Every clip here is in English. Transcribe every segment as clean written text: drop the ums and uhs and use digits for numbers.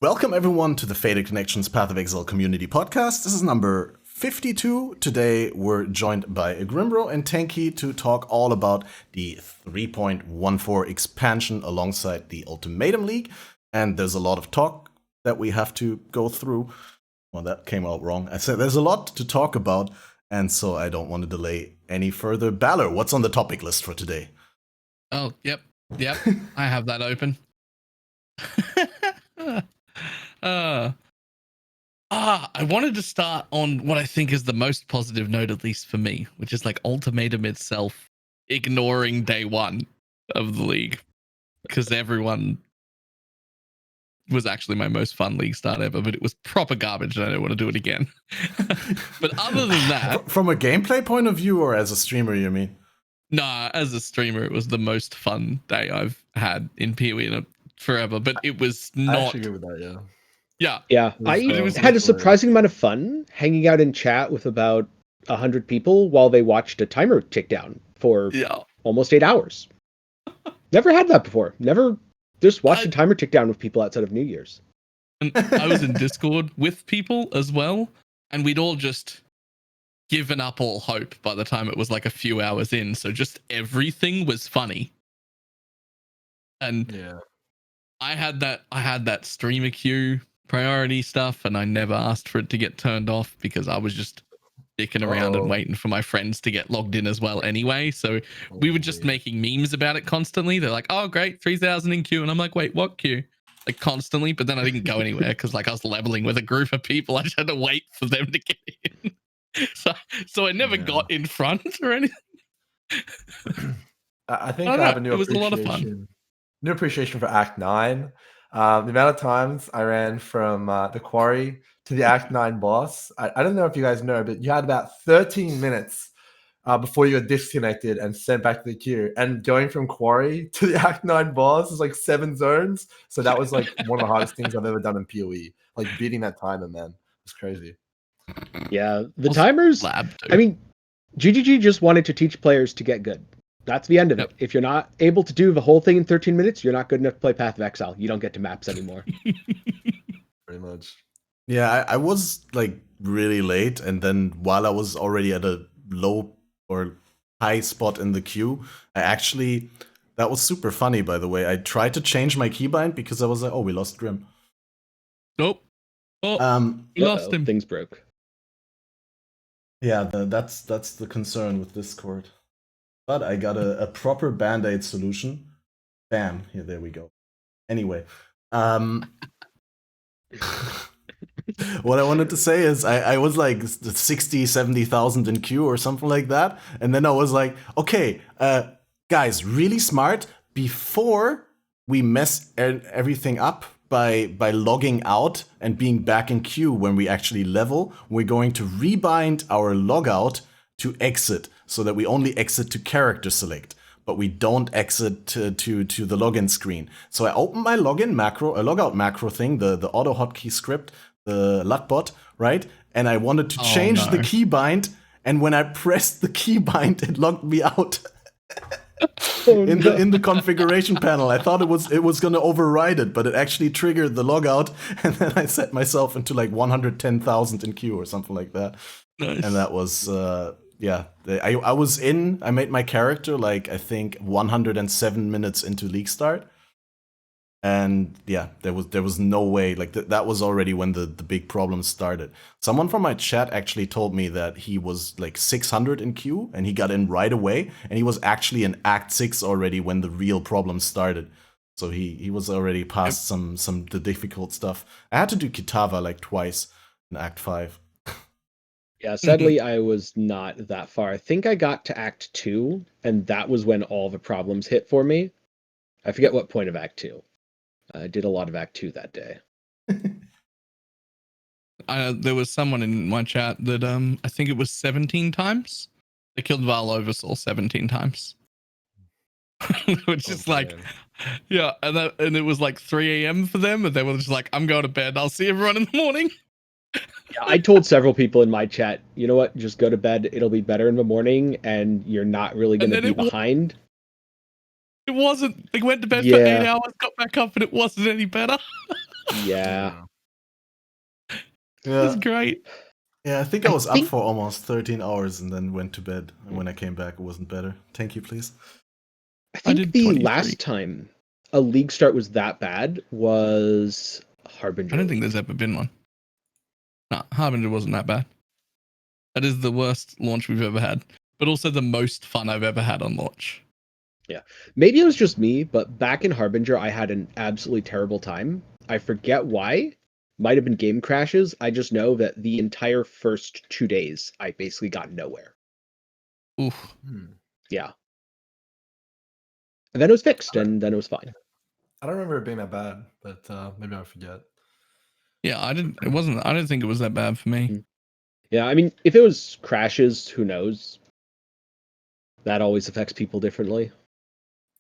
Welcome everyone to the Faded Connections Path of Exile community podcast. This is number 52. Today we're joined by Grimro and Tenkiei to talk all about the 3.14 expansion alongside the Ultimatum League. And there's a lot of talk that we have to go through. Well, that came out wrong. I said there's a lot to talk about, and so I don't want to delay any further. Balor, what's on the topic list for today? Oh, yep. I have that open. I wanted to start on what I think is the most positive note, at least for me, which is like Ultimatum itself ignoring day one of the league, because everyone was actually my most fun league start ever, but it was proper garbage and I don't want to do it again. But other than that, from a gameplay point of view or as a streamer, you mean? Nah, as a streamer, it was the most fun day I've had in PoE in forever, but it was not. I actually agree with that, Yeah, I had a surprising amount of fun hanging out in chat with about 100 people while they watched a timer tick down for almost 8 hours. Never had that before. Never just watched a timer tick down with people outside of New Year's. And I was in Discord with people as well, and we'd all just given up all hope by the time it was like a few hours in, so just everything was funny. And I had that streamer queue priority stuff, and I never asked for it to get turned off because I was just dicking around and waiting for my friends to get logged in as well anyway. So we were just making memes about it constantly. They're like, oh great, 3,000 in queue, and I'm like, wait, what queue? Like constantly, but then I didn't go anywhere because like I was leveling with a group of people. I just had to wait for them to get in. So I never got in front or anything. I think I have a new appreciation. A lot of fun. New appreciation for Act 9. The amount of times I ran from the quarry to the Act 9 boss. I don't know if you guys know, but you had about 13 minutes before you were disconnected and sent back to the queue. And going from quarry to the Act 9 boss is like 7 zones. So that was like one of the hardest things I've ever done in PoE. Like beating that timer, man. It's crazy. Yeah, the timers. I mean, GGG just wanted to teach players to get good. That's the end of it. If you're not able to do the whole thing in 13 minutes, you're not good enough to play Path of Exile. You don't get to maps anymore. Pretty much. Yeah, I was like really late, and then while I was already at a low or high spot in the queue, that was super funny, by the way. I tried to change my keybind because I was like, oh, we lost Grim. Nope. Oh, lost him. Things broke. Yeah, that's the concern with Discord. But I got a proper Band-Aid solution. Bam. Here, there we go. Anyway. What I wanted to say is I was like 60, 70,000 in queue or something like that. And then I was like, okay, guys, really smart. Before we mess everything up by logging out and being back in queue when we actually level, we're going to rebind our logout to exit so that we only exit to character select, but we don't exit to the login screen. So I opened my login macro, a logout macro thing, the auto hotkey script, the LUTbot, right? And I wanted to change the keybind, and when I pressed the keybind, it logged me out. In the configuration panel. I thought it was going to override it, but it actually triggered the logout, and then I set myself into like 110,000 in queue or something like that. Nice. And that was I made my character like I think 107 minutes into league start. And yeah, there was no way, like that was already when the big problem started. Someone from my chat actually told me that he was like 600 in queue and he got in right away, and he was actually in Act 6 already when the real problem started. So he was already past some the difficult stuff. I had to do Kitava like twice in Act 5. Yeah, sadly, I was not that far. I think I got to Act 2, and that was when all the problems hit for me. I forget what point of Act 2. I did a lot of Act 2 that day. There was someone in my chat that I think it was 17 times. They killed Varloversaur 17 times. Which is like, yeah, and it was like 3 a.m. for them, and they were just like, I'm going to bed. I'll see everyone in the morning. Yeah, I told several people in my chat, you know what, just go to bed. It'll be better in the morning, and you're not really going to be behind. It wasn't. They went to bed for 8 hours, got back up, and it wasn't any better. Yeah. That's great. Yeah, I think I was up for almost 13 hours and then went to bed. And when I came back, it wasn't better. Thank you, please. I think did the 23. last time a league start was that bad was Harbinger. I don't think there's ever been one. No, Harbinger wasn't that bad. That is the worst launch we've ever had, but also the most fun I've ever had on launch. Yeah. Maybe it was just me, but back in Harbinger, I had an absolutely terrible time. I forget why. Might have been game crashes. I just know that the entire first 2 days, I basically got nowhere. Oof. Yeah. And then it was fixed, and then it was fine. I don't remember it being that bad, but maybe I forget. Yeah, I didn't. It wasn't. I don't think it was that bad for me. Yeah, I mean, if it was crashes, who knows? That always affects people differently.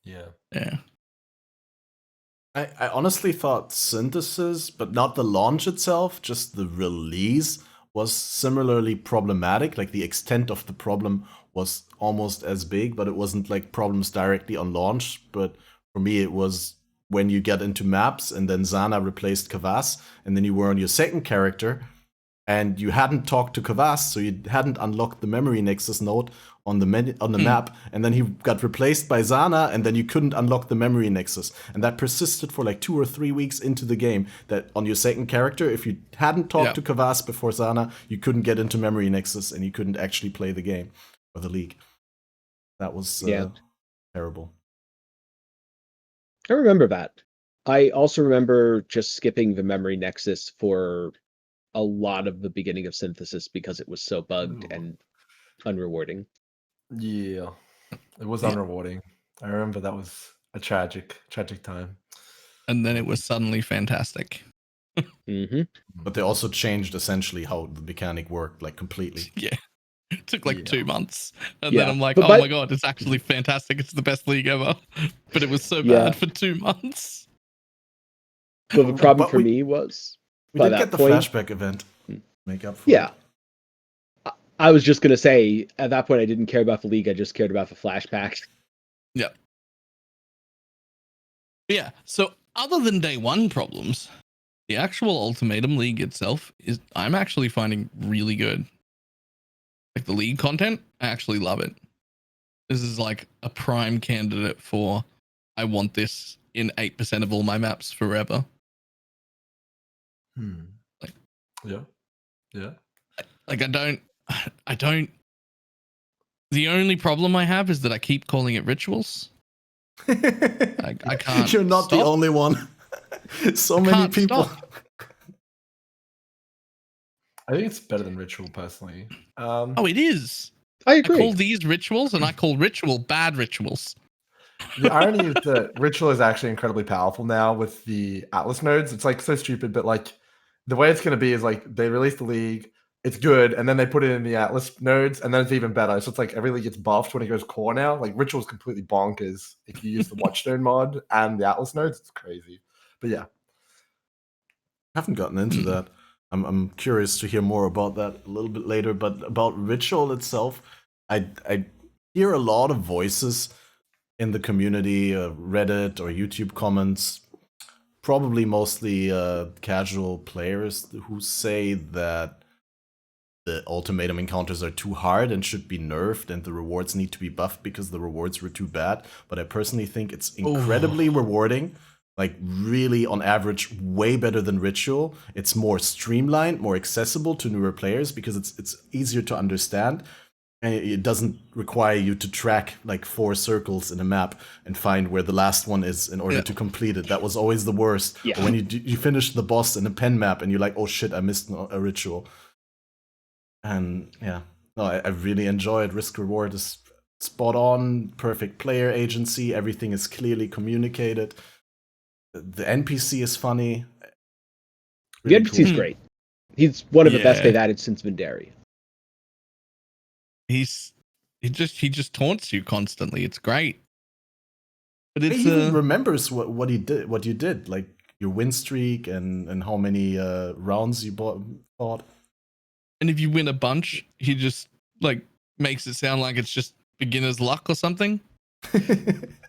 Yeah. Yeah. I honestly thought Synthesis, but not the launch itself, just the release, was similarly problematic. Like the extent of the problem was almost as big, but it wasn't like problems directly on launch. But for me, it was when you get into maps and then Zana replaced Kavas, and then you were on your second character, and you hadn't talked to Kavas, so you hadn't unlocked the memory nexus node on the map, and then he got replaced by Zana, and then you couldn't unlock the memory nexus, and that persisted for like 2 or 3 weeks into the game. That on your second character, if you hadn't talked to Kavas before Zana, you couldn't get into memory nexus, and you couldn't actually play the game or the league. That was terrible. I remember that. I also remember just skipping the memory nexus for a lot of the beginning of Synthesis because it was so bugged and unrewarding. Yeah, it was unrewarding. I remember that was a tragic time. And then it was suddenly fantastic. But they also changed essentially how the mechanic worked, like completely. Yeah. It took like 2 months. And Yeah. then I'm like, But oh my God, it's actually fantastic. It's the best league ever. But it was so bad for 2 months. Well, the problem for me was we did get the flashback event. Make up for it. I was just going to say, at that point, I didn't care about the league. I just cared about the flashback. Yeah. Yeah. So other than day one problems, the actual Ultimatum League itself is I'm actually finding really good. Like the league content, I actually love it. This is like a prime candidate for I want this in 8% of all my maps forever. Like, yeah. Like I don't. The only problem I have is that I keep calling it rituals. I can't. You're not the only one. So many people. I think it's better than ritual personally. Oh, it is. I agree. I call these rituals, and I call ritual bad rituals. The irony is that ritual is actually incredibly powerful now with the Atlas nodes. It's like so stupid, but like the way it's going to be is like they release the league, it's good, and then they put it in the Atlas nodes, and then it's even better. So it's like every league gets buffed when it goes core now. Like ritual is completely bonkers if you use the Watchstone mod and the Atlas nodes. It's crazy, but yeah. I haven't gotten into that. I'm curious to hear more about that a little bit later. But about ritual itself, I hear a lot of voices in the community, Reddit or YouTube comments, probably mostly casual players who say that the ultimatum encounters are too hard and should be nerfed, and the rewards need to be buffed because the rewards were too bad. But I personally think it's incredibly rewarding. Like really, on average, way better than Ritual. It's more streamlined, more accessible to newer players because it's easier to understand. And it doesn't require you to track like 4 circles in a map and find where the last one is in order to complete it. That was always the worst. Yeah. When you finish the boss in a pen map and you're like, oh shit, I missed a ritual. And yeah, no, I really enjoy it. Risk reward is spot on, perfect player agency. Everything is clearly communicated. The NPC is funny. Really the NPC is great. He's one of the best they've added since Vendari. He just taunts you constantly. It's great. But it's, he even remembers what he did, what you did, like your win streak and how many rounds you fought. And if you win a bunch, he just like makes it sound like it's just beginner's luck or something.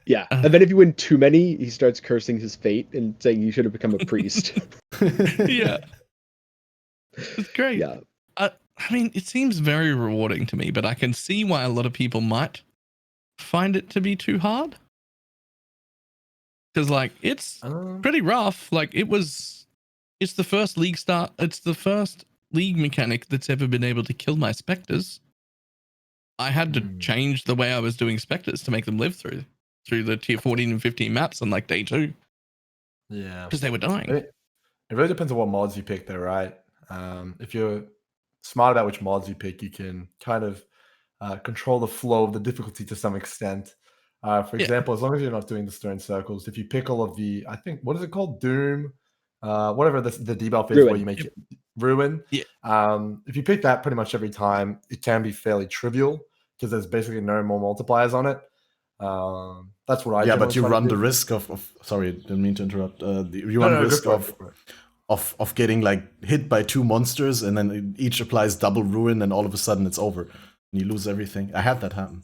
Yeah, and then if you win too many, he starts cursing his fate and saying you should have become a priest. Yeah, it's great. Yeah. I mean, it seems very rewarding to me, but I can see why a lot of people might find it to be too hard. Because like it's pretty rough. Like it's the first league start. It's the first league mechanic that's ever been able to kill my specters. I had to change the way I was doing specters to make them live through the tier 14 and 15 maps on like day 2. Yeah, because they were dying. It really depends on what mods you pick, though, right? If you're smart about which mods you pick, you can kind of control the flow of the difficulty to some extent. For example, as long as you're not doing the stone circles, if you pick all of the, I think, what is it called? Doom, whatever the debuff is, where you make it ruin. Yeah. If you pick that pretty much every time, it can be fairly trivial because there's basically no more multipliers on it. That's what I. Yeah, but you run the risk of. Sorry, didn't mean to interrupt. You run the risk of getting like hit by 2 monsters, and then each applies double ruin, and all of a sudden it's over, and you lose everything. I had that happen.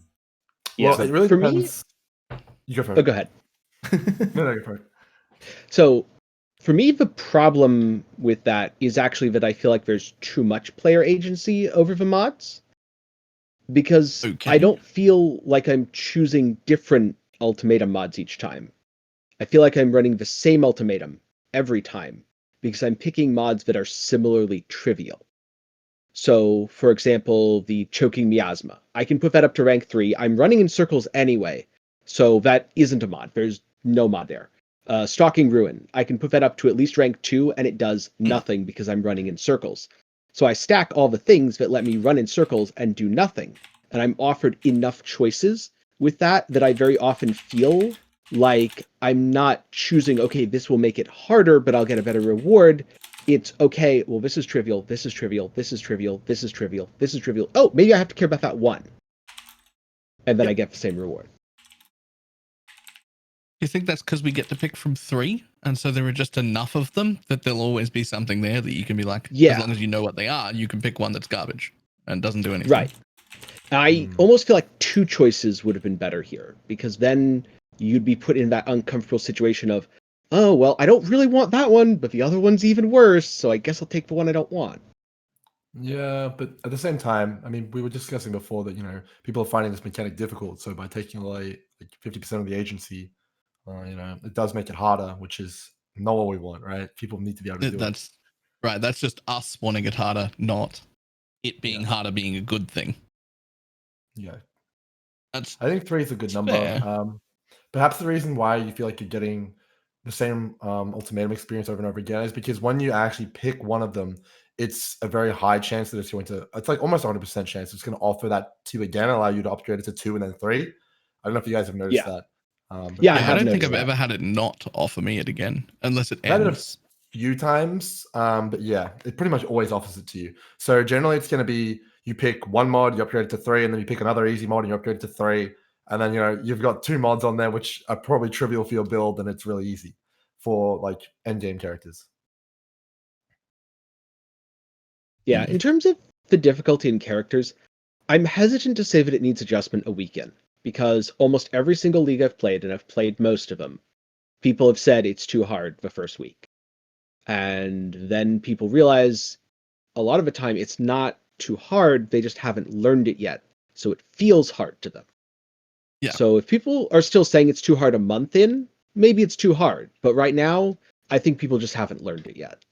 Yeah, well, it really depends. You go first. Oh, go ahead. No, go for it. So, for me, the problem with that is actually that I feel like there's too much player agency over the mods. Because I don't feel like I'm choosing different ultimatum mods each time. I feel like I'm running the same ultimatum every time because I'm picking mods that are similarly trivial. So, for example, the choking miasma. I can put that up to rank 3. I'm running in circles anyway, so that isn't a mod. There's no mod there. Stalking ruin. I can put that up to at least rank 2, and it does nothing because I'm running in circles. So I stack all the things that let me run in circles and do nothing. And I'm offered enough choices with that I very often feel like I'm not choosing, okay, this will make it harder, but I'll get a better reward. It's, okay, well, this is trivial, this is trivial, this is trivial, this is trivial, this is trivial. Oh, maybe I have to care about that one. And then I get the same reward. You think that's because we get to pick from 3, and so there are just enough of them that there'll always be something there that you can be like, as long as you know what they are, you can pick one that's garbage and doesn't do anything. Right. I almost feel like 2 choices would have been better here, because then you'd be put in that uncomfortable situation of, oh, well, I don't really want that one, but the other one's even worse, so I guess I'll take the one I don't want. Yeah, but at the same time, I mean, we were discussing before that, people are finding this mechanic difficult, so by taking away like 50% of the agency, it does make it harder, which is not what we want, right? People need to be able to do it. Right. That's just us wanting it harder, not it being harder being a good thing. Yeah. I think 3 is a good number. Perhaps the reason why you feel like you're getting the same ultimatum experience over and over again is because when you actually pick one of them, it's a very high chance that it's like almost 100% chance it's going to offer that to you again, allow you to upgrade it to 2 and then 3. I don't know if you guys have noticed that. I don't think I've ever had it not offer me it again, unless it ends. I've had it a few times, but yeah, it pretty much always offers it to you. So generally it's going to be, you pick one mod, you upgrade it to 3, and then you pick another easy mod and you upgrade it to 3. And then, you've got 2 mods on there, which are probably trivial for your build, and it's really easy for like endgame characters. Yeah, in terms of the difficulty in characters, I'm hesitant to say that it needs adjustment a week in, because almost every single league I've played, and I've played most of them, people have said it's too hard the first week. And then people realize a lot of the time it's not too hard, they just haven't learned it yet. So it feels hard to them. Yeah. So if people are still saying it's too hard a month in, maybe it's too hard. But right now, I think people just haven't learned it yet.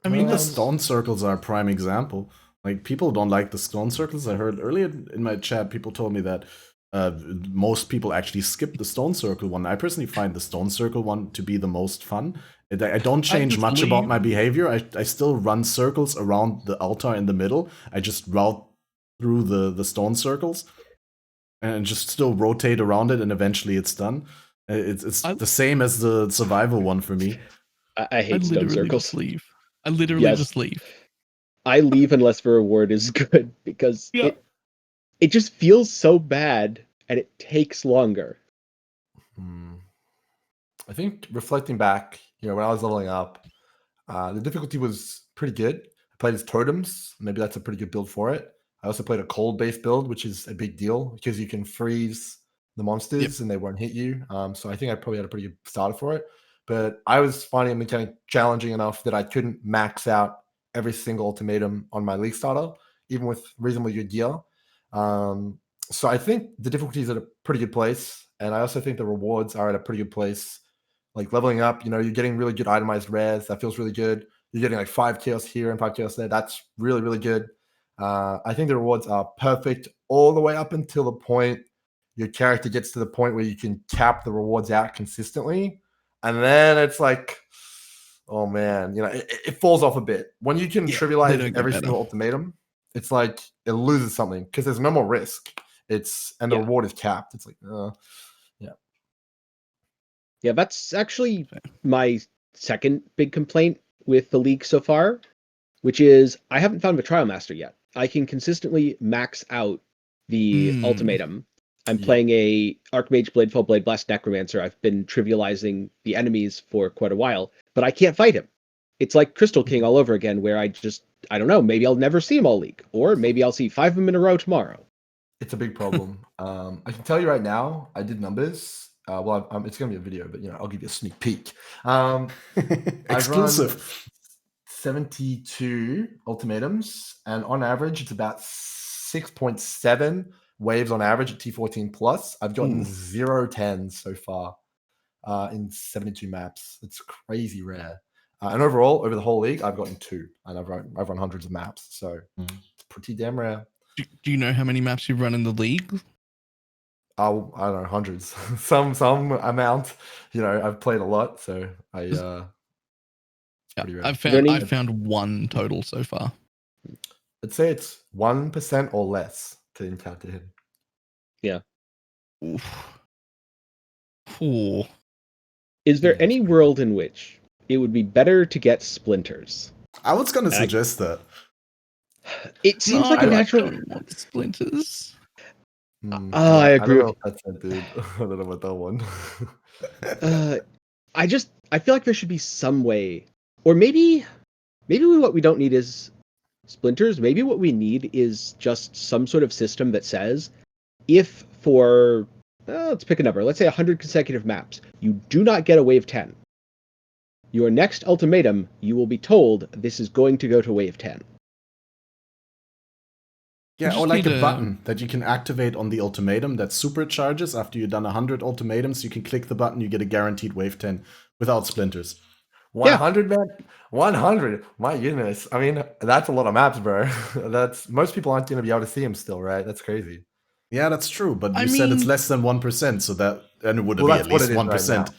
I mean, the stone circles are a prime example. Like, people don't like the stone circles. I heard earlier in my chat, people told me that most people actually skip the stone circle one. I personally find the stone circle one to be the most fun. I don't change much about my behavior. I still run circles around the altar in the middle. I just route through the stone circles and just still rotate around it, and eventually it's done. It's the same as the survival one for me. I hate stone circles. I literally just leave. I leave unless the reward is good, because it just feels so bad and it takes longer. I think reflecting back, when I was leveling up, the difficulty was pretty good. I played as totems. Maybe that's a pretty good build for it. I also played a cold-based build, which is a big deal because you can freeze the monsters and they won't hit you. So I think I probably had a pretty good starter for it. But I was finding the mechanic challenging enough that I couldn't max out every single ultimatum on my league starter, even with reasonably good gear. So I think the difficulty is at a pretty good place. And I also think the rewards are at a pretty good place. Like leveling up, you're getting really good itemized rares. That feels really good. You're getting like 5 chaos here and 5 chaos there. That's really, really good. I think the rewards are perfect all the way up until the point your character gets to the point where you can cap the rewards out consistently. And then it's like, oh man, it falls off a bit. When you can trivialize every single ultimatum, it's like it loses something because there's no more risk. The reward is capped. It's like, Yeah, that's actually my second big complaint with the league so far, which is I haven't found a trial master yet. I can consistently max out the ultimatum. I'm playing a Archmage, Bladefall, Blade Blast, Necromancer. I've been trivializing the enemies for quite a while, but I can't fight him. It's like Crystal King all over again, where I don't know, maybe I'll never see him all league, or maybe I'll see 5 of them in a row tomorrow. It's a big problem. I can tell you right now, I did numbers. It's going to be a video, but I'll give you a sneak peek. Exclusive. I've run 72 ultimatums, and on average, it's about 6.7 waves on average at T14 plus. I've gotten 0 10s so far in 72 maps. It's crazy rare. And overall, over the whole league, I've gotten 2, and I've run hundreds of maps, so it's pretty damn rare. Do you know how many maps you've run in the league? I don't know, hundreds. some amount. I've played a lot, so it's pretty rare. I've found 1 total so far. I'd say it's 1% or less to encounter him. Yeah. Ooh. Is there any world in which it would be better to get splinters? I was going to suggest that. It seems like a natural. I don't want splinters. I agree. I don't know if that's a dude. I don't know about that one. I feel like there should be some way, or maybe what we don't need is splinters. Maybe what we need is just some sort of system that says, if for let's pick a number, let's say 100 consecutive maps, you do not get a wave 10. Your next ultimatum, you will be told this is going to go to wave 10. Yeah, or like a button that you can activate on the ultimatum that supercharges after you've done 100 ultimatums. You can click the button, you get a guaranteed wave 10 without splinters. 100, man? 100? My goodness. I mean, that's a lot of maps, bro. Most people aren't going to be able to see him still, right? That's crazy. Yeah, that's true. But you said it's less than 1%, so and it would be at least 1%. Right,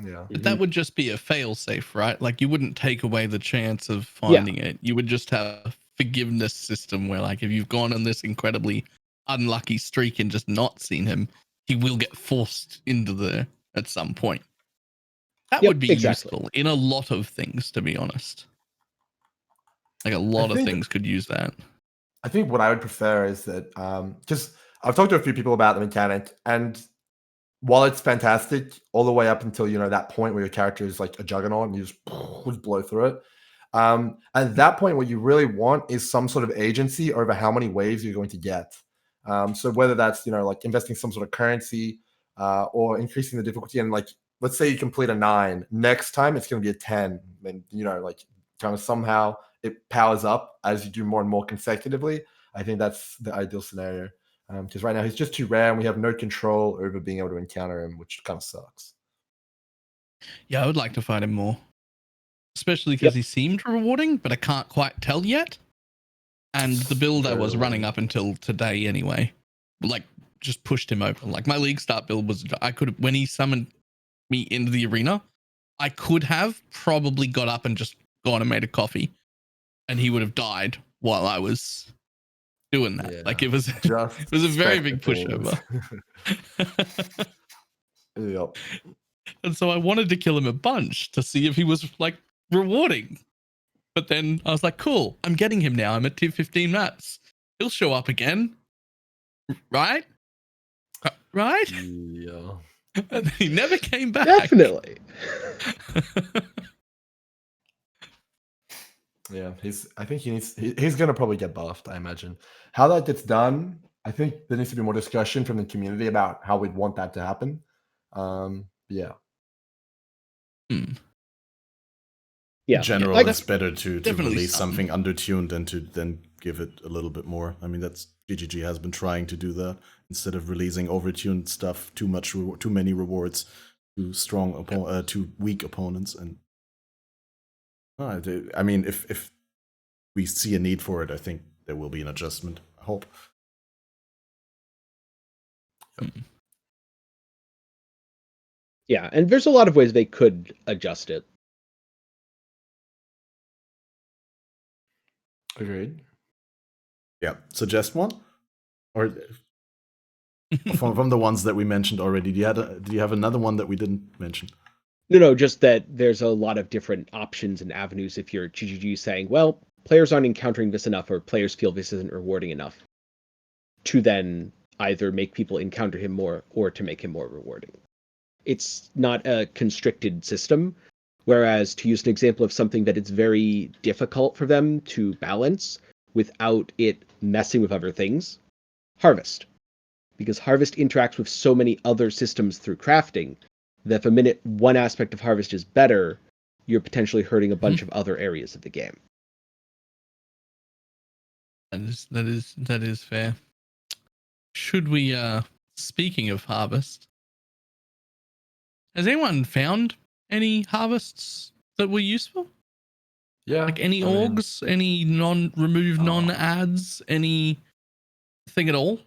yeah. But that would just be a fail-safe, right? Like, you wouldn't take away the chance of finding it. You would just have a forgiveness system where, like, if you've gone on this incredibly unlucky streak and just not seen him, he will get forced into there at some point. That would be useful in a lot of things, to be honest. Like, a lot of things could use that. I think what I would prefer is that, just I've talked to a few people about the mechanic, and while it's fantastic all the way up until that point where your character is like a juggernaut and you just blow through it, at that point what you really want is some sort of agency over how many waves you're going to get. So whether that's like investing some sort of currency or increasing the difficulty, and like let's say you complete a 9, next time it's going to be a 10, and like kind of somehow it powers up as you do more and more consecutively. I think that's the ideal scenario. Because right now he's just too rare and we have no control over being able to encounter him, which kind of sucks. Yeah, I would like to fight him more. Especially because he seemed rewarding, but I can't quite tell yet. And the build I was running up until today anyway, like, just pushed him over. Like, my league start build was, when he summoned me into the arena, I could have probably got up and just gone and made a coffee. And he would have died while I was doing that. Like, it was a very big pushover. Yep. And so I wanted to kill him a bunch to see if he was like rewarding. But then I was like, cool, I'm getting him now. I'm at 215 maps. He'll show up again. Right? Right? Yeah. And he never came back. Definitely. Yeah, he's going to probably get buffed, I imagine. How that gets done, I think there needs to be more discussion from the community about how we'd want that to happen. Yeah. Yeah. In general, Yeah, it's better to release some. something undertuned than to then give it a little bit more. I mean, that's GGG has been trying to do that instead of releasing overtuned stuff, too many rewards, too weak opponents. And I mean, if we see a need for it, I think there will be an adjustment. I hope. Yeah, and there's a lot of ways they could adjust it. Agreed. Yeah, suggest one, or from the ones that we mentioned already. Do you have another one that we didn't mention? No, just that there's a lot of different options and avenues if you're GGG saying, well, players aren't encountering this enough, or players feel this isn't rewarding enough, to then either make people encounter him more or to make him more rewarding. It's not a constricted system, whereas to use an example of something that it's very difficult for them to balance without it messing with other things, Harvest. Because Harvest interacts with so many other systems through crafting that the minute one aspect of Harvest is better, you're potentially hurting a bunch of other areas of the game. That is fair. Should we speaking of Harvest, has anyone found any harvests that were useful? Yeah. Like any orgs, any non-ads, anything at all?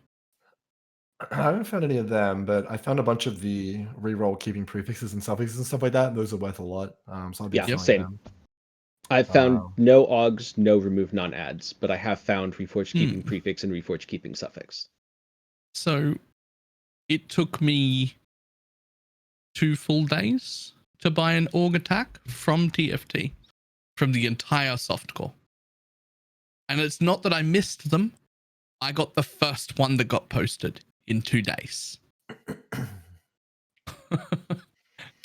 I haven't found any of them, but I found a bunch of the reroll keeping prefixes and suffixes and stuff like that. Those are worth a lot. So I'll be trying same. them. I've found no OGs, no remove non-ads, but I have found Reforged keeping prefix and Reforged keeping suffix. So it took me 2 full days to buy an org attack from TFT, from the entire softcore. And it's not that I missed them. I got the first one that got posted in 2 days.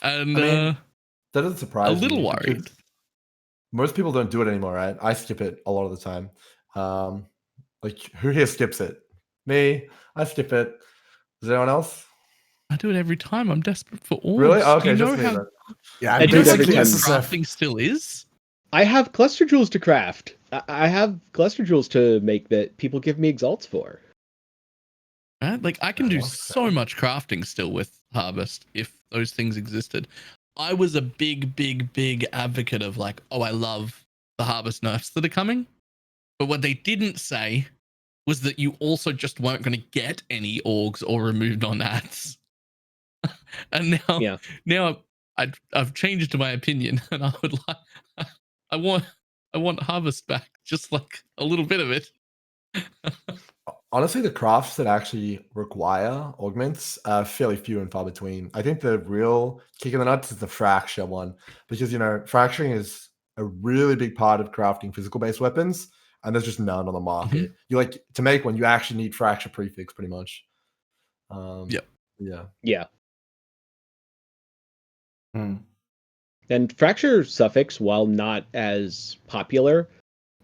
And that doesn't surprise me. A little worried. Most people don't do it anymore, right? I skip it a lot of the time. Like, who here skips it? Me. I skip it. Is there anyone else? I do it every time. I'm desperate for orgs. Really? Okay, you know just me then. Yeah, I do it every time. Crafting still is. I have cluster jewels to craft. I have cluster jewels to make that people give me exalts for. Right? Like I can do so much crafting still with Harvest if those things existed. I was a big advocate of like, oh, I love the Harvest nerfs that are coming. But what they didn't say was that you also just weren't going to get any orgs or remove non-ads. And now I've changed my opinion, and I would like I want Harvest back, just like a little bit of it. Honestly, the crafts that actually require augments are fairly few and far between. I think the real kick in the nuts is the fracture one, because fracturing is a really big part of crafting physical-based weapons, and there's just none on the market. You like to make one, you actually need fracture prefix, pretty much. Yeah. And fracture suffix, while not as popular,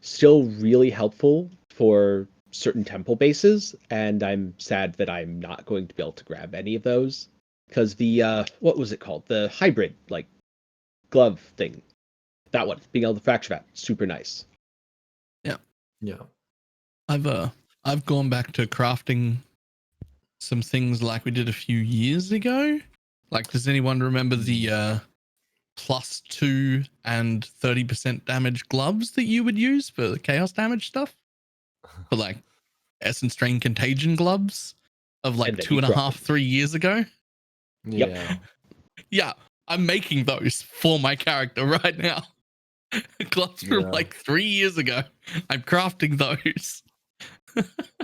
still really helpful for certain temple bases, and I'm sad that I'm not going to be able to grab any of those because the what was it called, the hybrid like glove thing, that one, being able to fracture that, super nice. Yeah I've gone back to crafting some things like we did a few years ago. Like, does anyone remember the +2 and 30% damage gloves that you would use for the chaos damage stuff? For like Essence Drain Contagion gloves of like 2.5, 3 years ago. Yeah, I'm making those for my character right now. Gloves from like 3 years ago. I'm crafting those.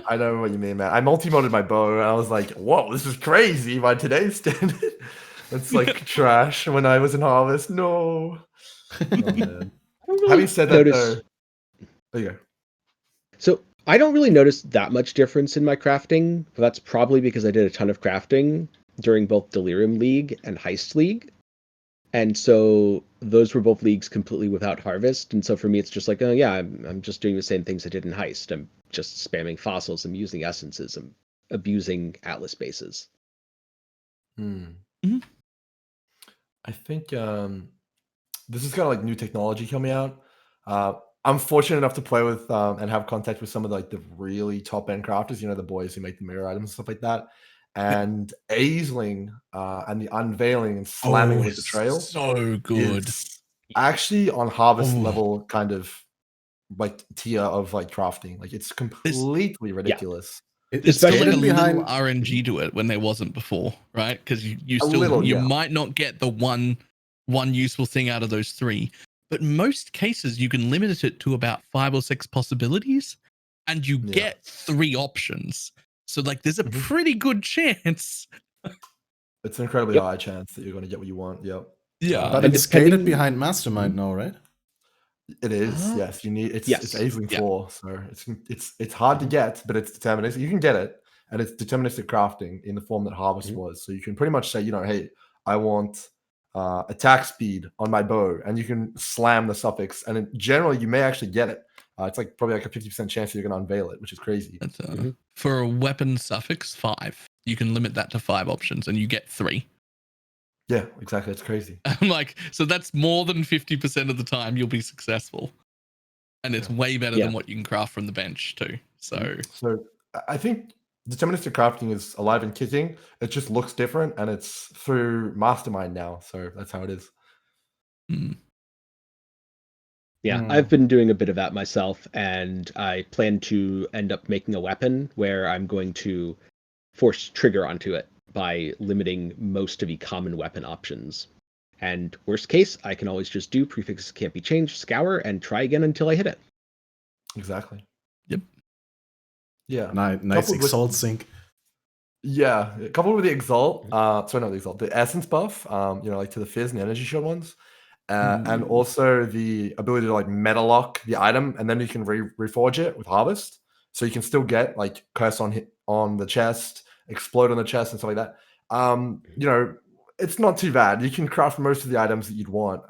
I know what you mean, man. I multi-modded my bow, and I was like, whoa, this is crazy by today's standard. It's like trash when I was in Harvest. No. Oh, man. Having said that, though, there you go. So I don't really notice that much difference in my crafting, but that's probably because I did a ton of crafting during both Delirium League and Heist League. And so those were both leagues completely without harvest. And so for me, it's just like, oh yeah, I'm just doing the same things I did in Heist. I'm just spamming fossils. I'm using essences. I'm abusing Atlas bases. Mm-hmm. I think this is kind of like new technology coming out. I'm fortunate enough to play with and have contact with some of the really top end crafters. The boys who make the mirror items and stuff like that. And Aisling and the unveiling and slamming with the trail, so good. It's actually on harvest level kind of tier of crafting. It's completely ridiculous. It's got like a little RNG to it when there wasn't before, right? Because you might not get the one useful thing out of those 3, but most cases you can limit it to about 5 or 6 possibilities, and you get 3 options. So there's a pretty good chance. It's an incredibly high chance that you're going to get what you want. Yep. Yeah, but it's gated behind Mastermind now, right? It is. Yes, you need it's Aisling 4, so it's hard to get, but it's deterministic. You can get it, and it's deterministic crafting in the form that Harvest was. So you can pretty much say, hey, I want attack speed on my bow, and you can slam the suffix, and generally you may actually get it. It's probably a 50% chance that you're going to unveil it, which is crazy. For a weapon suffix 5, you can limit that to 5 options, and you get 3. Yeah, exactly. It's crazy. I'm so that's more than 50% of the time you'll be successful. And it's way better than what you can craft from the bench too. So I think deterministic crafting is alive and kicking. It just looks different, and it's through Mastermind now. So that's how it is. Yeah, I've been doing a bit of that myself, and I plan to end up making a weapon where I'm going to force trigger onto it by limiting most of the common weapon options. And worst case, I can always just do prefixes can't be changed, scour, and try again until I hit it. Exactly. Yep. Yeah. Nice Exalt sync. Yeah. Coupled with the Exalt, sorry, not the Exalt, the Essence buff, to the Fizz and Energy Shield ones. And also the ability to meta lock the item, and then you can reforge it with Harvest. So you can still get Curse on the chest, Explode on the chest, and stuff like that. It's not too bad. You can craft most of the items that you'd want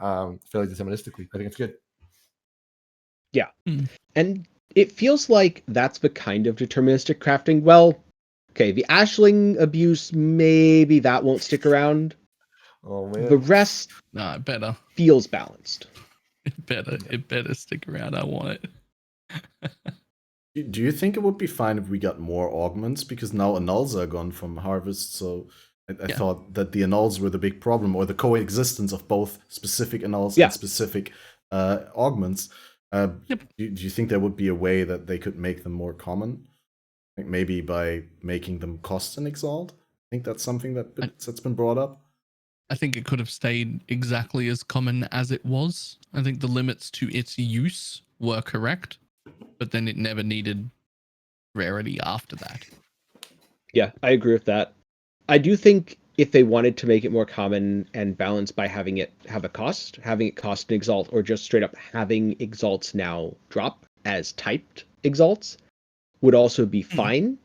fairly deterministically. I think it's good. Yeah. And it feels like that's the kind of deterministic crafting. Well, okay, the Ashling abuse, maybe that won't stick around. Oh man. The rest it better. Feels balanced. It better stick around. I want it. Do you think it would be fine if we got more augments? Because now annuls are gone from Harvest, so I thought that the annuls were the big problem, or the coexistence of both specific annuls and specific augments. Do you think there would be a way that they could make them more common? Maybe by making them cost an Exalt? I think that's something that's been brought up. I think it could have stayed exactly as common as it was. I think the limits to its use were correct, but then it never needed rarity after that. Yeah, I agree with that. I do think if they wanted to make it more common and balanced by having it have a cost, having it cost an Exalt, or just straight up having Exalts now drop as typed Exalts, would also be fine.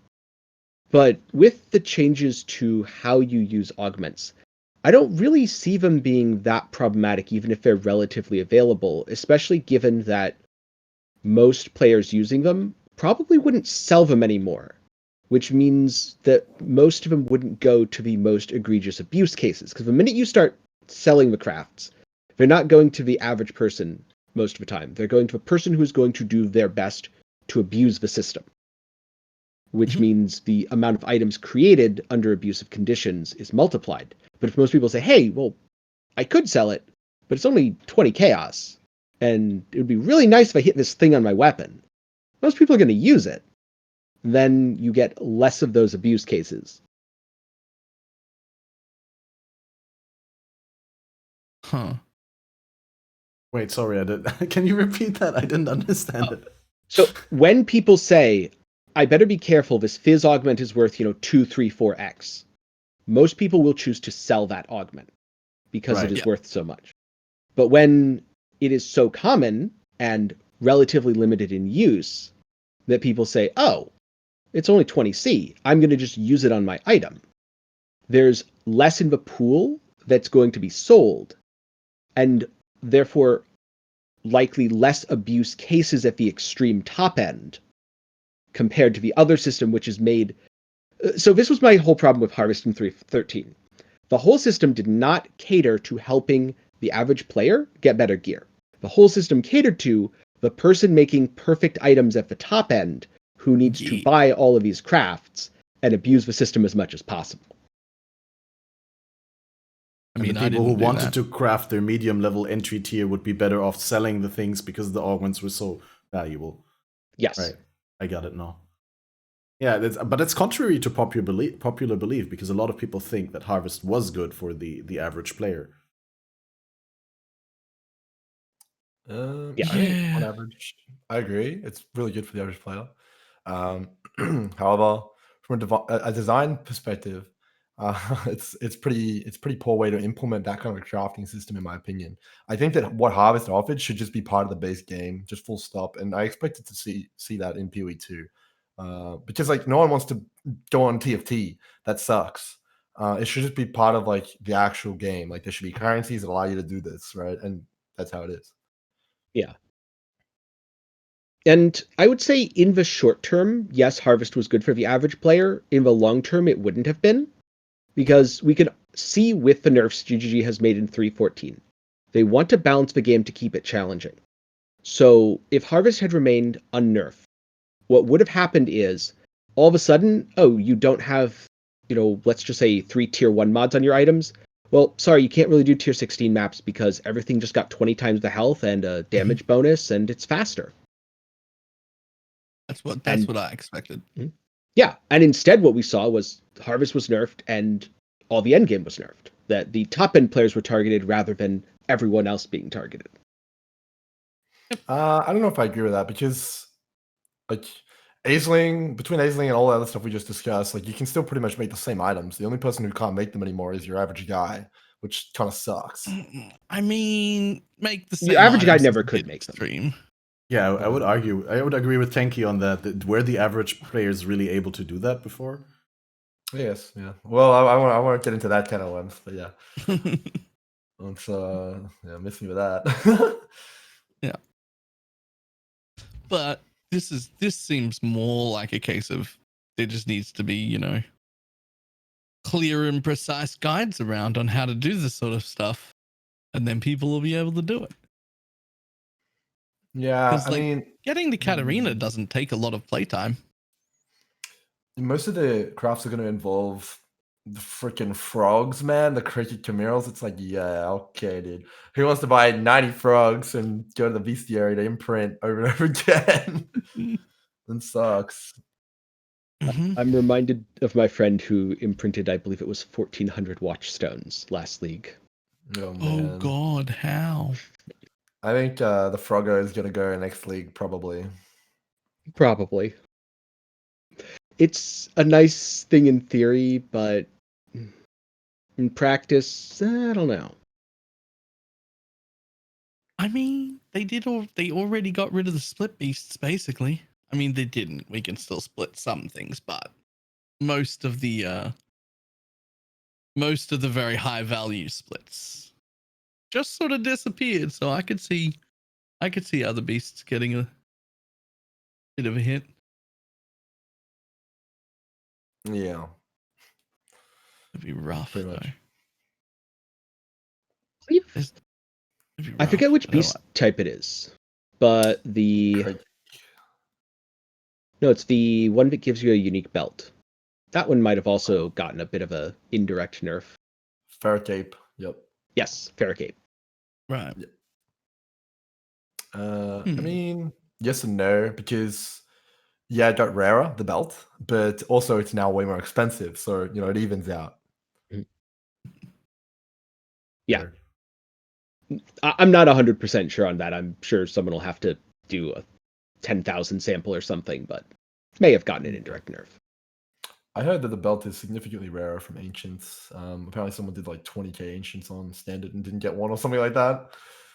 But with the changes to how you use augments, I don't really see them being that problematic, even if they're relatively available, especially given that most players using them probably wouldn't sell them anymore, which means that most of them wouldn't go to the most egregious abuse cases. Because the minute you start selling the crafts, they're not going to the average person most of the time. They're going to a person who's going to do their best to abuse the system, which means the amount of items created under abusive conditions is multiplied. But if most people say, hey, well, I could sell it, but it's only 20 chaos, and it would be really nice if I hit this thing on my weapon, most people are going to use it. Then you get less of those abuse cases. Huh. Wait, sorry, can you repeat that? I didn't understand it. So when people say, I better be careful, this Fizz augment is worth, 2, 3, 4x, most people will choose to sell that augment because it is worth so much. But when it is so common and relatively limited in use that people say, oh, it's only 20C, I'm going to just use it on my item, there's less in the pool that's going to be sold, and therefore likely less abuse cases at the extreme top end compared to the other system, which is made. So this was my whole problem with Harvest in 3.13. The whole system did not cater to helping the average player get better gear. The whole system catered to the person making perfect items at the top end who needs to buy all of these crafts and abuse the system as much as possible. I mean, the people who wanted to craft their medium level entry tier would be better off selling the things because the augments were so valuable. Yes. Right. I got it now. Yeah, but it's contrary to popular belief because a lot of people think that Harvest was good for the average player. I think on average, I agree. It's really good for the average player. However, from a design perspective, it's pretty poor way to implement that kind of crafting system, in my opinion. I think that what Harvest offered should just be part of the base game, just full stop. And I expected to see that in PoE 2. Because like no one wants to go on TFT. That sucks. It should just be part of like the actual game. Like there should be currencies that allow you to do this, right? And that's how it is. Yeah. And I would say in the short term, yes, Harvest was good for the average player. In the long term, it wouldn't have been. Because we can see with the nerfs GGG has made in 3.14, they want to balance the game to keep it challenging. So if Harvest had remained unnerfed, what would have happened is all of a sudden, oh, you don't have, let's just say 3 tier 1 mods on your items. Well, sorry, you can't really do tier 16 maps because everything just got 20 times the health and a damage bonus, and it's faster. That's what I expected. Yeah, and instead what we saw was Harvest was nerfed and all the endgame was nerfed. That the top end players were targeted rather than everyone else being targeted. I don't know if I agree with that because like between Aisling and all the other stuff we just discussed, like you can still pretty much make the same items. The only person who can't make them anymore is your average guy, which kind of sucks. I mean, make the same. Your average guy never could make them. Yeah, I would agree with Tenkiei on that. Were the average players really able to do that before? Yes, yeah. Well, I want to get into that kind of ones, but yeah. Let's miss me with that. Yeah. But this seems more like a case of there just needs to be, clear and precise guides around on how to do this sort of stuff, and then people will be able to do it. Yeah, I mean, getting the Katarina doesn't take a lot of playtime. Most of the crafts are going to involve the freaking frogs, man. The cricket chimeras. It's like, yeah, okay, dude. Who wants to buy 90 frogs and go to the bestiary to imprint over and over again? That sucks. Mm-hmm. I'm reminded of my friend who imprinted, I believe it was 1,400 watchstones last league. Oh God, how? I think the Froggo is going to go next league, probably. Probably. It's a nice thing in theory, but in practice, I don't know. I mean, they already got rid of the split beasts, basically. I mean, they didn't. We can still split some things, but most of the very high value splits just sort of disappeared. So I could see other beasts getting a bit of a hit. Yeah. It'd be rough, pretty much. I forget which beast type it is, but it's the one that gives you a unique belt. That one might have also gotten a bit of a indirect nerf. Ferrocape. Yep. Yes, Ferrocape. Right. Yep. I mean, yes and no, because it got rarer, the belt, but also it's now way more expensive, so it evens out. Yeah. I'm not 100% sure on that. I'm sure someone will have to do a 10,000 sample or something, but may have gotten an indirect nerf. I heard that the belt is significantly rarer from Ancients. Apparently someone did like 20k Ancients on Standard and didn't get one or something like that.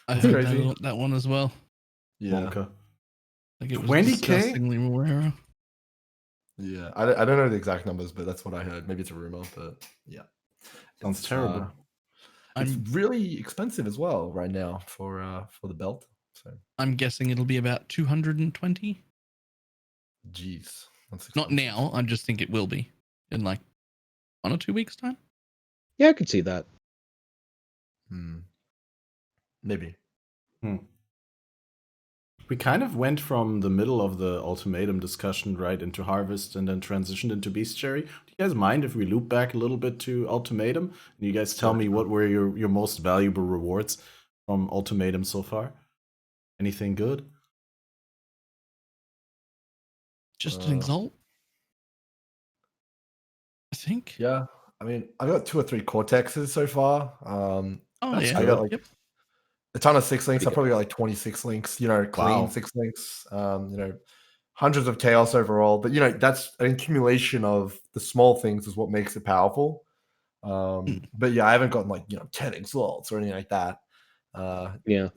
I heard that one as well. Yeah. Like it was 20K? Disgustingly rarer. Yeah. I don't know the exact numbers, but that's what I heard. Maybe it's a rumor, but yeah. Sounds terrible. It's really expensive as well right now for the belt. So I'm guessing it'll be about 220. Jeez, that's not now. I just think it will be in like 1 or 2 weeks' time. Yeah, I could see that. Maybe. We kind of went from the middle of the ultimatum discussion right into harvest and then transitioned into bestiary. Do you guys mind if we loop back a little bit to ultimatum and you guys tell me what were your most valuable rewards from ultimatum so far? Anything good? Just an exalt, I think. Yeah, I mean, I've got 2 or 3 cortexes so far. That's I good. got like a ton of 6 links. I probably got like 26 links. You know, clean 6 links. You know, hundreds of chaos overall. But you know, that's an accumulation of the small things is what makes it powerful. But yeah, I haven't gotten like 10 exalts or anything like that. Yeah.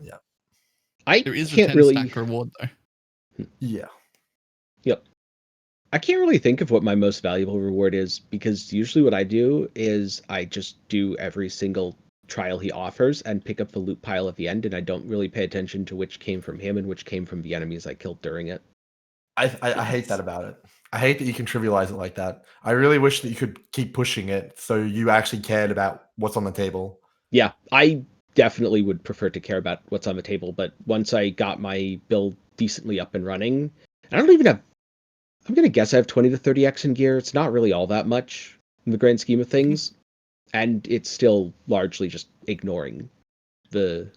There is a 10 stack reward though. Yeah. Yep. I can't really think of what my most valuable reward is, because usually what I do is I just do every single trial he offers and pick up the loot pile at the end, and I don't really pay attention to which came from him and which came from the enemies I killed during it. I hate that about it. I hate that you can trivialize it like that. I really wish that you could keep pushing it so you actually cared about what's on the table. Yeah, I definitely would prefer to care about what's on the table, but once I got my build decently up and running, I don't even have, I'm going to guess I have 20 to 30x in gear. It's not really all that much in the grand scheme of things, and it's still largely just ignoring the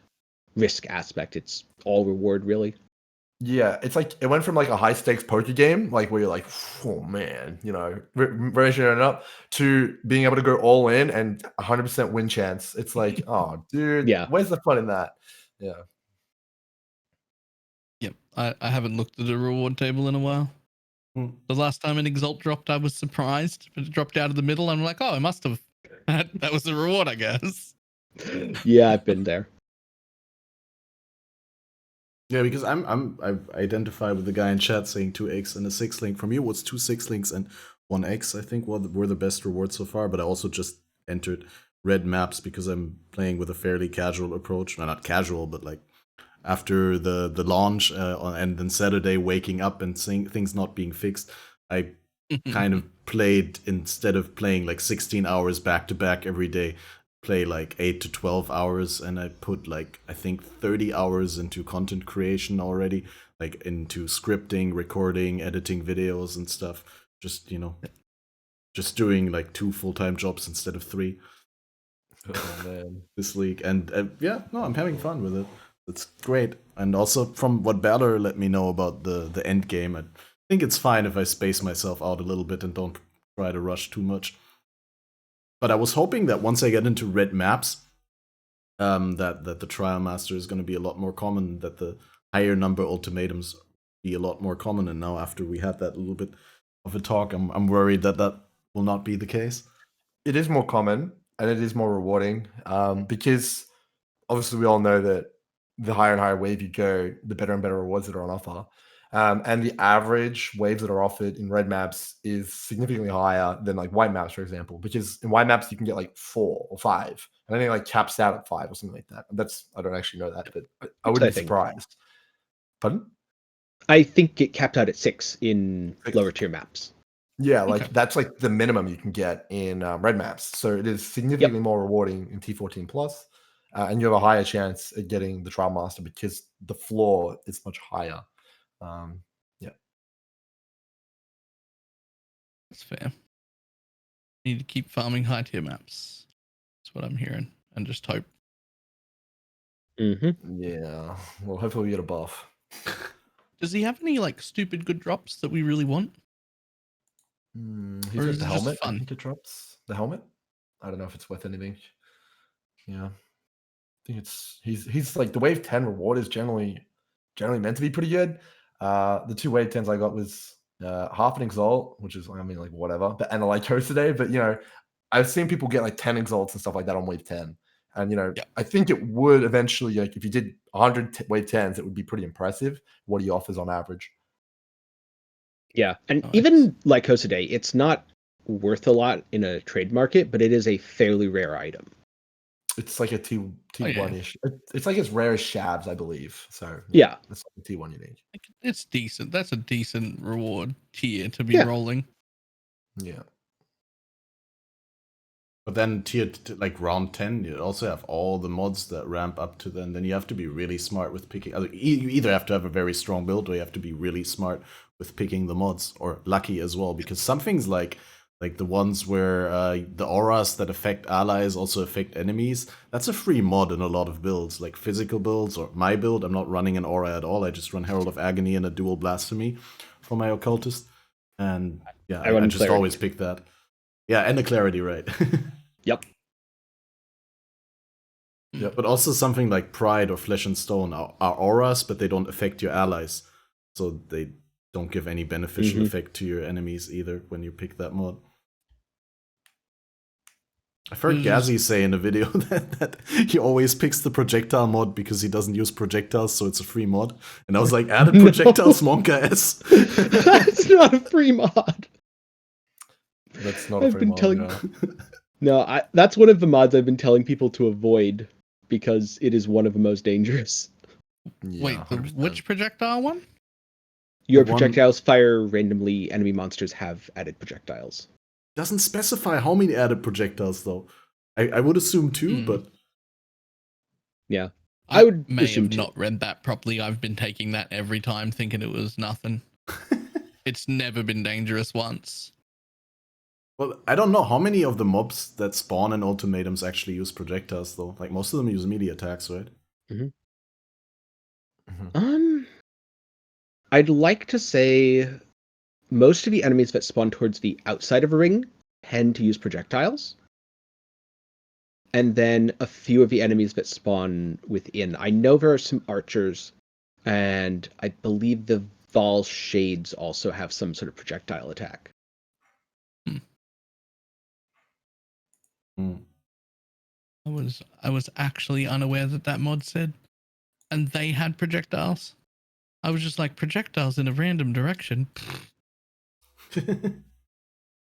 risk aspect. It's all reward, really. Yeah, it's like it went from like a high stakes poker game, like where you're like, oh man, raising it up, to being able to go all in and 100% win chance. It's like, oh, dude, Yeah. Where's the fun in that? Yeah. Yep, I haven't looked at the reward table in a while. The last time an exalt dropped, I was surprised, but it dropped out of the middle. I'm like, oh, I must have. That was the reward, I guess. Yeah, I've been there. Yeah, because I've identified with the guy in chat saying 2x and a 6 link. From you, what's 2 6 links and 1x? I think were the best rewards so far. But I also just entered red maps because I'm playing with a fairly casual approach. No, not casual, but like after the launch and then Saturday waking up and seeing things not being fixed, I kind of played, instead of playing like 16 hours back to back every day, play like 8 to 12 hours, and I put like I think 30 hours into content creation already, like into scripting, recording, editing videos and stuff. Just just doing like 2 full-time jobs instead of 3. Oh man, this league, and I'm having fun with it. It's great. And also from what Balor let me know about the end game, I think it's fine if I space myself out a little bit and don't try to rush too much. But I was hoping that once I get into red maps, that the Trial Master is going to be a lot more common, that the higher number ultimatums be a lot more common. And now after we had that little bit of a talk, I'm worried that will not be the case. It is more common and it is more rewarding, because obviously we all know that the higher and higher wave you go, the better and better rewards that are on offer. And the average waves that are offered in red maps is significantly higher than like white maps, for example, because in white maps you can get like 4 or 5, and I think like caps out at 5 or something like that. I don't actually know that, but I wouldn't be surprised. Pardon? I think it capped out at 6 in lower tier maps. Yeah, like that's like the minimum you can get in red maps. So it is significantly more rewarding in T14 plus, and you have a higher chance at getting the Trial Master because the floor is much higher. Yeah, That's fair. Need to keep farming high tier maps. That's what I'm hearing, and just hope. Yeah. Well, hopefully we get a buff. Does he have any like stupid good drops that we really want? He's got the helmet. I think it drops the helmet. I don't know if it's worth anything. Yeah, I think he's like the wave 10 reward is generally meant to be pretty good. The 2 wave 10s I got was half an exalt, which is, I mean, like whatever, but and a Lycos today. But I've seen people get like 10 exalts and stuff like that on wave 10, and I think it would eventually, like if you did 100 wave 10s, it would be pretty impressive what he offers on average. Yeah, and even Lycos today, it's not worth a lot in a trade market, but it is a fairly rare item. It's like a T1 yeah. ish. It's like as rare as Shabs, I believe. So Yeah. that's like a T1 unique. It's decent. That's a decent reward tier to be rolling. Yeah. But then like round 10, you also have all the mods that ramp up to then you have to be really smart with picking. You either have to have a very strong build or you have to be really smart with picking the mods, or lucky as well, because some things like the ones where the auras that affect allies also affect enemies, that's a free mod in a lot of builds, like physical builds or my build. I'm not running an aura at all. I just run Herald of Agony and a dual blasphemy for my occultist. And yeah, I just always pick that. Yeah, and the clarity, right? Yep. Yeah, but also something like Pride or Flesh and Stone are auras, but they don't affect your allies. So they don't give any beneficial effect to your enemies either when you pick that mod. I've heard Gazzy say in a video that he always picks the projectile mod because he doesn't use projectiles, so it's a free mod. And I was like, added projectiles, Monka S. That's not a free mod. That's not a free mod. No, that's one of the mods I've been telling people to avoid because it is one of the most dangerous. Yeah, wait, which projectile one? Your projectiles fire randomly. Enemy monsters have added projectiles. Doesn't specify how many added projectiles though. I would assume 2, but yeah, I would may have not read that properly. I've been taking that every time, thinking it was nothing. It's never been dangerous once. Well, I don't know how many of the mobs that spawn in ultimatums actually use projectiles though. Like most of them use melee attacks, right? I'd like to say most of the enemies that spawn towards the outside of a ring tend to use projectiles. And then a few of the enemies that spawn within. I know there are some archers, and I believe the Val Shades also have some sort of projectile attack. I was actually unaware that mod said, and they had projectiles. I was just like, projectiles in a random direction.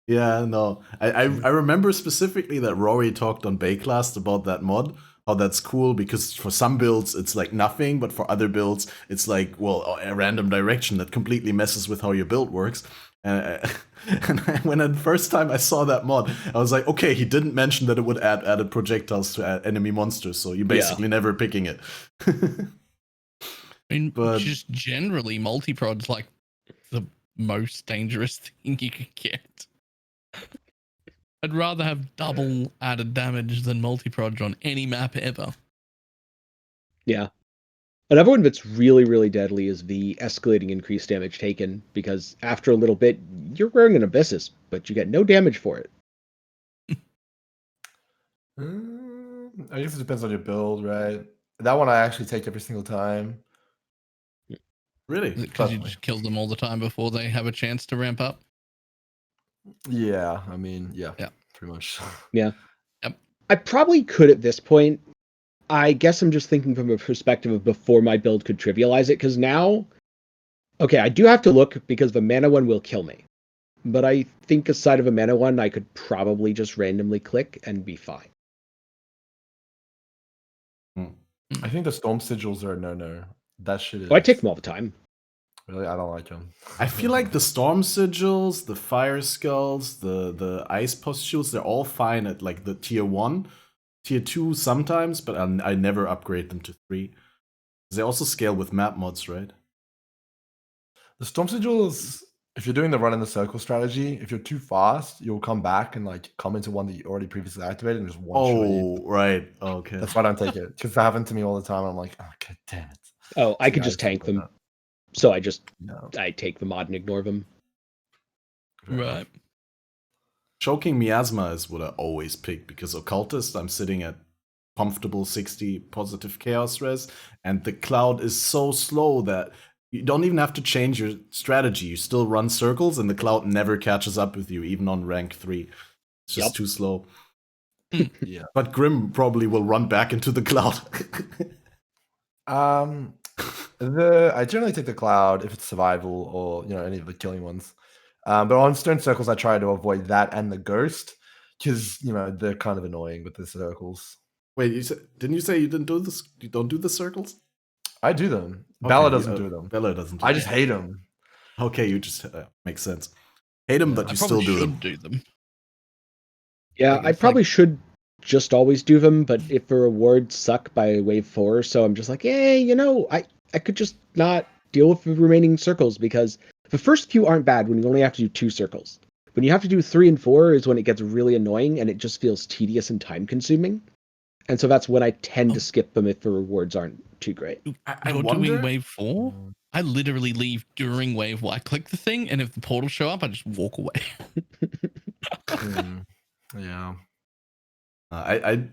Yeah, no. I remember specifically that Rory talked on Bayclast about that mod. Oh, that's cool because for some builds it's like nothing, but for other builds it's like, well, a random direction that completely messes with how your build works. And when the first time I saw that mod, I was like, okay, he didn't mention that it would add added projectiles to enemy monsters, so you're basically never picking it. I mean, but just generally, multi-prod's like the most dangerous thing you could get. I'd rather have double added damage than multi-prod on any map ever. Yeah. Another one that's really, really deadly is the escalating increased damage taken, because after a little bit, you're wearing an Abyssus, but you get no damage for it. I guess it depends on your build, right? That one I actually take every single time. Really? Because you just kill them all the time before they have a chance to ramp up? Yeah, I mean, yeah, pretty much. Yeah. Yep. I probably could at this point. I guess I'm just thinking from a perspective of before my build could trivialize it, because now, okay, I do have to look because the mana one will kill me. But I think aside of a mana one, I could probably just randomly click and be fine. I think the Storm Sigils are a no-no. That shit is... Oh, I take them all the time. Really? I don't like them. I feel like the Storm Sigils, the Fire Skulls, the Ice Pustules, they're all fine at like the tier 1. Tier 2 sometimes, but I never upgrade them to 3. They also scale with map mods, right? The Storm Sigils, if you're doing the run in the circle strategy, if you're too fast, you'll come back and like come into one that you already previously activated and just one-shot you. Right. Okay. That's why I don't take it. Because that happened to me all the time. I'm like, oh, god damn it. Oh, I could just tank them. So I take the mod and ignore them. Right. Choking Miasma is what I always pick, because Occultist, I'm sitting at comfortable 60 positive chaos res, and the cloud is so slow that you don't even have to change your strategy. You still run circles, and the cloud never catches up with you, even on rank 3. It's just too slow. Yeah. But Grim probably will run back into the cloud. I generally take the cloud if it's survival or any of the killing ones. But on stone circles, I try to avoid that and the ghost because they're kind of annoying with the circles. Wait, didn't you say you didn't do this? You don't do the circles? I do them. Okay, Balor doesn't do them. Balor doesn't. I just hate them. Okay, you just makes sense. Hate them, but you still do them. Do them. Yeah, like, I probably should just always do them, but if the rewards suck by wave 4, so I'm just like, hey, I could just not deal with the remaining circles, because the first few aren't bad when you only have to do 2 circles. When you have to do 3 and 4 is when it gets really annoying and it just feels tedious and time consuming. And so that's when I tend to skip them if the rewards aren't too great. You're doing wave 4? I literally leave during wave 1. I click the thing, and if the portals show up, I just walk away. Yeah. I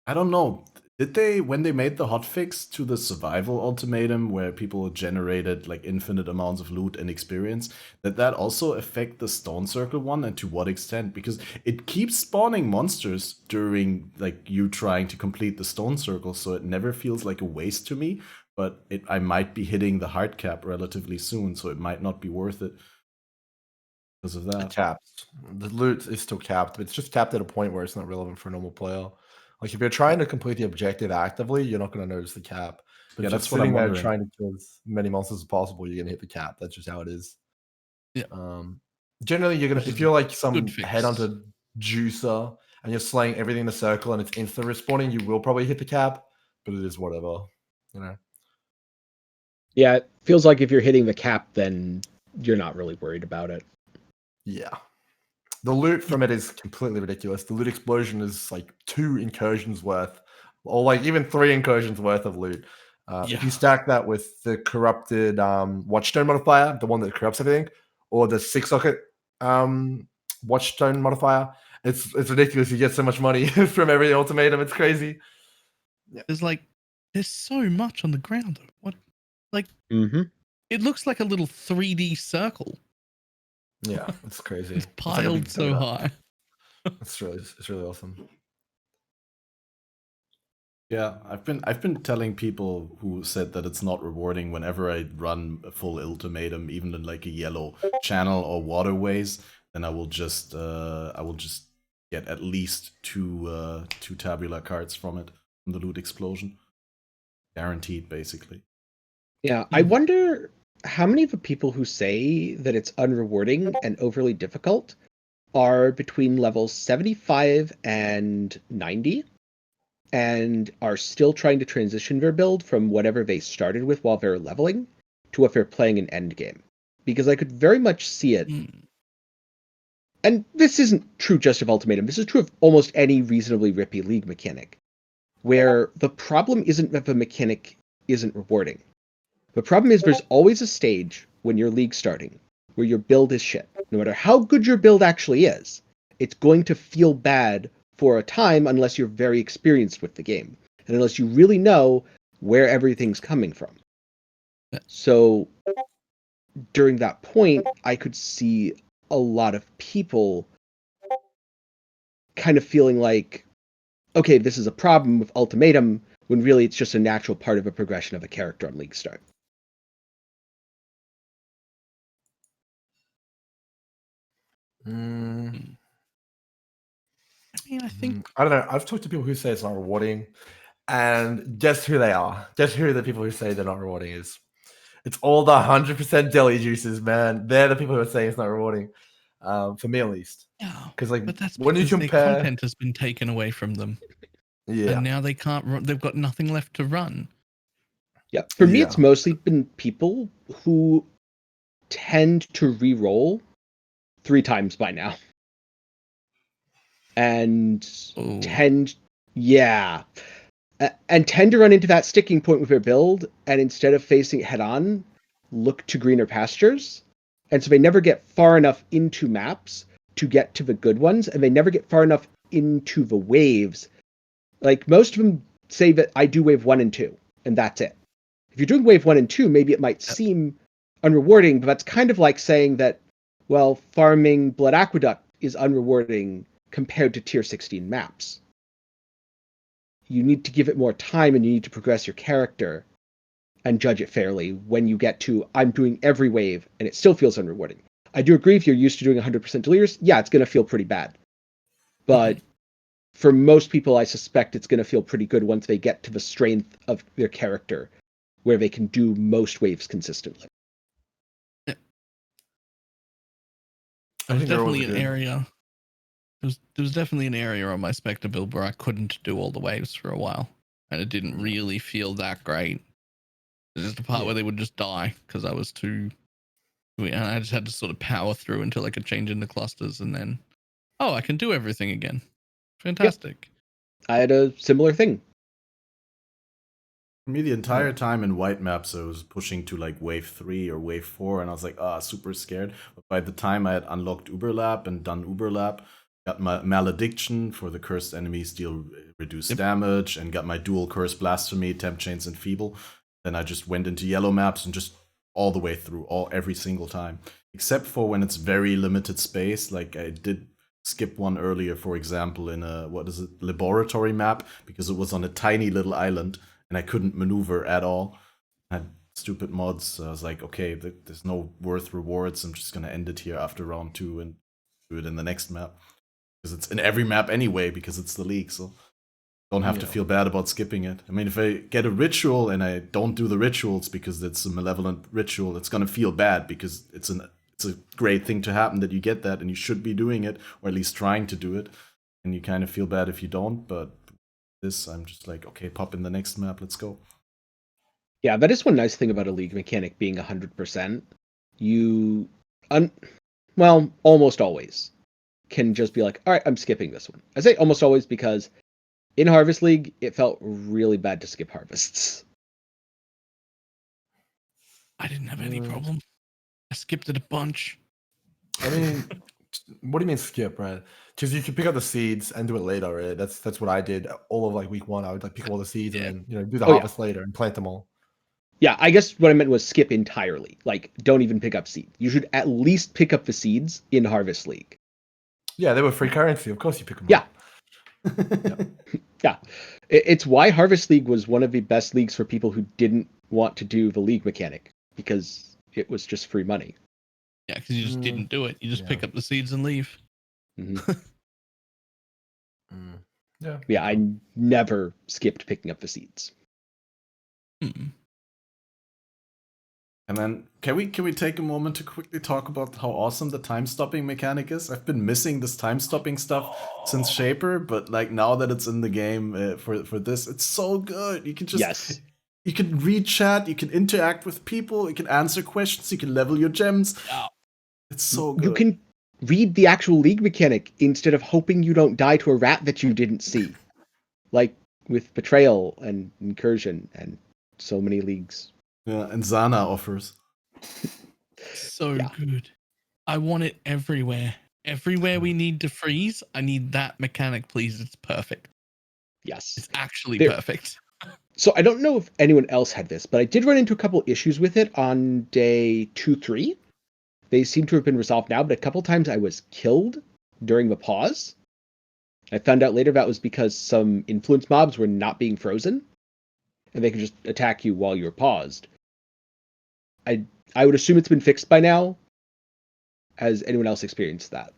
don't know. Did they, when they made the hotfix to the survival ultimatum where people generated like infinite amounts of loot and experience, did that also affect the stone circle one, and to what extent? Because it keeps spawning monsters during like you trying to complete the stone circle, so it never feels like a waste to me, but I might be hitting the hard cap relatively soon, so it might not be worth it because of that. Capped. The loot is still capped, but it's just capped at a point where it's not relevant for a normal player. Like if you're trying to complete the objective actively, you're not going to notice the cap. But yeah, if that's you're what I'm sitting there wondering. trying to kill as many monsters as possible, you're going to hit the cap. That's just how it is. Yeah. Generally, you're gonna if you're like some headhunter juicer and you're slaying everything in the circle and it's instant respawning, you will probably hit the cap. But it is whatever, Yeah, it feels like if you're hitting the cap, then you're not really worried about it. Yeah. The loot from it is completely ridiculous. The loot explosion is like 2 incursions worth, or like even 3 incursions worth of loot. If you stack that with the corrupted Watchstone modifier, the one that corrupts everything, or the 6 socket Watchstone modifier, it's ridiculous. You get so much money from every ultimatum. It's crazy. Yeah. There's so much on the ground. What, like, it looks like a little 3D circle. Yeah, it's crazy. It's piled so high. It's really awesome. Yeah, I've been telling people who said that it's not rewarding whenever I run a full ultimatum, even in like a yellow channel or waterways, then I will just get at least two tabular cards from it, from the loot explosion. Guaranteed, basically. Yeah, I wonder how many of the people who say that it's unrewarding and overly difficult are between levels 75 and 90 and are still trying to transition their build from whatever they started with while they're leveling to what they're playing in endgame. Because I could very much see it. And this isn't true just of Ultimatum. This is true of almost any reasonably rippy League mechanic, where the problem isn't that the mechanic isn't rewarding. The problem is there's always a stage when you're League starting where your build is shit. No matter how good your build actually is, it's going to feel bad for a time unless you're very experienced with the game and unless you really know where everything's coming from. So during that point, I could see a lot of people kind of feeling like, okay, this is a problem with Ultimatum, when really it's just a natural part of a progression of a character on League Start. I mean, I think I don't know. I've talked to people who say it's not rewarding, and guess who they are? Guess who the people who say they're not rewarding is? It's all the 100% deli juices, man. They're the people who are saying it's not rewarding, for me at least. Yeah, because like but that's when you because compare, their content has been taken away from them. Yeah, and now they can't run. They've got nothing left to run. Yeah, for me, it's mostly been people who tend to re-roll 3 times by now. And tend to run into that sticking point with their build, and instead of facing it head on, look to greener pastures. And so they never get far enough into maps to get to the good ones, and they never get far enough into the waves. Like, most of them say that I do wave 1 and 2, and that's it. If you're doing wave 1 and 2, maybe it might seem unrewarding, but that's kind of like saying that, well, farming Blood Aqueduct is unrewarding compared to tier 16 maps. You need to give it more time, and you need to progress your character and judge it fairly when you get to, I'm doing every wave, and it still feels unrewarding. I do agree, if you're used to doing 100% deleters, yeah, it's going to feel pretty bad. But for most people, I suspect it's going to feel pretty good once they get to the strength of their character, where they can do most waves consistently. Yeah. There was definitely an area. There was definitely an area on my Spectre build where I couldn't do all the waves for a while, and it didn't really feel that great. There's the part where they would just die because I was too. And I just had to sort of power through until I could change into clusters, and then, I can do everything again. Fantastic. Yep. I had a similar thing. For me, the entire time in white maps, I was pushing to like wave 3 or wave 4, and I was like, super scared. But by the time I had unlocked Uberlap and done Uberlap, got my Malediction for the cursed enemies deal reduced damage, and got my dual curse blasphemy, temp chains, and feeble. Then I just went into yellow maps and just all the way through, every single time, except for when it's very limited space. Like I did skip one earlier, for example, in a laboratory map, because it was on a tiny little island and I couldn't maneuver at all. I had stupid mods, so I was like, okay, there's no worth rewards. I'm just gonna end it here after round 2 and do it in the next map, because it's in every map anyway, because it's the league. So don't have to feel bad about skipping it. I mean, if I get a ritual and I don't do the rituals because it's a malevolent ritual, it's gonna feel bad, because it's a great thing to happen that you get that, and you should be doing it, or at least trying to do it. And you kind of feel bad if you don't. But this, I'm just like, okay, pop in the next map, let's go. Yeah, that is one nice thing about a league mechanic being 100%. You, almost always can just be like, all right, I'm skipping this one. I say almost always because in Harvest League, it felt really bad to skip harvests. I didn't have any problem. I skipped it a bunch. I mean, what do you mean skip, right? Because you can pick up the seeds and do it later, right? That's what I did all of like week 1. I would like pick all the seeds and then do the harvest later and plant them all. Yeah, I guess what I meant was skip entirely. Like, don't even pick up seeds. You should at least pick up the seeds in Harvest League. Yeah, they were free currency. Of course you pick them up. Yeah. Yeah. It's why Harvest League was one of the best leagues for people who didn't want to do the league mechanic, because it was just free money. Yeah, because you just didn't do it. You just pick up the seeds and leave. Mm-hmm. Yeah, I never skipped picking up the seeds. And then can we take a moment to quickly talk about how awesome the time stopping mechanic is? I've been missing this time stopping stuff since Shaper, but like now that it's in the game for this, it's so good. You can just you can read chat, you can interact with people, you can answer questions, you can level your gems. Yeah. It's so good. You can read the actual league mechanic instead of hoping you don't die to a rat that you didn't see, like with Betrayal and Incursion and so many leagues. Yeah, and Zana offers. So good. I want it everywhere. Everywhere we need to freeze, I need that mechanic, please. It's perfect. Yes. It's actually perfect. So I don't know if anyone else had this, but I did run into a couple issues with it on day 2-3. They seem to have been resolved now, but a couple times I was killed during the pause. I found out later that was because some influence mobs were not being frozen, and they could just attack you while you were paused. I would assume it's been fixed by now. Has anyone else experienced that?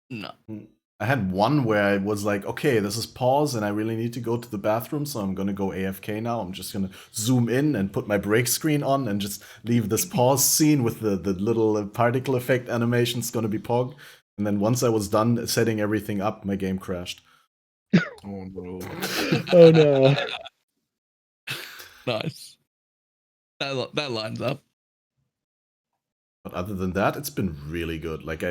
No. I had one where I was like, okay, this is pause and I really need to go to the bathroom, so I'm gonna go AFK now. I'm just gonna zoom in and put my break screen on and just leave this pause scene with the little particle effect animation. It's gonna be Pog. And then once I was done setting everything up, my game crashed. Oh no. Oh no. Nice. That lines up. But other than that, it's been really good. Like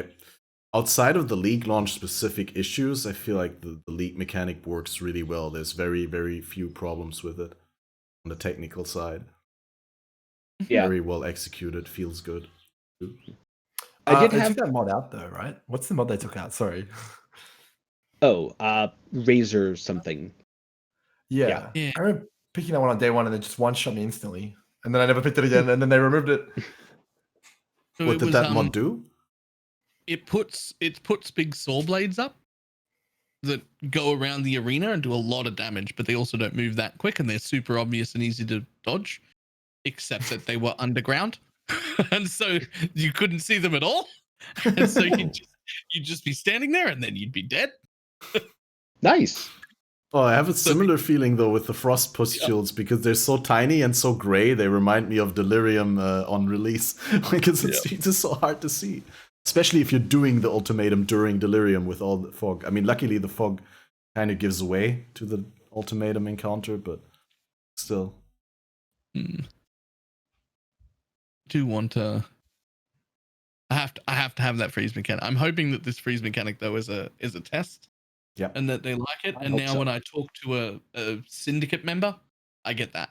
outside of the league launch specific issues, I feel like the league mechanic works really well. There's very, very few problems with it on the technical side. Yeah. Very well executed, feels good. I did have that mod out though, right? What's the mod they took out? Sorry. Razor something. Yeah. I remember picking that one on day 1 and it just one-shot me instantly. And then I never picked it again, and then they removed it. So what did that mod do? It puts big saw blades up that go around the arena and do a lot of damage, but they also don't move that quick, and they're super obvious and easy to dodge, except that they were underground. And so you couldn't see them at all. And so You'd just be standing there, and then you'd be dead. Nice. Oh, I have a similar feeling though with the frost pustules because they're so tiny and so gray. They remind me of Delirium on release because it's just so hard to see, especially if you're doing the ultimatum during Delirium with all the fog. I mean, luckily the fog kind of gives way to the ultimatum encounter, but still. Do want to? I have to have that freeze mechanic. I'm hoping that this freeze mechanic though is a test. Yeah. And that they like it. And now when I talk to a syndicate member, I get that.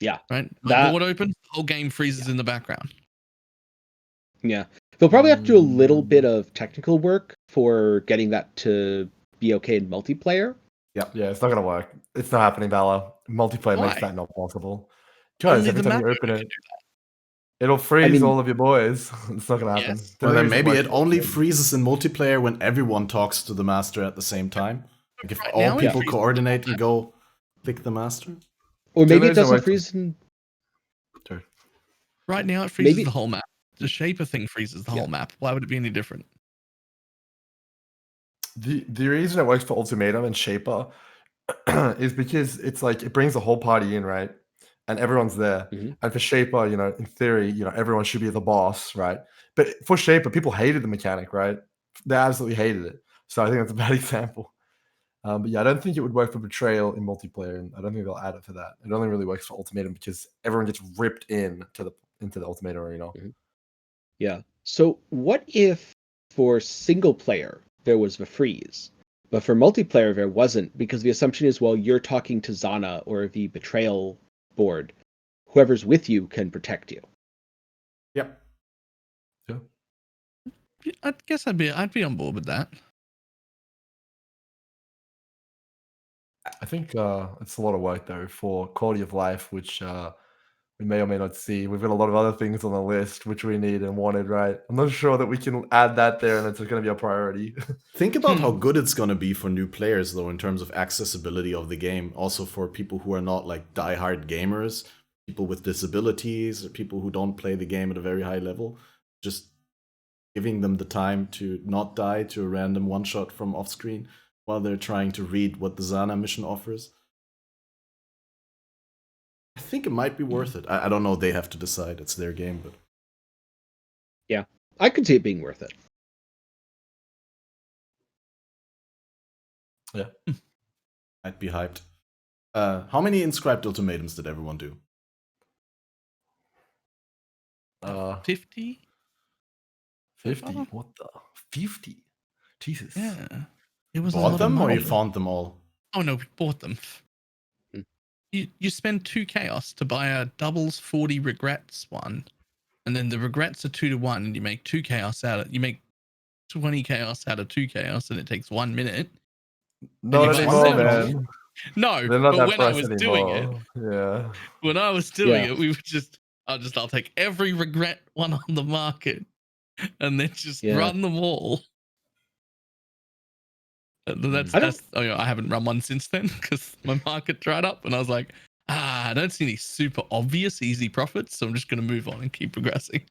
Yeah. Right? The board opens, the whole game freezes in the background. Yeah. They'll probably have to do a little bit of technical work for getting that to be okay in multiplayer. Yeah, it's not going to work. It's not happening, Balor. Multiplayer makes that not possible. Because every time you open it, it'll freeze all of your boys. It's not going to happen. Yes. Well, then maybe it only freezes in multiplayer when everyone talks to the master at the same time. Like if all people coordinate and go click the master. Or maybe it doesn't freeze in... Right now it freezes the whole map. The Shaper thing freezes the whole map. Why would it be any different? The reason it works for Ultimatum and Shaper is because it's like it brings the whole party in, right? And everyone's there. And for Shaper, in theory, everyone should be the boss, right? But for Shaper, people hated the mechanic, right? They absolutely hated it. So I think that's a bad example. But yeah, I don't think it would work for Betrayal in multiplayer, and I don't think they'll add it for that. It only really works for Ultimatum because everyone gets ripped into the Ultimatum arena. Yeah. So what if for single player there was the freeze, but for multiplayer there wasn't? Because the assumption is, well, you're talking to Zana or the Betrayal board, whoever's with you can protect you. Yep. Yeah. I guess I'd be on board with that. I think it's a lot of work though for quality of life, which we may or may not see. We've got a lot of other things on the list which we need and wanted, right? I'm not sure that we can add that there and it's going to be a priority. Think about how good it's going to be for new players, though, in terms of accessibility of the game. Also for people who are not like diehard gamers, people with disabilities, or people who don't play the game at a very high level. Just giving them the time to not die to a random one-shot from off-screen while they're trying to read what the Zana mission offers. I think it might be worth it. I don't know. They have to decide. It's their game, but yeah, I could see it being worth it. Yeah, I'd be hyped. How many inscribed ultimatums did everyone do? 50. 50. What the 50? Jesus. Yeah. It was bought them or you found them all? Oh no, we bought them. You spend 2 chaos to buy a doubles 40 regrets one, and then the regrets are 2 to 1, and you make 2 chaos out of you make 20 chaos out of 2 chaos, and it takes 1 minute. Not anymore, man. No, they're not but that when I was anymore. doing it, yeah. When I was doing it, we would I'll take every regret one on the market, and then just run them all. I haven't run one since then because my market dried up, and I was like, I don't see any super obvious easy profits, so I'm just going to move on and keep progressing.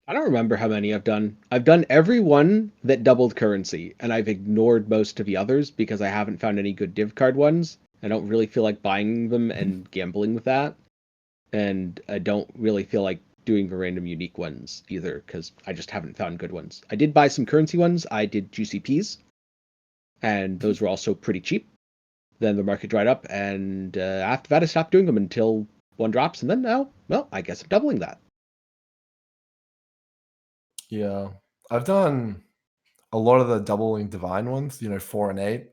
I don't remember how many I've done. I've done every one that doubled currency, and I've ignored most of the others because I haven't found any good div card ones. I don't really feel like buying them and gambling with that, and I don't really feel like doing the random unique ones either because I just haven't found good ones. I did buy some currency ones. I did GCPs, and those were also pretty cheap. Then the market dried up, and after that I stopped doing them until one drops, and then now, well, I guess I'm doubling that. Yeah, I've done a lot of the doubling divine ones, 4 and 8.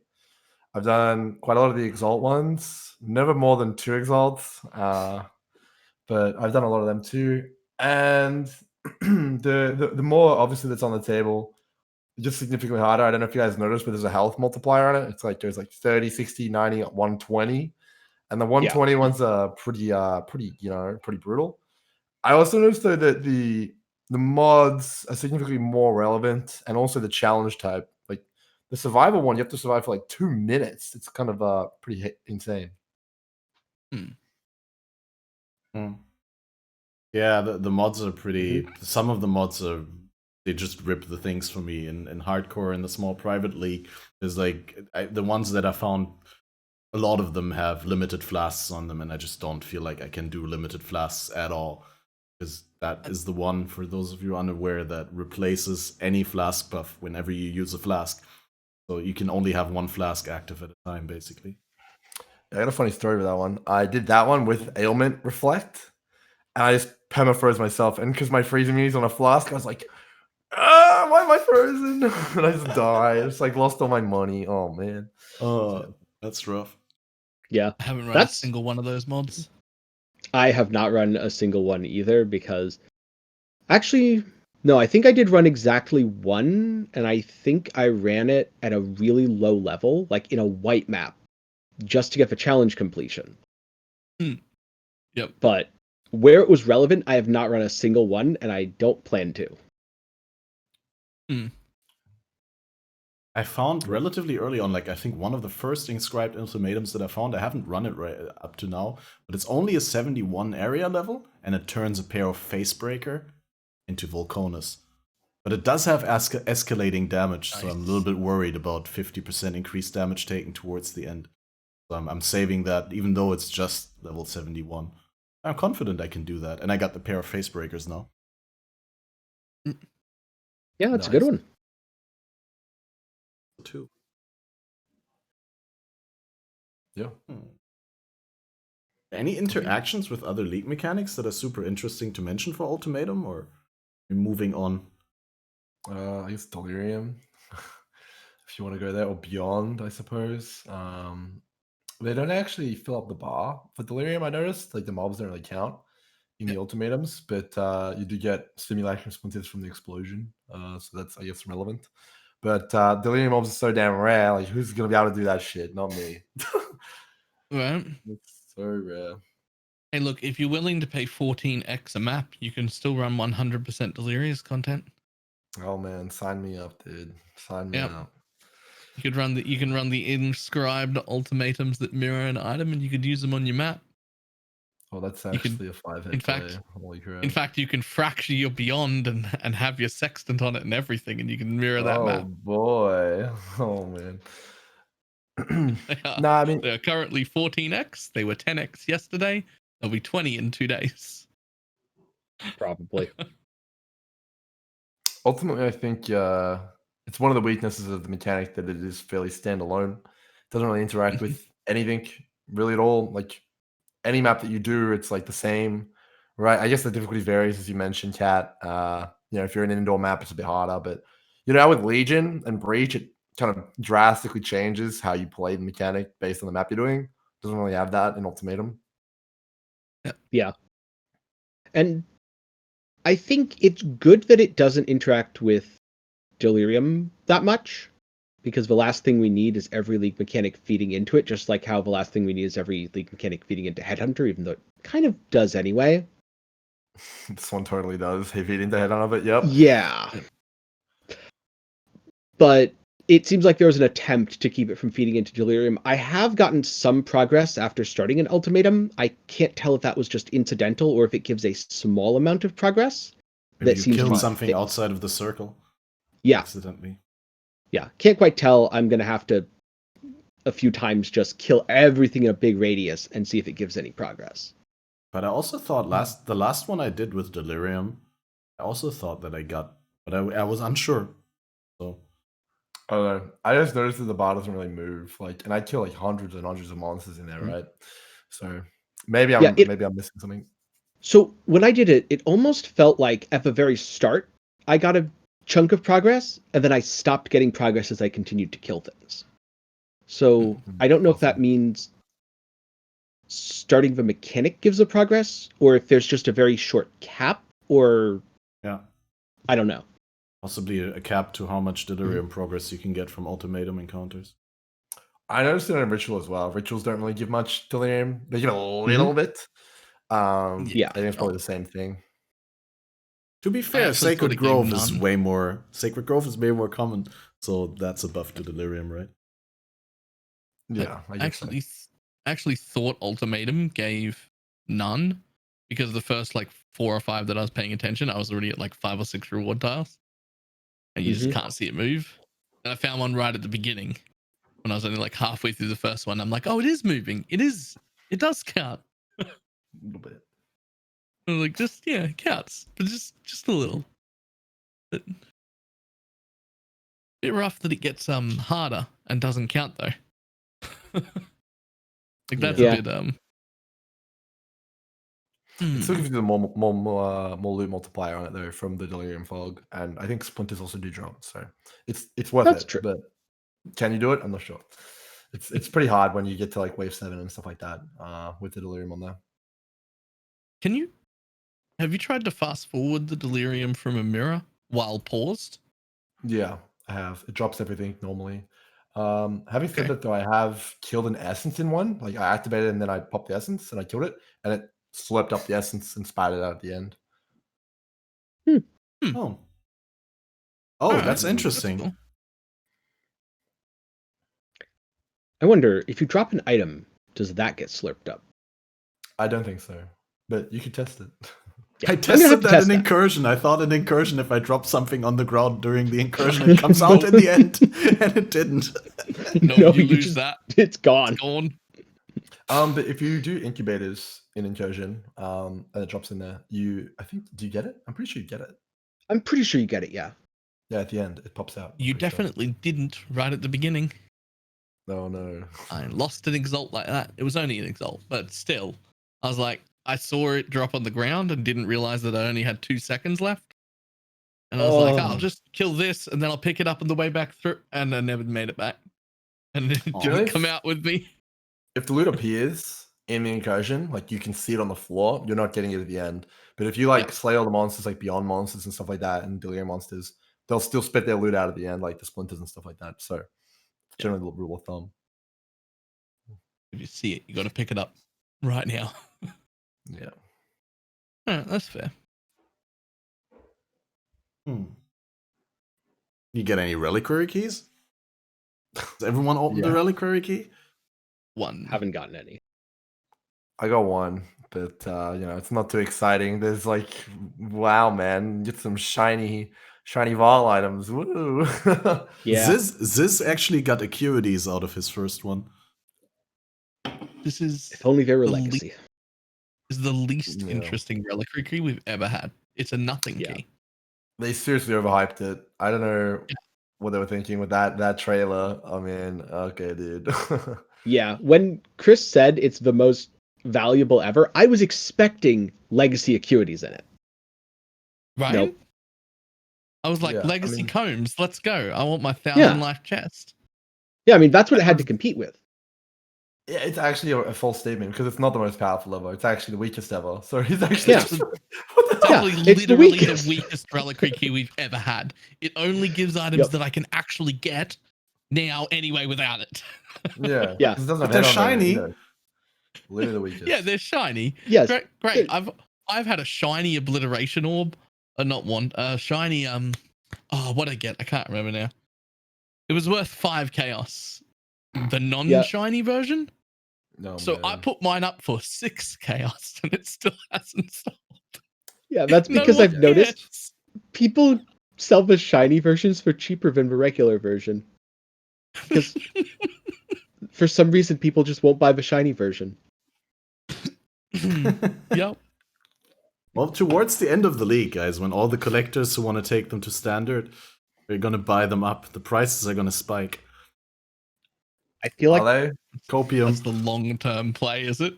I've done quite a lot of the exalt ones, never more than 2 exalts, but I've done a lot of them too. And the more obviously that's on the table, just significantly harder. I don't know if you guys noticed, but there's a health multiplier on it. It's like there's like 30, 60, 90, 120. And the 120 ones are pretty brutal. I also noticed though that the mods are significantly more relevant, and also the challenge type. Like the survival one, you have to survive for like 2 minutes. It's kind of pretty insane. Yeah, the mods are pretty. Some of the mods are they just rip the things for me in hardcore in the small private league. Is like the ones that I found, a lot of them have limited flasks on them, and I just don't feel like I can do limited flasks at all. Because that is the one, for those of you unaware, that replaces any flask buff whenever you use a flask. So you can only have one flask active at a time, basically. I got a funny story with that one. I did that one with Ailment Reflect, and I just perma-froze myself. And because my freezing immunity is on a flask, I was like, why am I frozen? And I just died. I just like lost all my money. Oh, man. Oh, that's rough. Yeah. I haven't run a single one of those mods. I have not run a single one either because actually, no, I think I did run exactly one, and I think I ran it at a really low level, like in a white map, just to get the challenge completion. Yep. But where it was relevant, I have not run a single one, and I don't plan to. I found relatively early on, like I think one of the first inscribed ultimatums that I found, I haven't run it right up to now, but it's only a 71 area level, and it turns a pair of Facebreaker into Volconus. But it does have escalating damage, so I'm a little bit worried about 50% increased damage taken towards the end. So I'm saving that, even though it's just level 71. I'm confident I can do that, and I got the pair of Facebreakers now. Yeah, that's a good one. Too. Yeah. Any interactions with other league mechanics that are super interesting to mention for Ultimatum, or moving on? I guess Delirium, if you want to go there, or Beyond, I suppose. They don't actually fill up the bar for Delirium, I noticed. Like the mobs don't really count in the ultimatums, but you do get stimulation responses from the explosion. So that's, I guess, relevant. But Delirium mobs are so damn rare. Like, who's going to be able to do that shit? Not me. Right. It's so rare. Hey, look, if you're willing to pay 14x a map, you can still run 100% Delirious content. Oh, man. Sign me up, dude. Sign me up. You can run the inscribed ultimatums that mirror an item, and you could use them on your map. Oh, that's actually a 5-hit play. Holy crap. In fact, you can fracture your Beyond and have your sextant on it and everything, and you can mirror that map. Oh boy. Oh man. I mean, they are currently 14x. They were 10x yesterday. They'll be 20 in 2 days. Probably. Ultimately, I think it's one of the weaknesses of the mechanic that it is fairly standalone. It doesn't really interact with anything really at all. Like any map that you do, it's like the same, right? I guess the difficulty varies, as you mentioned, Kat. If you're in an indoor map, it's a bit harder. But with Legion and Breach, it kind of drastically changes how you play the mechanic based on the map you're doing. It doesn't really have that in Ultimatum. Yeah. And I think it's good that it doesn't interact with Delirium that much, because the last thing we need is every league mechanic feeding into it, just like how the last thing we need is every league mechanic feeding into Headhunter, even though it kind of does anyway. This one totally does. He feed into Headhunter, but yep. Yeah. But it seems like there was an attempt to keep it from feeding into Delirium. I have gotten some progress after starting an Ultimatum. I can't tell if that was just incidental or if it gives a small amount of progress. Maybe you killed something outside of the circle. Yeah. Accidentally. Yeah. Can't quite tell. I'm going to have to a few times just kill everything in a big radius and see if it gives any progress. But I also thought the last one I did with Delirium, I also thought that I got, but I was unsure. So I just noticed that the bar doesn't really move. And I kill like hundreds and hundreds of monsters in there, right? So maybe I'm missing something. So when I did it, it almost felt like at the very start, I got a chunk of progress, and then I stopped getting progress as I continued to kill things. So I don't know if that means starting the mechanic gives a progress, or if there's just a very short cap, or I don't know. Possibly a cap to how much Delirium progress you can get from Ultimatum encounters. I noticed it in Ritual as well. Rituals don't really give much Delirium. They give a little bit. I think it's probably the same thing. To be fair, Sacred Grove is way more common, so that's a buff to Delirium, right? Yeah, I actually thought Ultimatum gave none, because the first 4 or 5 that I was paying attention, I was already at 5 or 6 reward tiles. and you just can't see it move. And I found one right at the beginning when I was only like halfway through the first one. I'm like, oh, it is moving. It does count. A little bit. I'm like, it counts, but just a little. But bit rough that it gets harder and doesn't count though. Like that's a bit It still gives you the more loot multiplier on it though from the Delirium Fog, and I think Splinters also do drop, so it's worth That's it. true. But can you do it? I'm not sure. It's pretty hard when you get to like wave 7 and stuff like that with the Delirium on there. Have you tried to fast forward the Delirium from a mirror while paused? Yeah, I have. It drops everything normally. Having said that though, I have killed an essence in one. Like I activated it and then I popped the essence and I killed it, and it slurped up the essence and spat it out at the end. Oh, that's interesting. That's cool. I wonder if you drop an item, does that get slurped up? I don't think so, but you could test it. Yeah, I tested that in Incursion. I thought in Incursion, if I drop something on the ground during the Incursion, it comes out in the end, and it didn't. No, you lose that. It's gone. It's gone. But if you do incubators in Incursion, and it drops in there, do you get it? I'm pretty sure you get it. I'm pretty sure you get it, yeah. Yeah, at the end, it pops out. You definitely didn't right at the beginning. Oh, no. I lost an exalt like that. It was only an exalt, but still. I was like, I saw it drop on the ground and didn't realize that I only had 2 seconds left. And I was like, I'll just kill this and then I'll pick it up on the way back through. And I never made it back. And it didn't come out with me. If the loot appears in the Incursion, like you can see it on the floor, you're not getting it at the end. But if you like slay all the monsters, like Beyond monsters and stuff like that, and Delirium monsters, they'll still spit their loot out at the end, like the Splinters and stuff like that. So generally the rule of thumb. If you see it, you got to pick it up right now. Yeah. All right, that's fair. You get any reliquary keys? Does everyone open the reliquary key? One. Haven't gotten any. I got one, but it's not too exciting. There's like, wow, man, get some shiny Val items. Woo! Yeah. Ziz actually got acuities out of his first one. This is if only they were legacy. Is the least interesting reliquary key we've ever had. It's a nothing key. They seriously overhyped it. I don't know what they were thinking with that trailer. I mean, okay, dude. Yeah, when Chris said it's the most valuable ever, I was expecting legacy acuities in it. Right? Nope. I was like, legacy combs, let's go. I want my 1,000 life chest. Yeah, I mean, that's what it had to compete with. Yeah, it's actually a false statement because it's not the most powerful ever. It's actually the weakest ever. So he's actually It's literally the weakest reliquary key we've ever had. It only gives items that I can actually get now anyway without it. Yeah. But they're shiny. Literally the weakest. Yeah, they're shiny. Yes. Great. I've had a shiny obliteration orb. Not one. Shiny what I get? I can't remember now. It was worth 5 chaos. The non-shiny version. No. So I put mine up for 6 chaos and it still hasn't sold. Yeah, that's because I've noticed people sell the shiny versions for cheaper than the regular version. Because for some reason people just won't buy the shiny version. Yep. Well, towards the end of the league, guys, when all the collectors who want to take them to standard, they're gonna buy them up. The prices are gonna spike. I feel like copium. That's the long-term play, is it?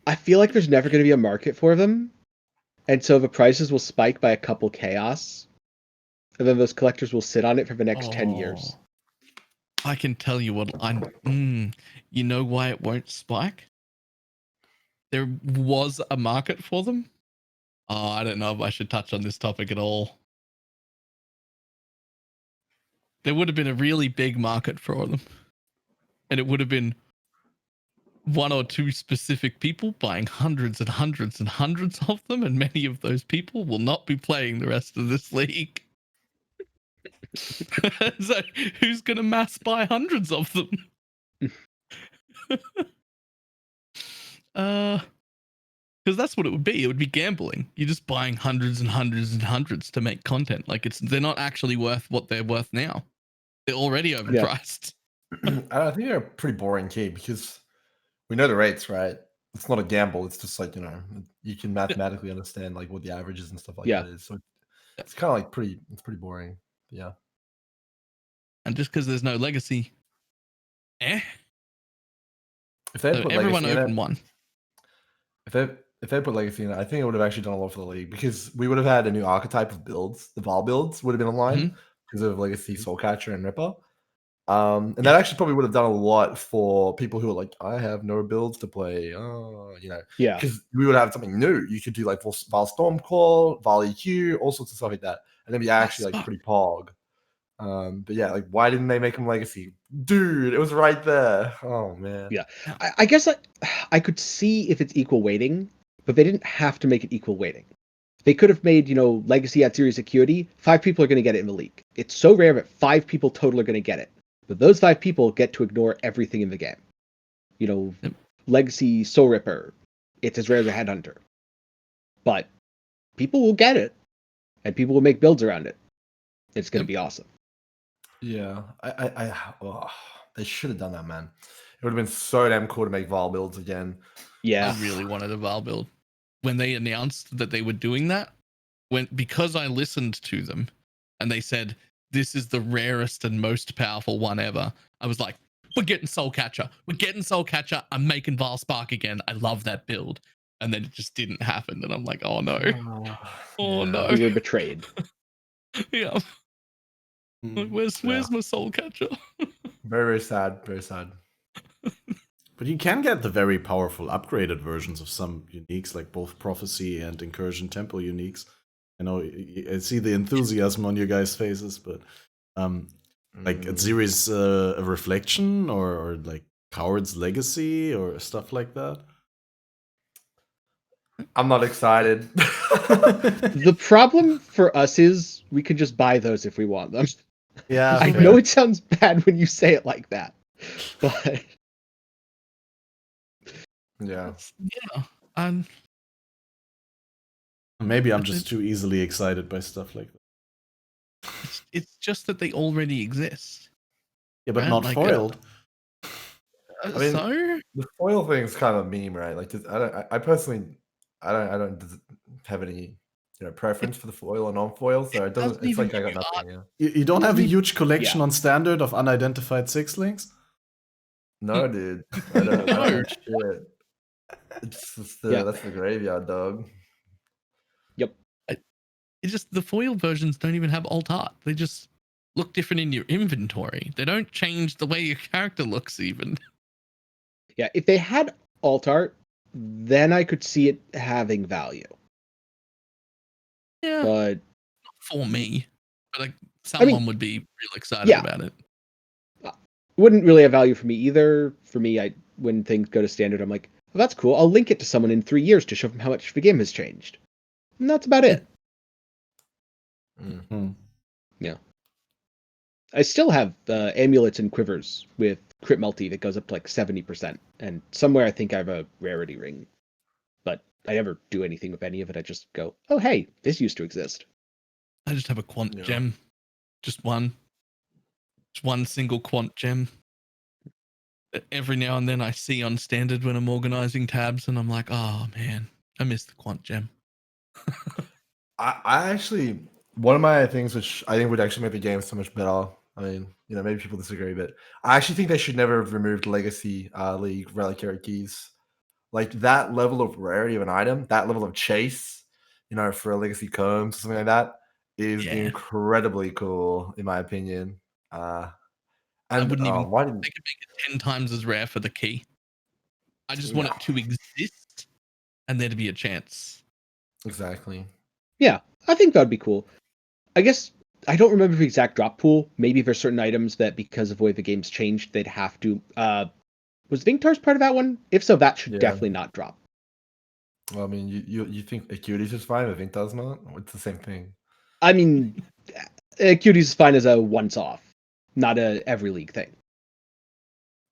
I feel like there's never going to be a market for them, and so the prices will spike by a couple chaos, and then those collectors will sit on it for the next 10 years. I can tell you what you know why it won't spike? There was a market for them. Oh, I don't know if I should touch on this topic at all. There would have been a really big market for them. And it would have been 1 or 2 specific people buying hundreds and hundreds and hundreds of them. And many of those people will not be playing the rest of this league. So who's going to mass buy hundreds of them? Because that's what it would be. It would be gambling. You're just buying hundreds and hundreds and hundreds to make content. Like they're not actually worth what they're worth now. They're already overpriced. I think they're a pretty boring key because we know the rates, right? It's not a gamble. It's just like, you can mathematically understand like what the averages and stuff like that is. So it's kind of like pretty boring. Yeah. And just because there's no legacy, If they so put everyone legacy open in it, one. if they put legacy in it, I think it would have actually done a lot for the league because we would have had a new archetype of builds. The Val builds would have been online because of legacy, Soulcatcher, and Ripper. And that actually probably would have done a lot for people who are like, I have no builds to play. Because we would have something new. You could do like Val Stormclaw, Val EQ, all sorts of stuff like that, and then be actually like pretty pog. But yeah, like why didn't they make him legacy? Dude, it was right there. Oh man. Yeah. I guess I could see if it's equal weighting, but they didn't have to make it equal weighting. They could have made, legacy at Series Acuity. 5 people are going to get it in the league. It's so rare that 5 people total are going to get it. But those 5 people get to ignore everything in the game. Legacy Soul Ripper, it's as rare as a Headhunter. But people will get it, and people will make builds around it. It's going to be awesome. Yeah, they should have done that, man. It would have been so damn cool to make Val builds again. Yeah, I really wanted a Val build. When they announced that they were doing that, because I listened to them, and they said this is the rarest and most powerful one ever, I was like, we're getting Soulcatcher. We're getting Soulcatcher. I'm making Val Spark again. I love that build. And then it just didn't happen. And I'm like, oh no. No. We were betrayed. Yeah. Where's my Soulcatcher? Very, very sad. Very sad. But you can get the very powerful upgraded versions of some uniques, like both Prophecy and Incursion Tempo uniques. I see the enthusiasm on your guys' faces, but like at Series a Reflection or like Coward's Legacy or stuff like that. I'm not excited. The problem for us is we could just buy those if we want them. Yeah, I know it sounds bad when you say it like that, but yeah. Maybe I'm just too easily excited by stuff like that. It's just that they already exist. Yeah, but not foiled. I mean, the foil thing's kind of a meme, right? Like, I personally, I don't have any preference for the foil or non-foil, so it doesn't. It's like I got nothing. Yeah. You don't have a huge collection on standard of unidentified sixlings? No, dude. I don't shit. It's just that's the graveyard, dog. Yep. It's just the foil versions don't even have alt art. They just look different in your inventory. They don't change the way your character looks even. Yeah, if they had alt art, then I could see it having value. Yeah. But not for me. But like someone would be real excited about it. It wouldn't really have value for me either. For me, when things go to standard, I'm like, well, that's cool. I'll link it to someone in 3 years to show them how much the game has changed. And that's about it. Mm-hmm. Yeah. I still have amulets and quivers with crit multi that goes up to like 70%. And somewhere I think I have a rarity ring. But I never do anything with any of it. I just go, oh, hey, this used to exist. I just have a quant gem. Just one. Just one single quant gem. That every now and then I see on standard when I'm organizing tabs, and I'm like, oh man, I missed the quant gem. I actually, one of my things which I think would actually make the game so much better. I mean, maybe people disagree, but I actually think they should never have removed Legacy League Reliquary keys. Like that level of rarity of an item, that level of chase, for a Legacy Combs or something like that is incredibly cool, in my opinion. And I wouldn't even. They could make it 10 times as rare for the key. I just want it to exist, and there to be a chance. Exactly. Yeah, I think that'd be cool. I guess I don't remember the exact drop pool. Maybe there's certain items that because of the way the game's changed, they'd have to. Was Vinktar's part of that one? If so, that should definitely not drop. Well, I mean, you think Acuities is fine, but Vinktar's not? It's the same thing. I mean, Acuities is fine as a once-off, not a every league thing.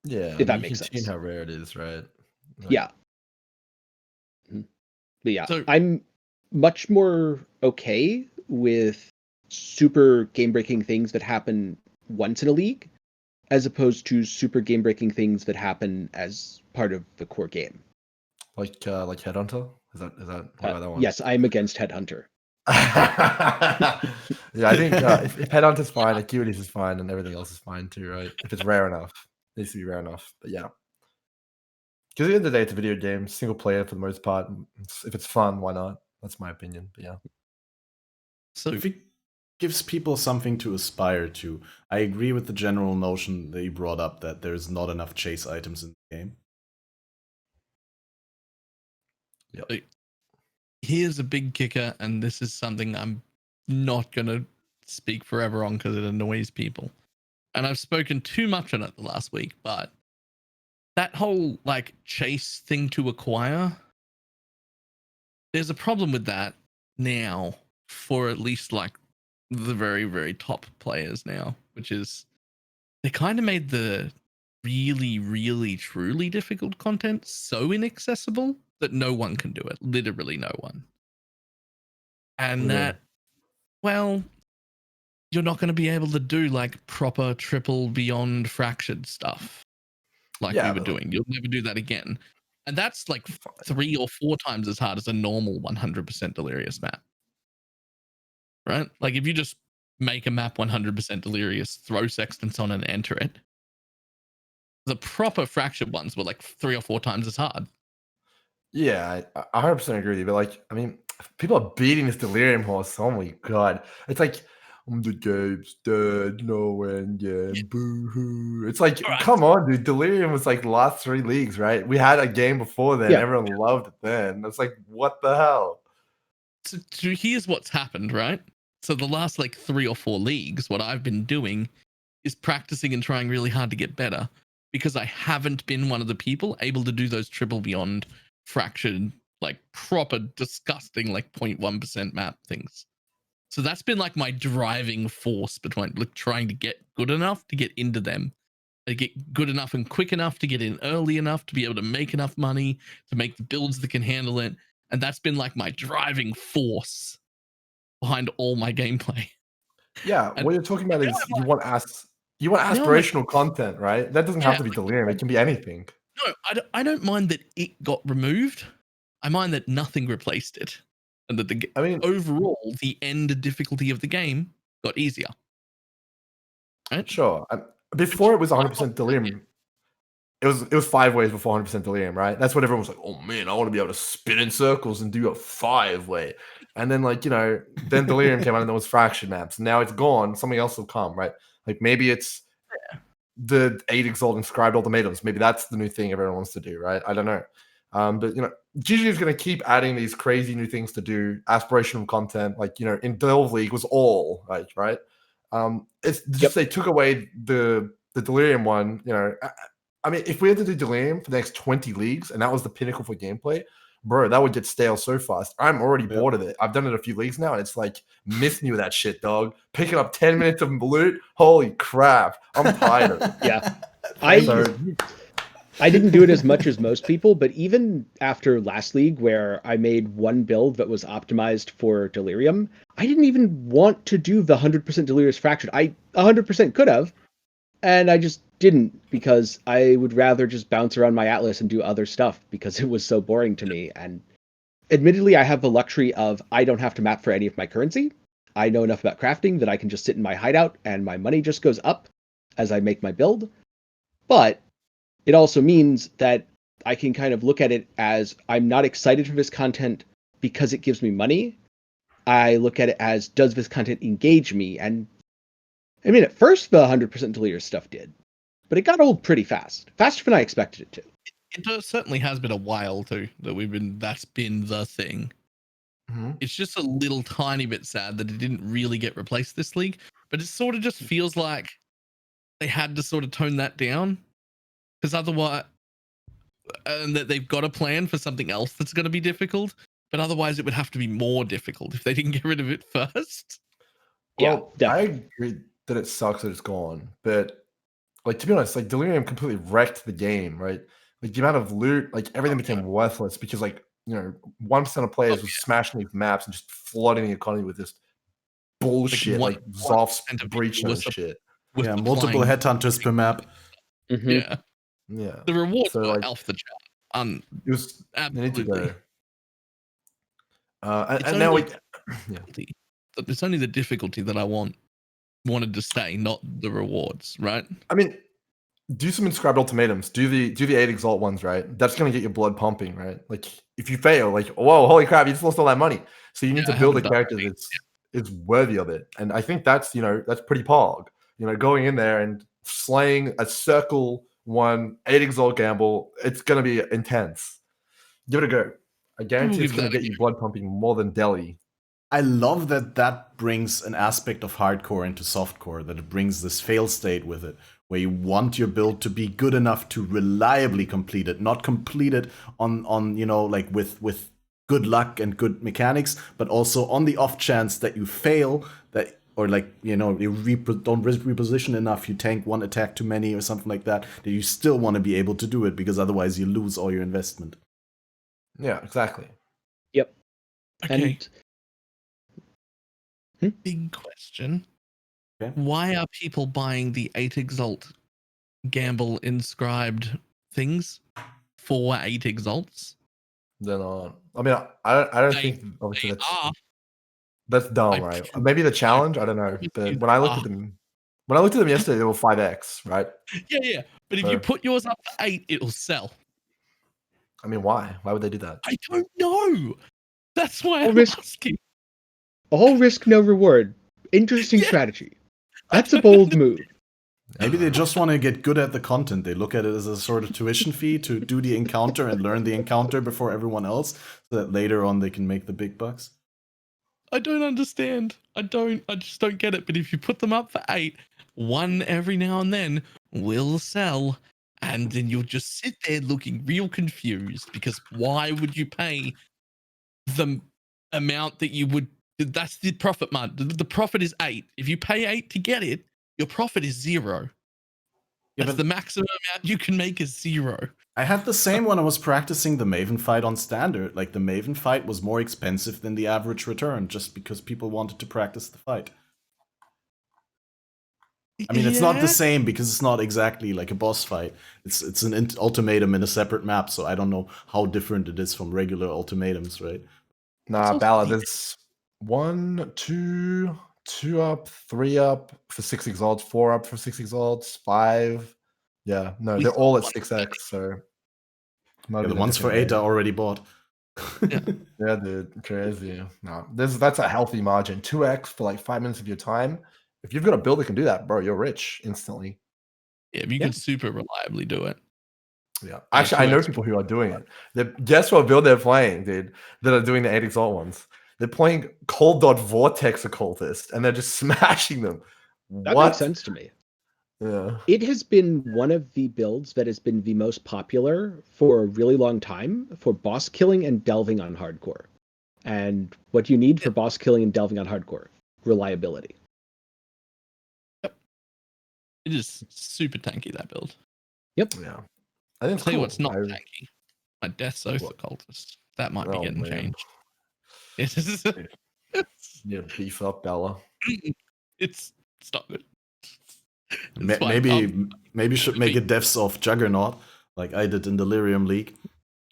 Yeah, if that makes sense. You can see how rare it is, right? Yeah. But yeah, I'm much more okay with super game-breaking things that happen once in a league, as opposed to super game-breaking things that happen as part of the core game. Like Headhunter? Is that what about that one? Yes, I'm against Headhunter. Yeah, I think if Headhunter's fine, Acuities is fine, and everything else is fine too, right? If it's rare enough. It needs to be rare enough. But yeah. Because at the end of the day, it's a video game, single player for the most part. If it's fun, why not? That's my opinion. But yeah. So if it gives people something to aspire to, I agree with the general notion that you brought up that there's not enough chase items in the game. Yep. Here's a big kicker, and this is something I'm not going to speak forever on because it annoys people. And I've spoken too much on it the last week, but that whole like chase thing to acquire, there's a problem with that now for at least like the very, very top players now, which is they kind of made the really, really, truly difficult content so inaccessible that no one can do it. Literally no one. And that, well, you're not going to be able to do like proper triple beyond fractured stuff like we were doing. You'll never do that again. And that's like 3 or 4 times as hard as a normal 100% delirious map. Right? Like if you just make a map 100% delirious, throw sextants on and enter it, the proper fractured ones were like 3 or 4 times as hard. Yeah, I 100% agree with you. But like, I mean, people are beating this delirium horse. Oh my god, it's like the game's dead, no end game, boo hoo. It's like, come on, dude. Delirium was like the last 3 leagues, right? We had a game before then. Everyone loved it then. It's like, what the hell? So here's what's happened, right? So the last like 3 or 4 leagues, what I've been doing is practicing and trying really hard to get better because I haven't been one of the people able to do those triple beyond fractured, like proper disgusting, like 0.1% map things. So that's been like my driving force between like trying to get good enough to get into them, to get good enough and quick enough to get in early enough to be able to make enough money to make the builds that can handle it. And that's been like my driving force behind all my gameplay. Yeah, and what you're talking about is you want aspirational content, right? That doesn't have to be delirium. It can be anything. No, I don't mind that it got removed. I mind that nothing replaced it. And that overall, the end difficulty of the game got easier. Right? Sure. Before it was 100% delirium. It was 5 ways before 100% delirium, right? That's what everyone was like, oh man, I want to be able to spin in circles and do a 5-way. And then like, then delirium came out and there was fraction maps. Now it's gone. Something else will come, right? Like maybe it's the 8 Exalt inscribed ultimatums. Maybe that's the new thing everyone wants to do, right? I don't know. But GG is going to keep adding these crazy new things to do, aspirational content. Like, in Delve League was all like, right? It's just they took away the delirium one, I mean, if we had to do delirium for the next 20 leagues and that was the pinnacle for gameplay, bro, that would get stale so fast. I'm already bored of it. I've done it a few leagues now, and it's like, miss me with that shit, dog. Picking up 10 minutes of loot, holy crap. I'm tired of it. Yeah. I didn't do it as much as most people, but even after last league where I made one build that was optimized for delirium, I didn't even want to do the 100% delirious fractured. I 100% could have, and I just didn't because I would rather just bounce around my Atlas and do other stuff because it was so boring to me. And admittedly, I have the luxury of I don't have to map for any of my currency. I know enough about crafting that I can just sit in my hideout and my money just goes up as I make my build. But it also means that I can kind of look at it as I'm not excited for this content because it gives me money. I look at it as, does this content engage me? And I mean, at first the 100% delirious stuff did, but it got old pretty fast, faster than I expected it to. It certainly has been a while too that that's been the thing. Mm-hmm. It's just a little tiny bit sad that it didn't really get replaced this league, but it sort of just feels like they had to sort of tone that down because otherwise, and that they've got a plan for something else that's going to be difficult, but otherwise it would have to be more difficult if they didn't get rid of it first. Well, yeah, I agree that it sucks that it's gone, but like, to be honest, like delirium completely wrecked the game, right? Like the amount of loot, like everything became worthless because like 1% of players was smashing these maps and just flooding the economy with this bullshit, like Zolf's breach and shit. Yeah, multiple headhunters per map. Yeah. The rewards were like, off the chart. It was absolutely. Need to go. And now it's only the difficulty that I wanted to stay, not the rewards, right? I mean, do some inscribed ultimatums. Do the 8 exalt ones, right? That's gonna get your blood pumping, right? Like if you fail, like whoa, holy crap, you just lost all that money. So you need to build a character that's worthy of it. And I think that's that's pretty pog. Going in there and slaying a circle 1 8 exalt gamble, it's gonna be intense. Give it a go. I guarantee it's gonna get you blood pumping more than Delhi. I love that brings an aspect of hardcore into softcore, that it brings this fail state with it, where you want your build to be good enough to reliably complete it, not complete it on like with good luck and good mechanics, but also on the off chance that you fail, that or like you don't reposition enough, you tank 1 attack too many or something like that you still want to be able to do it, because otherwise you lose all your investment. Yeah, exactly. Yep. Okay. Big question. Okay. Why are people buying the 8 exalt gamble inscribed things for 8 exalts? They're not. I mean, I don't think obviously that's dumb, right? Maybe the challenge, I don't know. But when I looked at them yesterday, they were 5x, right? Yeah. But if you put yours up for 8, it'll sell. I mean, why? Why would they do that? I don't know. That's why I'm asking. All risk, no reward. Interesting strategy. That's a bold move. Maybe they just want to get good at the content. They look at it as a sort of tuition fee to do the encounter and learn the encounter before everyone else, so that later on they can make the big bucks. I don't understand. I just don't get it. But if you put them up for 8, 1 every now and then will sell. And then you'll just sit there looking real confused, because why would you pay the amount that you would? That's the profit margin. The profit is 8. If you pay 8 to get it, your profit is 0. That's the maximum amount you can make is 0. I had the same when I was practicing the Maven fight on standard. Like the Maven fight was more expensive than the average return, just because people wanted to practice the fight. I mean, it's not the same because it's not exactly like a boss fight. It's an ultimatum in a separate map, so I don't know how different it is from regular ultimatums, right? Nah, Balor, there's 1, 2 up, 3 up for 6 exalts, 4 up for 6 exalts, 5. Yeah, no, they're all at 6x. So the ones for 8 are already bought. Yeah, dude, crazy. No, that's a healthy margin. 2x for like 5 minutes of your time. If you've got a build that can do that, bro, you're rich instantly. Yeah, if you can super reliably do it. Yeah, actually, I know people who are doing it. Guess what build they're playing, dude? That are doing the 8 exalt ones. They're playing Cold Dot Vortex Occultist, and they're just smashing them. That makes sense to me. Yeah, it has been one of the builds that has been the most popular for a really long time for boss killing and delving on hardcore. And what you need for boss killing and delving on hardcore? Reliability. Yep. It is super tanky, that build. Yep. Yeah. I think tell you what's not tanky. My Death's Oath Occultist. That might be getting changed. Yeah, beef up, Bella. It's not good. Maybe should make a Death's Off Juggernaut, like I did in Delirium League,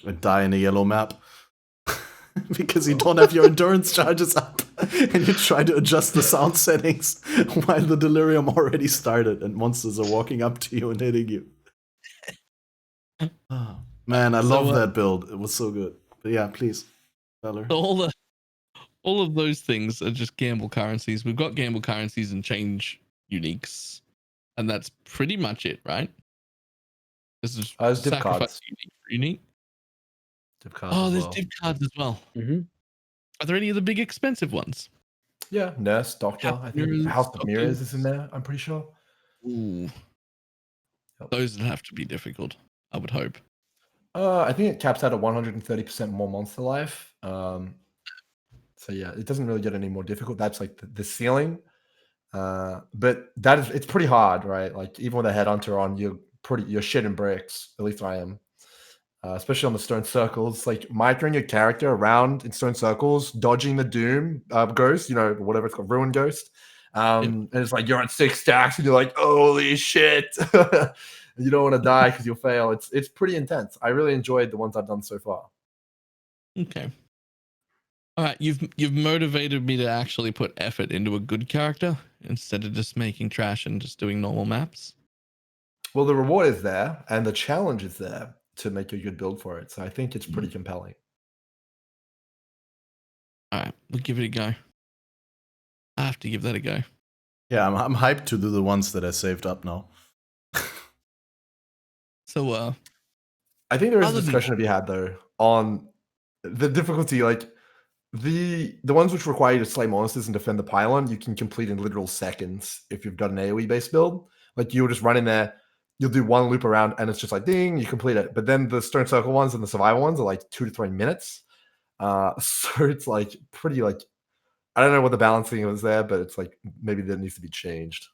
and die in a yellow map. Because you don't have your endurance charges up, and you try to adjust the sound settings while the Delirium already started, and monsters are walking up to you and hitting you. Oh, man, I love that build. It was so good. But yeah, please, Balor. All of those things are just gamble currencies. We've got gamble currencies and change uniques, and that's pretty much it, right? This is div cards. Unique. Div cards there's div cards as well. Mm-hmm. Are there any of the big expensive ones? Yeah, Nurse, Doctor. I think House of Mirrors is in there. I'm pretty sure. Ooh, those would have to be difficult, I would hope. I think it caps out at 130% more monster life. So yeah, it doesn't really get any more difficult. That's like the ceiling. But it's pretty hard, right? Like even with a headhunter on, you're shitting bricks. At least I am. especially on the stone circles. Like microing your character around in stone circles, dodging the doom ghost, whatever it's called, ruin ghost. And it's like you're on 6 stacks and you're like, holy shit. You don't want to die because you'll fail. It's pretty intense. I really enjoyed the ones I've done so far. Okay. All right, you've motivated me to actually put effort into a good character instead of just making trash and just doing normal maps. Well, the reward is there and the challenge is there to make a good build for it. So I think it's pretty compelling. All right, we'll give it a go. I have to give that a go. Yeah, I'm hyped to do the ones that I saved up now. So, I think there is a discussion to be had though on the difficulty. Like the ones which require you to slay monsters and defend the pylon, you can complete in literal seconds if you've got an AoE based build. Like you'll just run in there, you'll do one loop around, and it's just like ding, you complete it. But then the stone circle ones and the survival ones are like 2 to 3 minutes. So it's like pretty like I don't know what the balancing was there, but it's like maybe that needs to be changed.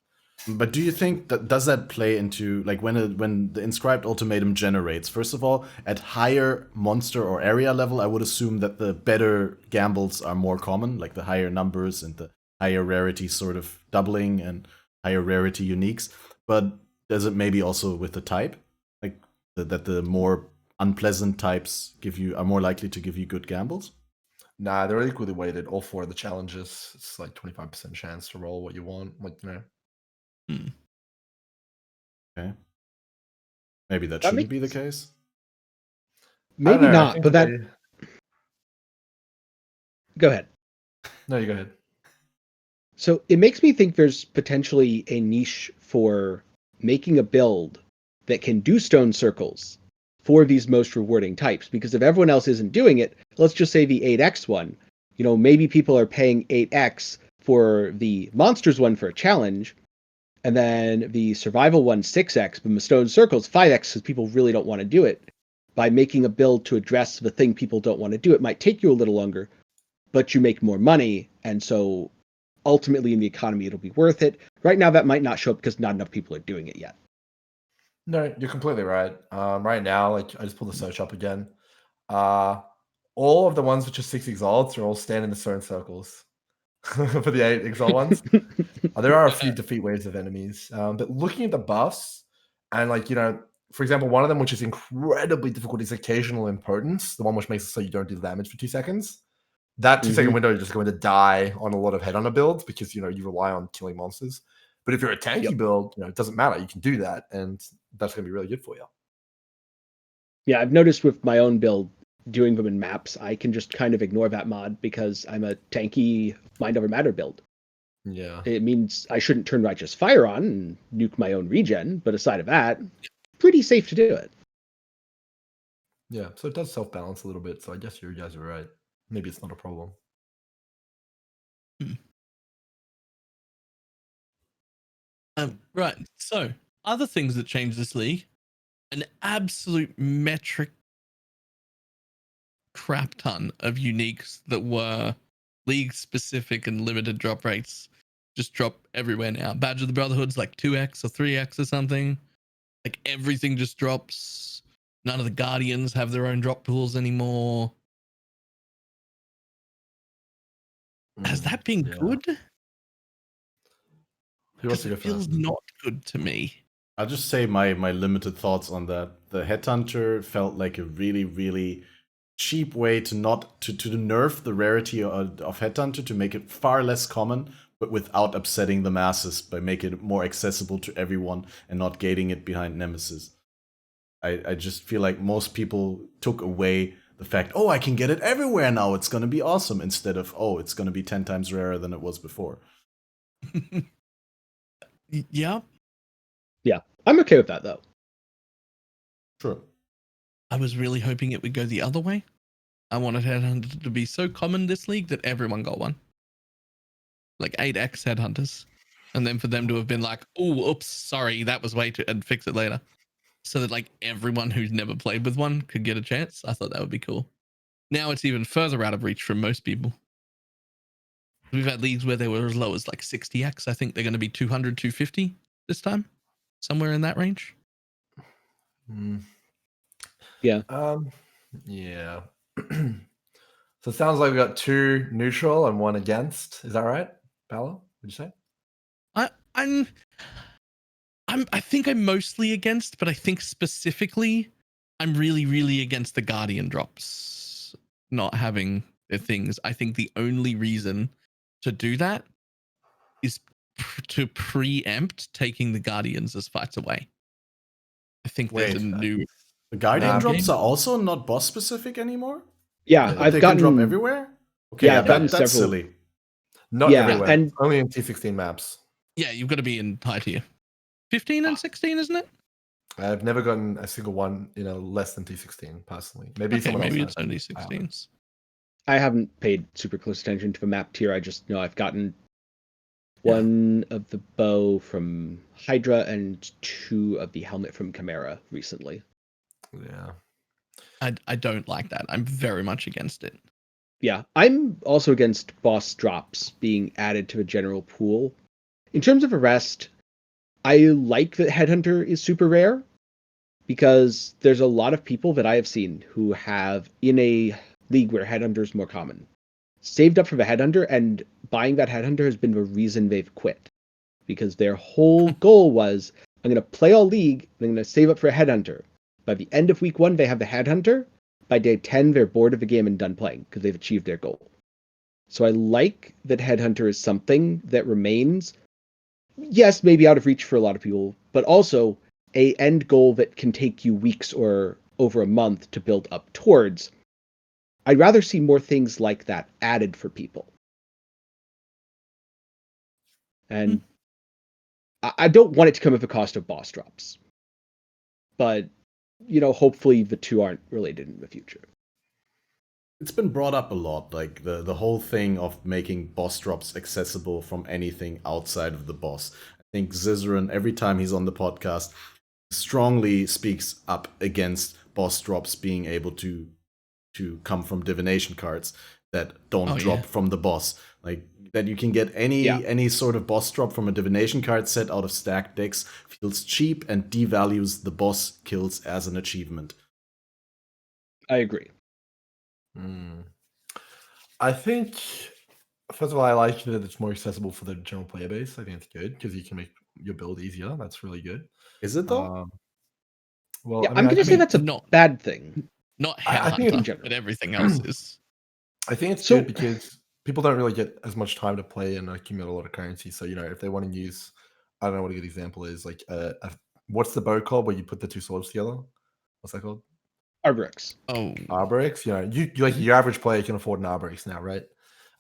But do you think that does that play into like when the inscribed ultimatum generates? First of all, at higher monster or area level, I would assume that the better gambles are more common, like the higher numbers and the higher rarity sort of doubling and higher rarity uniques. But does it maybe also with the type, like that the more unpleasant types are more likely to give you good gambles? Nah, they're equally weighted. All 4 of the challenges, it's like 25% chance to roll what you want. Like Okay. Maybe that shouldn't be the case. Maybe not, but that. Go ahead. No, you go ahead. So it makes me think there's potentially a niche for making a build that can do stone circles for these most rewarding types. Because if everyone else isn't doing it, let's just say the 8x one, maybe people are paying 8x for the monsters one for a challenge, and then the survival one 6x, but the stone circles 5x because people really don't want to do it. By making a build to address the thing people don't want to do, it might take you a little longer, but you make more money, and so ultimately in the economy it'll be worth it. Right now that might not show up because not enough people are doing it yet. No, you're completely right. Right now, like I just pulled the search up again. All of the ones which are 6 exalts are all stand in the stone circles for the 8 exalt ones. There are a few defeat waves of enemies, but looking at the buffs and for example, one of them which is incredibly difficult is occasional impotence, the one which makes it so you don't do damage for 2 seconds. That 2-second window is just going to die on a lot of headhunter builds because you rely on killing monsters. But if you're a tanky build, it doesn't matter. You can do that, and that's going to be really good for you. Yeah, I've noticed with my own build, doing them in maps, I can just kind of ignore that mod because I'm a tanky mind over matter build. Yeah. It means I shouldn't turn Righteous Fire on and nuke my own regen, but aside of that, pretty safe to do it. Yeah, so it does self-balance a little bit, so I guess you guys are right. Maybe it's not a problem. Right, so other things that changed this league, an absolute metric crap ton of uniques that were league specific and limited drop rates just drop everywhere now. Badge of the Brotherhood's like 2x or 3x or something. Like everything just drops. None of the Guardians have their own drop pools anymore. Has that been good? Because it feels not good to me. I'll just say my limited thoughts on that. The Headhunter felt like a really, really cheap way to nerf the rarity of Headhunter, to make it far less common, but without upsetting the masses, by making it more accessible to everyone and not gating it behind Nemesis. I just feel like most people took away the fact, oh, I can get it everywhere now, it's going to be awesome, instead of, oh, it's going to be 10 times rarer than it was before. Yeah. Yeah, I'm okay with that, though. Sure. I was really hoping it would go the other way. I wanted Headhunter to be so common this league that everyone got one. Like 8x Headhunters. And then for them to have been like, oh, oops, sorry, that was way too, and fix it later. So that like everyone who's never played with one could get a chance. I thought that would be cool. Now it's even further out of reach from most people. We've had leagues where they were as low as like 60x. I think they're going to be 200, 250 this time. Somewhere in that range. Yeah, Yeah. Yeah. So it sounds like we got 2 neutral and 1 against. Is that right, Balor? Would you say? I think I'm mostly against, but I think specifically I'm really, really against the Guardian drops not having their things. I think the only reason to do that is to preempt taking the Guardians as fights away. I think there's a new. The Guardian drops game. are also not boss specific anymore? Yeah, I've they gotten can drop everywhere? Okay, yeah, I've gotten that's several. silly. Not everywhere. And only in T16 maps. Yeah, you've got to be in high tier. 15 and 16, isn't it? I've never gotten a single one, less than T16 personally. Maybe someone else. Maybe it's only 16s. I haven't paid super close attention to the map tier. I just know I've gotten one of the bow from Hydra and 2 of the helmet from Chimera recently. Yeah. I don't like that. I'm very much against it. Yeah, I'm also against boss drops being added to a general pool. In terms of arrest, I like that Headhunter is super rare because there's a lot of people that I have seen who have, in a league where Headhunter is more common, saved up for the Headhunter, and buying that Headhunter has been the reason they've quit. Because their whole goal was, I'm going to play all league, I'm going to save up for a Headhunter. By the end of week 1, they have the Headhunter. By day 10, they're bored of the game and done playing because they've achieved their goal. So I like that Headhunter is something that remains, yes, maybe out of reach for a lot of people, but also a end goal that can take you weeks or over a month to build up towards. I'd rather see more things like that added for people. And I don't want it to come at the cost of boss drops. But, hopefully the 2 aren't related in the future. It's been brought up a lot, like the whole thing of making boss drops accessible from anything outside of the boss. I think Zizaran, every time he's on the podcast, strongly speaks up against boss drops being able to come from divination cards that don't drop from the boss. Like that you can get any sort of boss drop from a divination card set out of stacked decks feels cheap and devalues the boss kills as an achievement. I agree. I think, first of all, I like that it's more accessible for the general player base. I think it's good because you can make your build easier. That's really good. Is it though? Well, yeah, I'm going to say that's a bad thing. Not Headhunter, but everything else is. I think it's good because people don't really get as much time to play and accumulate a lot of currency. So, if they want to use, I don't know what a good example is, like what's the bow called where you put the 2 swords together? What's that called? Arborix. Oh, Arborix. You like your average player can afford an Arborix now, right?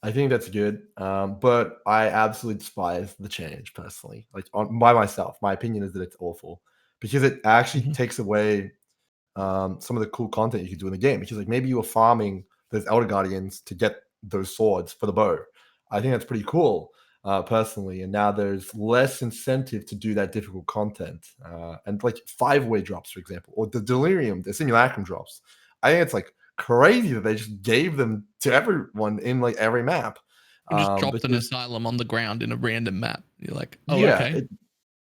I think that's good. But I absolutely despise the change personally. Like by myself, my opinion is that it's awful because it actually takes away some of the cool content you could do in the game. Because like maybe you were farming those Elder Guardians to get those swords for the bow. I think that's pretty cool. Personally, and now there's less incentive to do that difficult content, and like 5-way drops, for example, or the Delirium, the Simulacrum drops. I think it's like crazy that they just gave them to everyone in like every map. You just dropped an asylum on the ground in a random map. You're like, okay.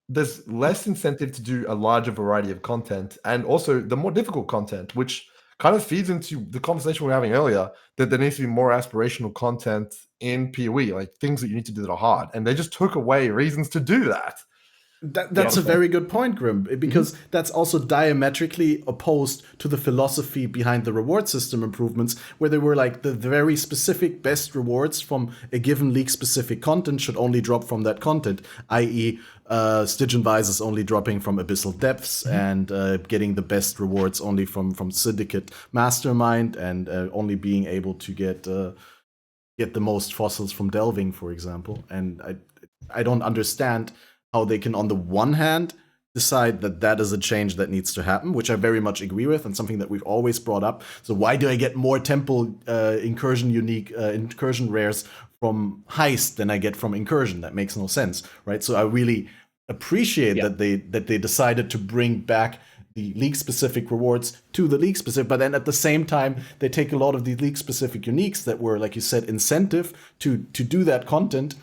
There's less incentive to do a larger variety of content, and also the more difficult content, which kind of feeds into the conversation we were having earlier, that there needs to be more aspirational content in PoE, like things that you need to do that are hard. And they just took away reasons to do that. That's a very good point, Grim, because that's also diametrically opposed to the philosophy behind the reward system improvements, where they were like the very specific best rewards from a given league-specific content should only drop from that content, i.e. Stygian Visors only dropping from Abyssal Depths and getting the best rewards only from Syndicate Mastermind and only being able to get the most fossils from Delving, for example. And I don't understand how they can, on the one hand, decide that that is a change that needs to happen, which I very much agree with, and something that we've always brought up. So why do I get more Temple Incursion unique Incursion rares from Heist than I get from Incursion? That makes no sense, right? So I really appreciate that they decided to bring back the league-specific rewards to the league-specific, but then at the same time, they take a lot of the league-specific uniques that were, like you said, incentive to do that content,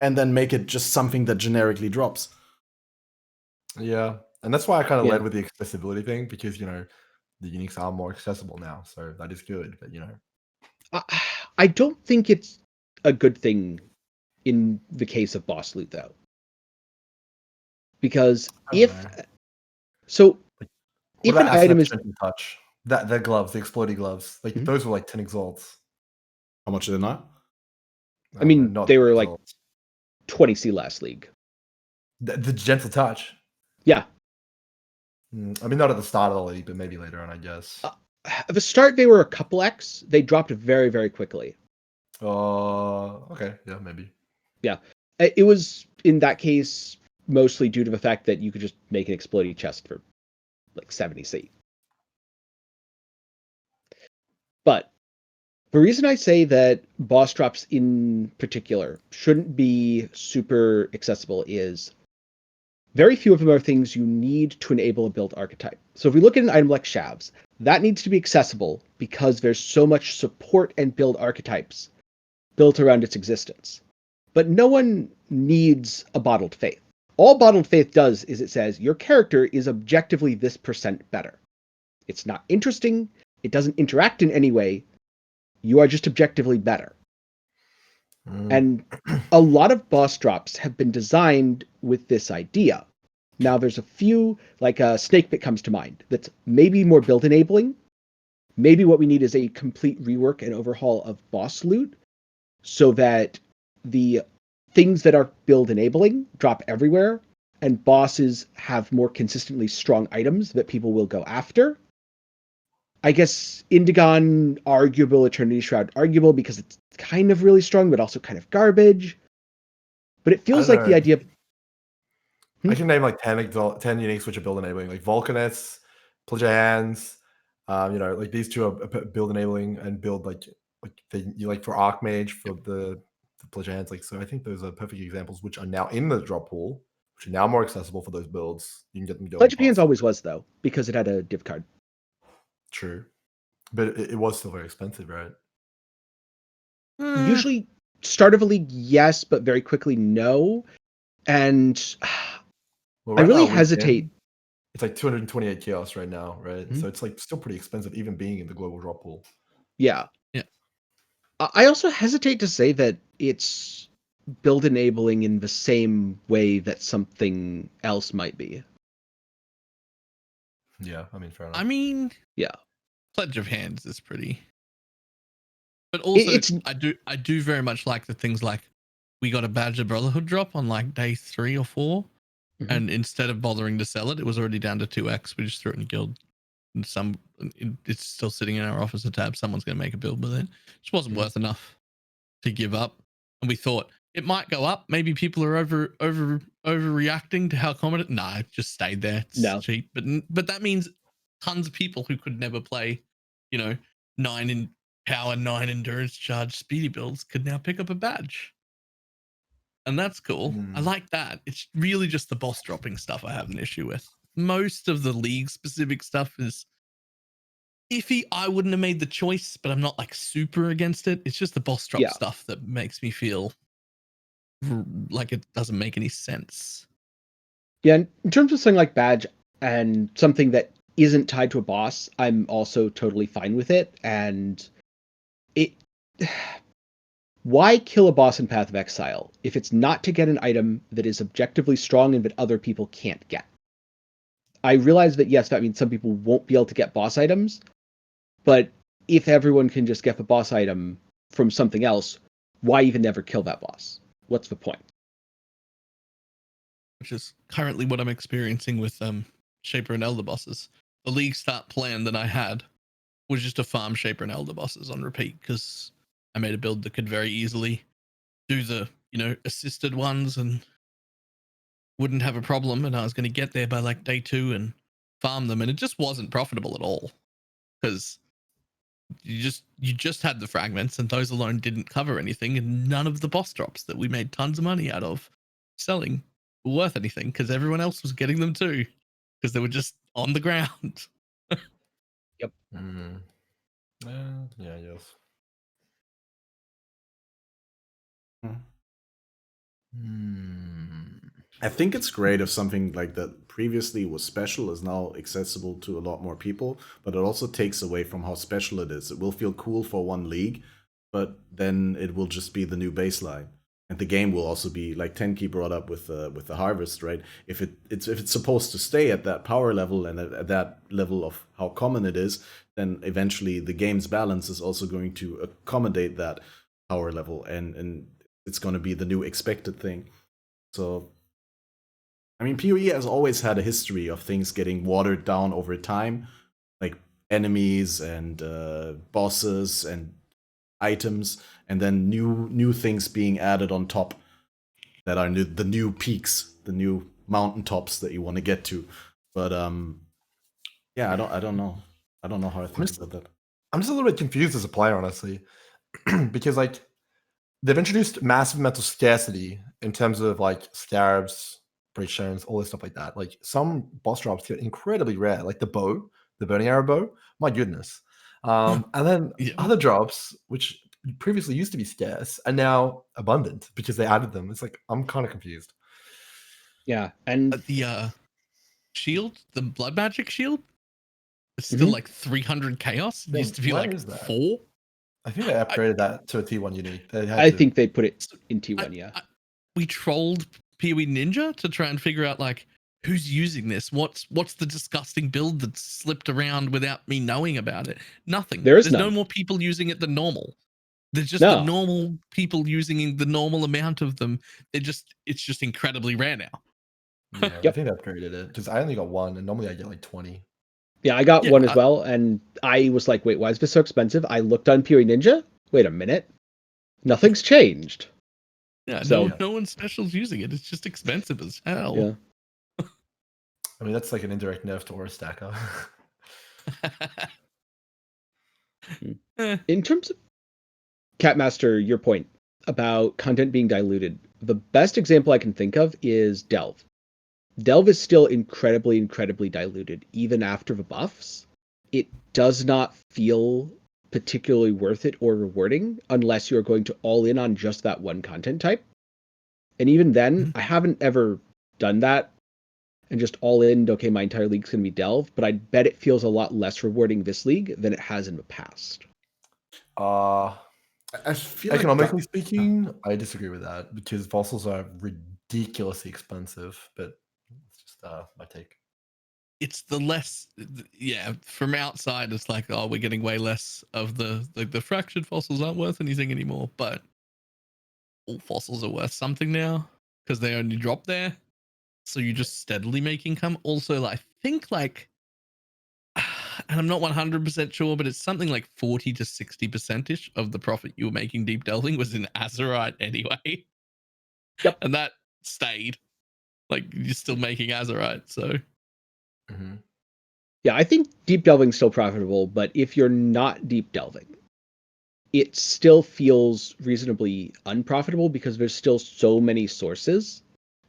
and then make it just something that generically drops. Yeah, and that's why I kind of led with the accessibility thing, because the uniques are more accessible now, so that is good. But I don't think it's a good thing in the case of boss loot, though, because if what an about item is Gentle Touch, the gloves, the exploding gloves, like those were like 10 exalts. How much are they not? I mean, they were like 20C last league. The Gentle Touch. Yeah. I mean, not at the start of the league, but maybe later on, I guess. At the start, they were a couple X. They dropped very, very quickly. Okay. Yeah, maybe. Yeah. It was, in that case, mostly due to the fact that you could just make an exploding chest for like 70C. But the reason I say that boss drops in particular shouldn't be super accessible is very few of them are things you need to enable a build archetype. So if we look at an item like Shavs, that needs to be accessible because there's so much support and build archetypes built around its existence. But no one needs a Bottled Faith. All Bottled Faith does is it says your character is objectively this % better. It's not interesting. It doesn't interact in any way. You are just objectively better. And a lot of boss drops have been designed with this idea. Now there's a few, like Snake Pit comes to mind, that's maybe more build enabling. Maybe what we need is a complete rework and overhaul of boss loot so that the things that are build enabling drop everywhere and bosses have more consistently strong items that people will go after. I guess Indigon, arguable, Eternity Shroud, arguable because it's kind of really strong, but also kind of garbage. But it feels like the idea of... I can name like 10 uniques which are build enabling, like Volcanus, Pleasure Hands. Like these two are build enabling and build like for Archmage for the Pleasure Hands. Like, so I think those are perfect examples which are now in the drop pool, which are now more accessible for those builds. You can get them going. Pleasure Hands always was, though, because it had a div card. True. But it was still very expensive, right? Usually, start of a league, yes, but very quickly, no. And I really hesitate. It's like 228 chaos right now, right? So it's like still pretty expensive, even being in the global drop pool. Yeah. I also hesitate to say that it's build enabling in the same way that something else might be. Yeah, I mean, fair enough. I mean, yeah, Pledge of Hands is pretty. But also, I do very much like the things like we got a Badge of Brotherhood drop on like day 3 or 4, and instead of bothering to sell it, it was already down to 2x. We just threw it in guild, and it's still sitting in our officer tab. Someone's going to make a build with it. It just wasn't worth enough to give up, and we thought it might go up. Maybe people are overreacting to how common it. Nah, it just stayed there. It's cheap, but that means tons of people who could never play, 9 in power, 9 endurance charge speedy builds could now pick up a badge. And that's cool. I like that. It's really just the boss dropping stuff I have an issue with. Most of the league specific stuff is iffy. I wouldn't have made the choice, but I'm not like super against it. It's just the boss drop stuff that makes me feel like it doesn't make any sense. Yeah, in terms of something like badge and something that isn't tied to a boss, I'm also totally fine with it. And why kill a boss in Path of Exile if it's not to get an item that is objectively strong and that other people can't get? I realize that, yes, that means some people won't be able to get boss items, but if everyone can just get the boss item from something else, why even ever kill that boss? What's the point? Which is currently what I'm experiencing with Shaper and Elder bosses. The league start plan that I had was just to farm Shaper and Elder bosses on repeat, because I made a build that could very easily do the, assisted ones and wouldn't have a problem, and I was going to get there by like day 2 and farm them, and it just wasn't profitable at all, because you just had the fragments, and those alone didn't cover anything, and none of the boss drops that we made tons of money out of selling were worth anything, because everyone else was getting them too, because they were just on the ground. Yep. Yeah, yes. I think it's great if something like that previously was special is now accessible to a lot more people, but it also takes away from how special it is. It will feel cool for one league, but then it will just be the new baseline. And the game will also be, like Tenkiei brought up with the harvest, right? If it's supposed to stay at that power level and at that level of how common it is, then eventually the game's balance is also going to accommodate that power level, and it's going to be the new expected thing. So, I mean, PoE has always had a history of things getting watered down over time, like enemies and bosses and items, and then new things being added on top that are the new peaks, the new mountaintops that you want to get to. But yeah, I don't know how I think about that. I'm just a little bit confused as a player, honestly, because like they've introduced massive mental scarcity in terms of like scarabs, breach stones, all this stuff like that. Like some boss drops get incredibly rare, like the bow, the burning arrow bow. My goodness. And then other drops, which previously used to be scarce, are now abundant because they added them. It's like I'm kind of confused. Yeah, and the shield, the blood magic shield, it's still like 300 chaos. It used to be like 4. I think they upgraded that to a T1 unique. I think they put it in T1. We trolled PoE Ninja to try and figure out like who's using this. What's the disgusting build that's slipped around without me knowing about it? Nothing. There's no more people using it than normal. There's just the normal people using the normal amount of them. It's just incredibly rare now. Yeah, I think they upgraded it because I only got 1, and normally I get like 20. Yeah, I got 1 as well, and I was like, wait, why is this so expensive? I looked on PoE Ninja. Wait a minute. Nothing's changed. Yeah, so, no one special's using it. It's just expensive as hell. Yeah. I mean, that's like an indirect nerf to Aura Stacker. In terms of Catmaster, your point about content being diluted, the best example I can think of is Delve. Delve is still incredibly, incredibly diluted, even after the buffs. It does not feel particularly worth it or rewarding unless you're going to all in on just that one content type. And even then, I haven't ever done that and just all in, okay, my entire league's going to be Delve, but I bet it feels a lot less rewarding this league than it has in the past. I feel economically speaking, I disagree with that because fossils are ridiculously expensive, but it's just my take. It's the less, from outside, it's like, oh, we're getting way less of the fractured fossils aren't worth anything anymore, but all fossils are worth something now because they only drop there. So you just steadily make income. Also, I think like, and I'm not 100% sure, but it's something like 40 to 60% of the profit you were making deep delving was in Azurite anyway. Yep. And that stayed. Like, you're still making Azurite, so. Mm-hmm. Yeah, I think deep delving's still profitable, but if you're not deep delving, it still feels reasonably unprofitable because there's still so many sources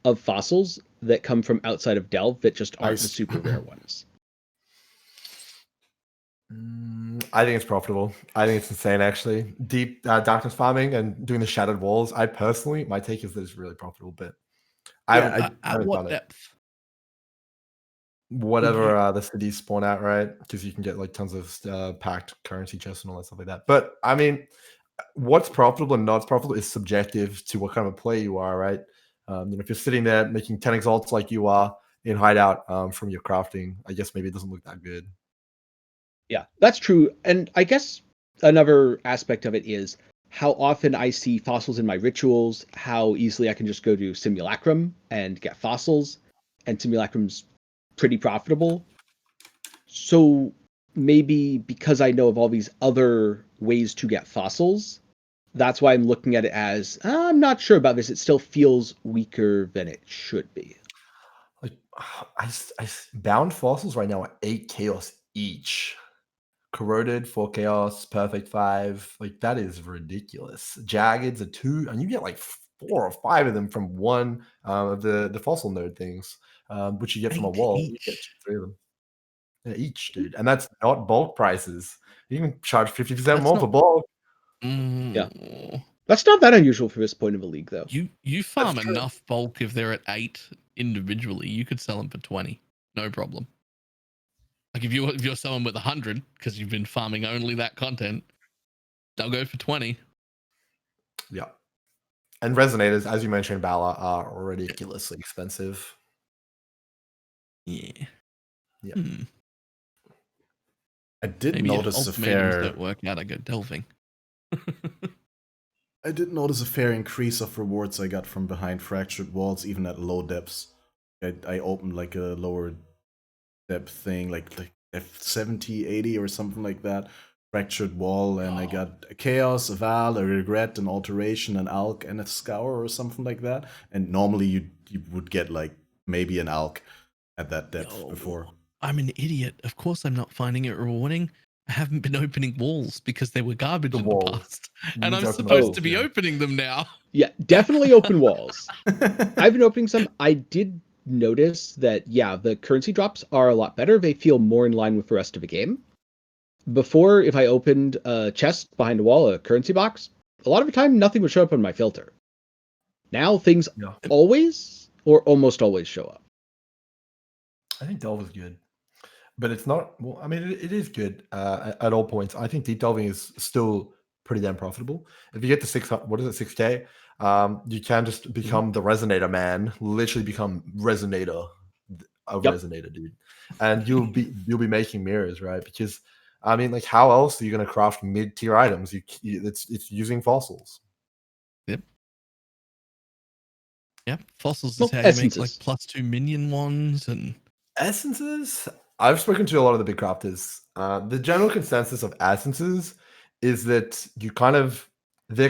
of fossils that come from outside of Delve that just aren't the super rare ones. I think it's profitable. I think it's insane, actually. Deep darkness farming and doing the shattered walls. I personally, my take is that it's really profitable, but at what depth? Whatever the cities spawn out, right? Because you can get like tons of packed currency chests and all that stuff like that. But I mean, what's profitable and not profitable is subjective to what kind of a player you are, right? If you're sitting there making 10 exalts like you are in hideout from your crafting, I guess maybe it doesn't look that good. Yeah, that's true. And I guess another aspect of it is how often I see fossils in my rituals, how easily I can just go to Simulacrum and get fossils, and Simulacrum's pretty profitable. So maybe because I know of all these other ways to get fossils, that's why I'm looking at it as, I'm not sure about this. It still feels weaker than it should be. Like, I bound fossils right now are 8 chaos each. Corroded 4 chaos, perfect 5. Like, that is ridiculous. Jagged's a 2, and you get like 4 or 5 of them from one of the fossil node things, which you get from a wall. You get 2, 3 of them. Yeah, each, dude. And that's not bulk prices. You can charge 50% more for bulk. Yeah. That's not that unusual for this point of a league, though. You farm enough bulk if they're at 8 individually, you could sell them for 20, no problem. Like if you're selling with 100 because you've been farming only that content, they'll go for 20. Yeah. And resonators, as you mentioned, Balor, are ridiculously expensive. Yeah. Yeah. I did Maybe notice if a ultimatums fair. don't work out, I go delving. I did notice a fair increase of rewards I got from behind fractured walls, even at low depths. I opened like a lower depth thing, like F70, 80 or something like that. Fractured wall, and I got a chaos, a val, a regret, an alteration, an alk, and a scour or something like that. And normally you would get like maybe an alk at that depth before. I'm an idiot. Of course I'm not finding it rewarding. I haven't been opening walls because they were garbage in the past. And I'm supposed to be opening them now. Yeah, definitely open walls. I've been opening some. I did notice that, yeah, the currency drops are a lot better. They feel more in line with the rest of the game. Before, if I opened a chest behind a wall, a currency box, a lot of the time nothing would show up on my filter. Now things always or almost always show up. I think delve is good, but it's not. Well, I mean, it is good at all points. I think deep delving is still pretty damn profitable. If you get to 6K, you can just become the resonator man. Literally become resonator, resonator dude, and you'll be making mirrors, right? Because I mean, like, how else are you going to craft mid-tier items? It's using fossils. Yep. Yeah, fossils is how you make like +2 minion ones and essences. I've spoken to a lot of the big crafters. The general consensus of essences is that they're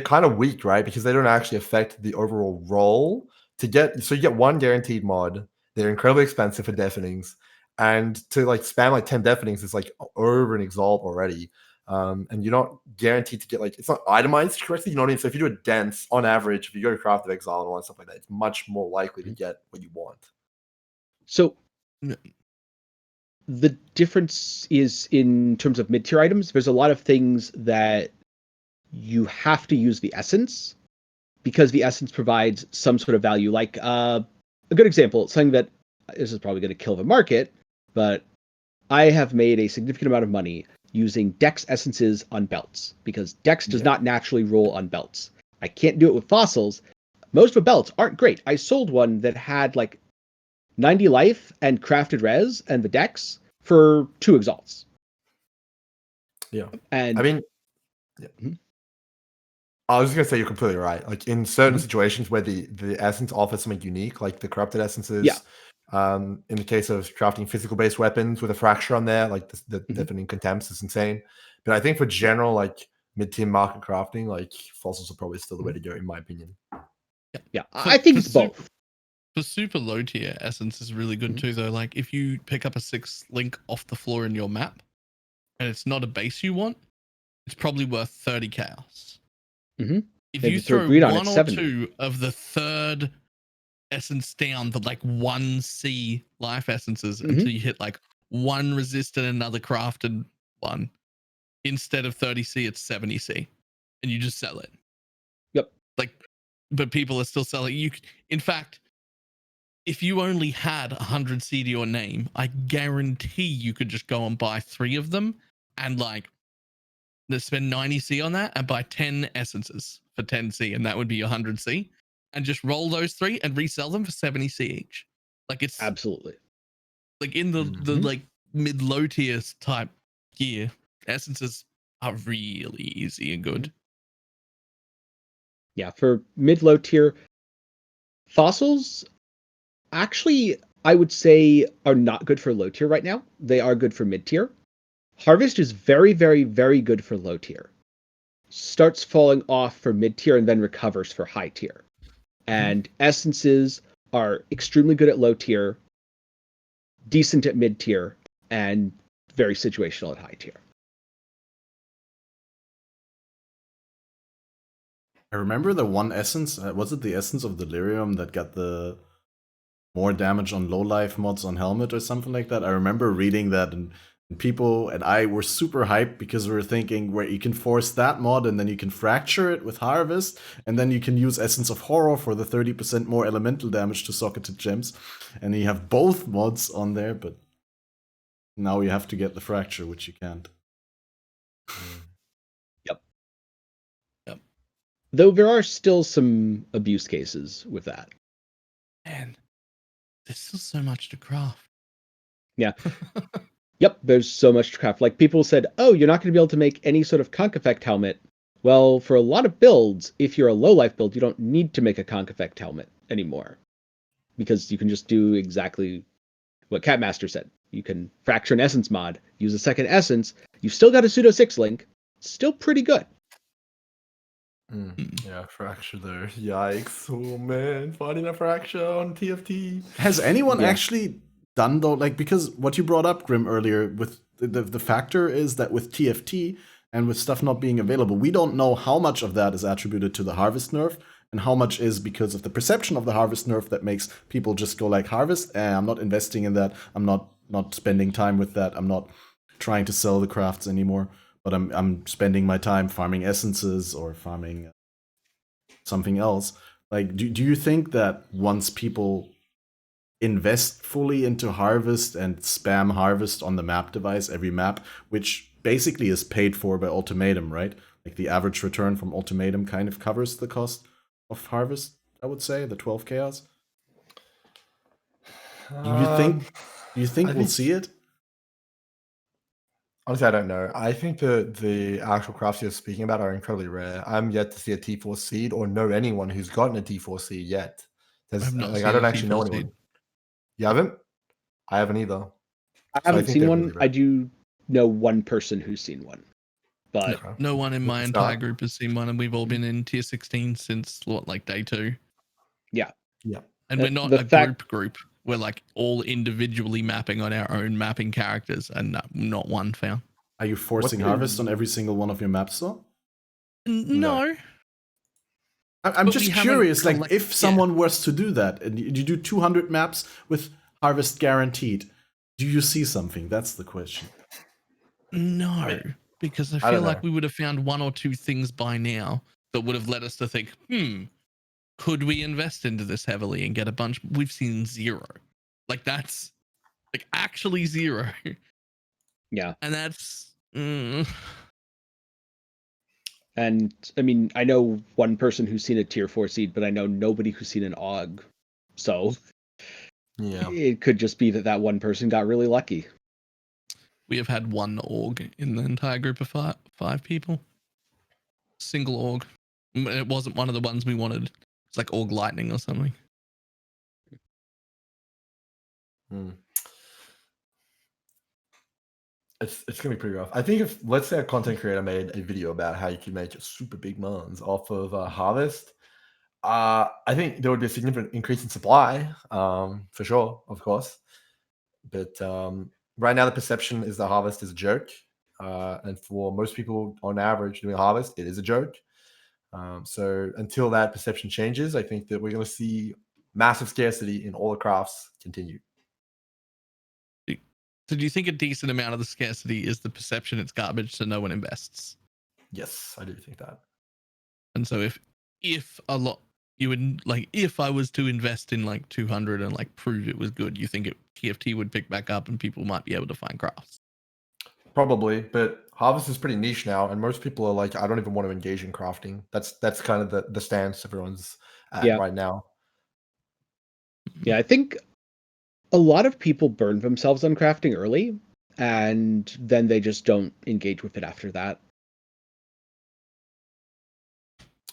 kind of weak, right? Because they don't actually affect the overall roll. So you get one guaranteed mod. They're incredibly expensive for deafenings, and to like spam like 10 deafenings is like over an exalt already. And you're not guaranteed to get like, it's not itemized correctly. You know what I mean? So if you do a dense, on average, if you go to Craft of Exile and all that stuff like that, it's much more likely to get what you want. So the difference is in terms of mid-tier items. There's a lot of things that you have to use the essence because the essence provides some sort of value. Like a good example, something that this is probably going to kill the market, but I have made a significant amount of money using Dex essences on belts because Dex does not naturally roll on belts. I can't do it with fossils. Most of the belts aren't great. I sold one that had like 90 life and crafted res and the Dex for 2 exalts. Yeah. And I mean, I was just gonna say you're completely right. Like in certain situations where the essence offers something unique, like the corrupted essences. In the case of crafting physical based weapons with a fracture on there, like the deafening contempt is insane. But I think for general like mid-tier market crafting, like fossils are probably still the way to go, in my opinion. Yeah, I think it's both. For super low tier, essence is really good too, though. Like if you pick up a 6 link off the floor in your map, and it's not a base you want, it's probably worth 30 chaos. If you throw 1 or 2 of the third essence down, the like 1C life essences until you hit like 1 resist and another crafted one, instead of 30C, it's 70C, and you just sell it. Yep. Like, but people are still selling. In fact, if you only had 100 C to your name, I guarantee you could just go and buy 3 of them and like spend 90 C on that and buy 10 essences for 10 C, and that would be your 100 C, and just roll those 3 and resell them for 70 C each. Like it's absolutely like in the like mid low tier type gear, essences are really easy and good. Yeah, for mid low tier fossils, actually, I would say are not good for low tier right now. They are good for mid tier. Harvest is very, very, very good for low tier. Starts falling off for mid tier and then recovers for high tier. And essences are extremely good at low tier, decent at mid tier, and very situational at high tier. I remember the one essence. Was it the essence of Delirium that got the more damage on low life mods on helmet or something like that? I remember reading that and People and I were super hyped because we were thinking where you can force that mod and then you can fracture it with Harvest, and then you can use Essence of Horror for the 30% more elemental damage to socketed gems. And you have both mods on there, but now you have to get the fracture, which you can't. Yep. Though there are still some abuse cases with that. Man, there's still so much to craft. Yeah. Yep, there's so much to craft. Like, people said, oh, you're not going to be able to make any sort of conch effect helmet. Well, for a lot of builds, if you're a low life build, you don't need to make a conch effect helmet anymore. Because you can just do exactly what Catmaster said. You can fracture an essence mod, use a second essence, you've still got a pseudo 6 link, still pretty good. Yeah, fracture there. Yikes. Oh man, finding a fracture on TFT. Has anyone actually done though? Like, because what you brought up, Grim, earlier with the factor is that with TFT and with stuff not being available, we don't know how much of that is attributed to the Harvest nerf and how much is because of the perception of the Harvest nerf that makes people just go like, Harvest, I'm not investing in that. I'm not spending time with that. I'm not trying to sell the crafts anymore. But I'm spending my time farming essences or farming something else. Like, do you think that once people invest fully into Harvest and spam Harvest on the map device, every map, which basically is paid for by Ultimatum, right? Like the average return from Ultimatum kind of covers the cost of Harvest, I would say, the 12 chaos. Do you think we'll see it? Honestly, I don't know. I think the actual crafts you're speaking about are incredibly rare. I'm yet to see a T4 seed or know anyone who's gotten a T4 seed yet. I don't actually know anyone. Seed. You haven't? I haven't either. I haven't seen one. Really, I do know one person who's seen one. But no one in my entire group has seen one, and we've all been in tier 16 since like day 2. Yeah. Yeah. And we're not a group. We're like all individually mapping on our own mapping characters, and not one found. Are you forcing Harvest on every single one of your maps, though? No. I'm just curious, like, if someone was to do that, and you do 200 maps with Harvest guaranteed, do you see something? That's the question. No, because I feel like we would have found one or two things by now that would have led us to think, could we invest into this heavily and get a bunch? We've seen 0. Like, that's like actually 0. Yeah. And that's and I mean, I know one person who's seen a tier 4 seed, but I know nobody who's seen an AUG. So yeah, it could just be that one person got really lucky. We have had one AUG in the entire group of 5 people. Single AUG. It wasn't one of the ones we wanted. It's like AUG Lightning or something. It's gonna be pretty rough. I think if, let's say, a content creator made a video about how you can make super big mons off of Harvest, I think there would be a significant increase in supply, for sure, of course. But right now, the perception is that Harvest is a joke, and for most people, on average, doing Harvest, it is a joke. So until that perception changes, I think that we're going to see massive scarcity in all the crafts continue. So do you think a decent amount of the scarcity is the perception it's garbage, so no one invests? Yes, I do think that. And so if a lot, you would, like, if I was to invest in like 200 and like prove it was good, you think TFT would pick back up and people might be able to find crafts? Probably, but Harvest is pretty niche now, and most people are like, I don't even want to engage in crafting. That's kind of the stance everyone's at right now. Yeah, I think a lot of people burn themselves on crafting early, and then they just don't engage with it after that.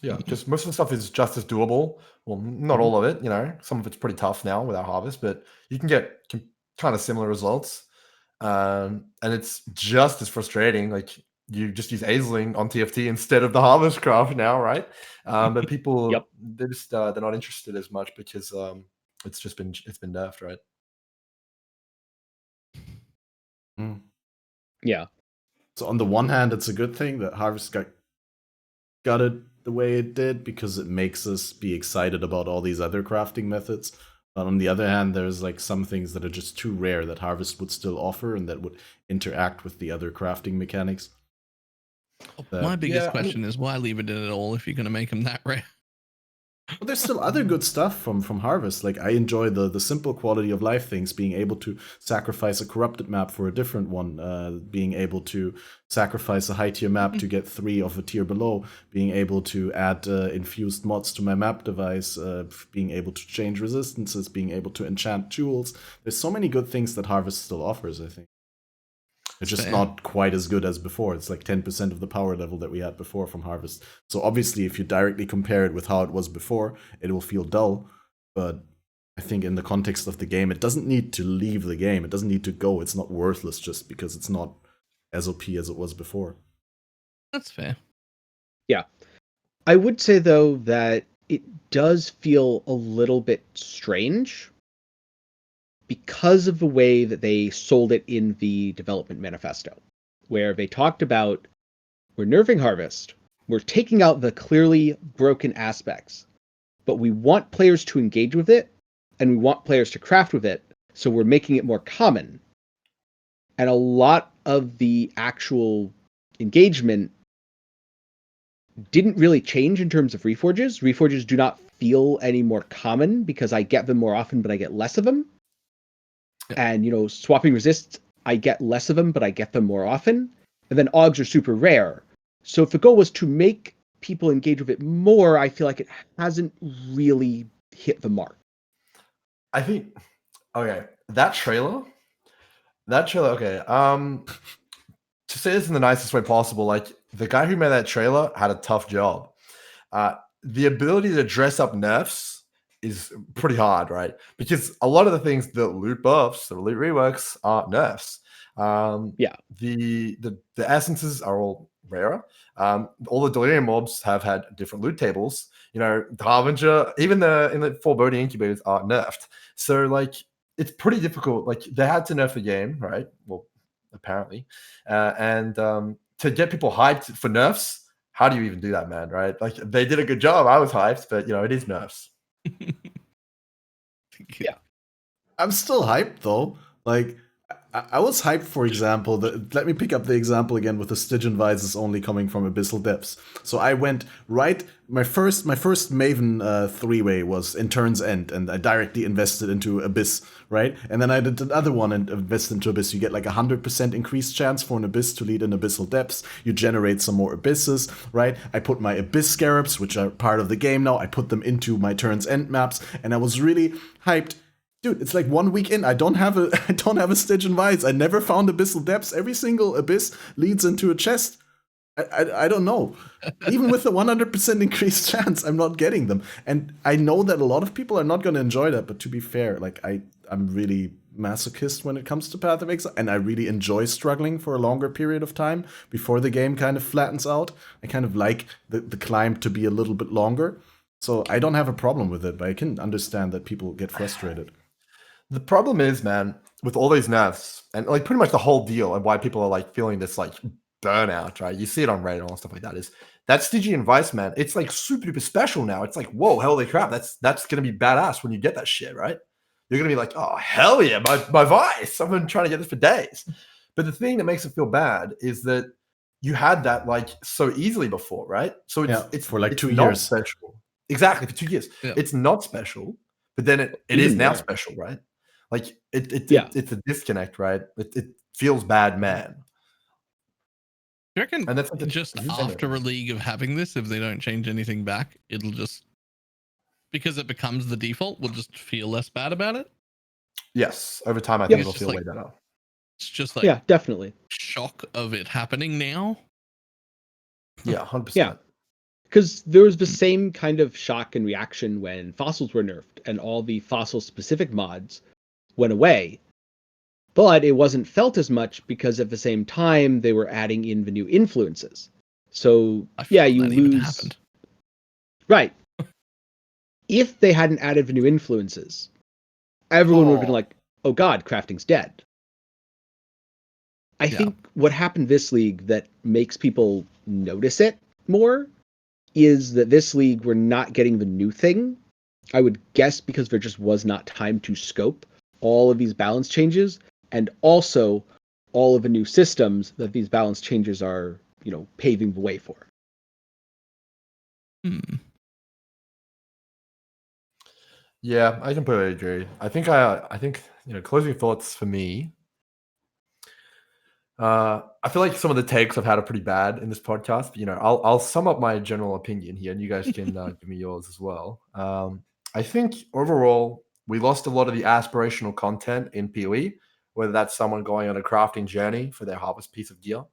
Yeah, just most of the stuff is just as doable. Well, not all of it, some of it's pretty tough now without Harvest, but you can get kind of similar results. And it's just as frustrating. Like, you just use Aisling on TFT instead of the Harvest craft now, right? But people, they're just they're not interested as much because it's been nerfed, right? Yeah. So on the one hand, it's a good thing that Harvest got it the way it did, because it makes us be excited about all these other crafting methods. But on the other hand, there's like some things that are just too rare that Harvest would still offer and that would interact with the other crafting mechanics. My biggest question is why leave it in at all if you're going to make them that rare? But there's still other good stuff from Harvest. Like I enjoy the simple quality of life things, being able to sacrifice a corrupted map for a different one, being able to sacrifice a high tier map to get 3 of a tier below, being able to add infused mods to my map device, being able to change resistances, being able to enchant jewels. There's so many good things that Harvest still offers, I think. It's just not quite as good as before. It's like 10% of the power level that we had before from Harvest. So obviously, if you directly compare it with how it was before, it will feel dull. But I think in the context of the game, it doesn't need to leave the game. It doesn't need to go. It's not worthless just because it's not as OP as it was before. That's fair. Yeah. I would say, though, that it does feel a little bit strange because of the way that they sold it in the development manifesto, where they talked about, we're nerfing Harvest, we're taking out the clearly broken aspects, but we want players to engage with it, and we want players to craft with it, so we're making it more common. And a lot of the actual engagement didn't really change in terms of reforges. Reforges do not feel any more common because I get them more often, but I get less of them. And, swapping resists, I get less of them, but I get them more often. And then Augs are super rare. So if the goal was to make people engage with it more, I feel like it hasn't really hit the mark. I think, okay, that trailer, okay. To say this in the nicest way possible, like the guy who made that trailer had a tough job. The ability to dress up nerfs is pretty hard, right? Because a lot of the things, the loot buffs, the loot reworks are nerfs. The essences are all rarer. All the delirium mobs have had different loot tables. The Harbinger, even in the foreboding incubators are nerfed. So like it's pretty difficult. Like they had to nerf the game, right? Well, apparently, and to get people hyped for nerfs. How do you even do that, man? Right? Like they did a good job. I was hyped, but it is nerfs. Yeah. I'm still hyped though. Like I was hyped, for example, let me pick up the example again with the Stygian Vises only coming from Abyssal Depths. So I went my first Maven 3-way was in Turn's End, and I directly invested into Abyss, right? And then I did another one and invested into Abyss. You get like 100% increased chance for an Abyss to lead in Abyssal Depths. You generate some more Abysses, right? I put my Abyss Scarabs, which are part of the game now, I put them into my Turn's End maps, and I was really hyped. Dude, it's like 1 week in. I don't have a Stygian Vise. I never found Abyssal Depths. Every single abyss leads into a chest. I don't know. Even with the 100% increased chance, I'm not getting them. And I know that a lot of people are not going to enjoy that. But to be fair, like I'm really masochist when it comes to Path of Exile, and I really enjoy struggling for a longer period of time before the game kind of flattens out. I kind of like the climb to be a little bit longer. So I don't have a problem with it, but I can understand that people get frustrated. The problem is, man, with all these nerfs and like pretty much the whole deal and why people are like feeling this like burnout, right? You see it on Reddit and all stuff like that. Is that Stygian Vice, man? It's like super duper special now. It's like, whoa, holy crap! That's gonna be badass when you get that shit, right? You're gonna be like, oh hell yeah, my Vice! I've been trying to get this for days. But the thing that makes it feel bad is that you had that like so easily before, right? So it's for like 2 not years. special. Exactly, for 2 years. Yeah. It's not special, but then it is now special, right? Like it's a disconnect, right? It feels bad, man. You reckon and that's like just after a league of having this, if they don't change anything back, it'll just, because it becomes the default, we'll just feel less bad about it? Yes. Over time, I think it'll feel way better. It's just like, yeah, definitely. Shock of it happening now. Yeah, 100%. Yeah. Because there was the same kind of shock and reaction when fossils were nerfed and all the fossil-specific mods went away. But it wasn't felt as much because at the same time they were adding in the new influences. So, you lose... Right. If they hadn't added the new influences, everyone would have been like, oh god, crafting's dead. I think what happened this league that makes people notice it more is that this league we're not getting the new thing, I would guess because there just was not time to scope all of these balance changes, and also all of the new systems that these balance changes are, paving the way for. Yeah, I completely agree. I think closing thoughts for me. I feel like some of the takes I've had are pretty bad in this podcast. But, I'll sum up my general opinion here, and you guys can give me yours as well. I think overall we lost a lot of the aspirational content in PoE, whether that's someone going on a crafting journey for their harvest piece of gear,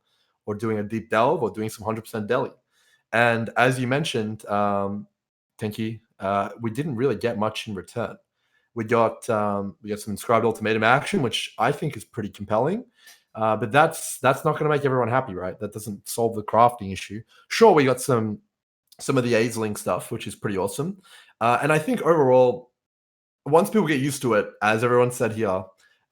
or doing a deep delve, or doing some 100% deli. And as you mentioned, Tenkiei, we didn't really get much in return. We got some inscribed ultimatum action, which I think is pretty compelling. But that's not going to make everyone happy, right? That doesn't solve the crafting issue. Sure, we got some of the Aisling stuff, which is pretty awesome. And I think overall, once people get used to it, as everyone said here,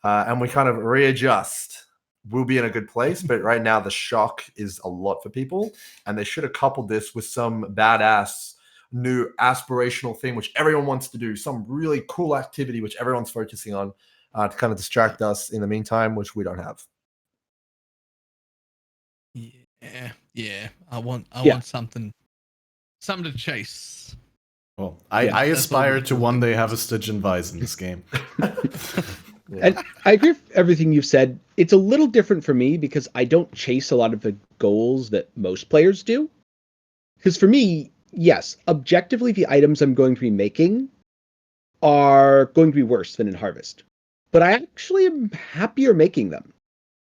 and we kind of readjust, we'll be in a good place. But right now, the shock is a lot for people, and they should have coupled this with some badass new aspirational thing, which everyone wants to do, some really cool activity, which everyone's focusing on to kind of distract us in the meantime, which we don't have. Yeah. I want something to chase. Well, I aspire to one day have a Stygian Vice in this game. And I agree with everything you've said. It's a little different for me because I don't chase a lot of the goals that most players do. Because for me, yes, objectively, the items I'm going to be making are going to be worse than in Harvest. But I actually am happier making them.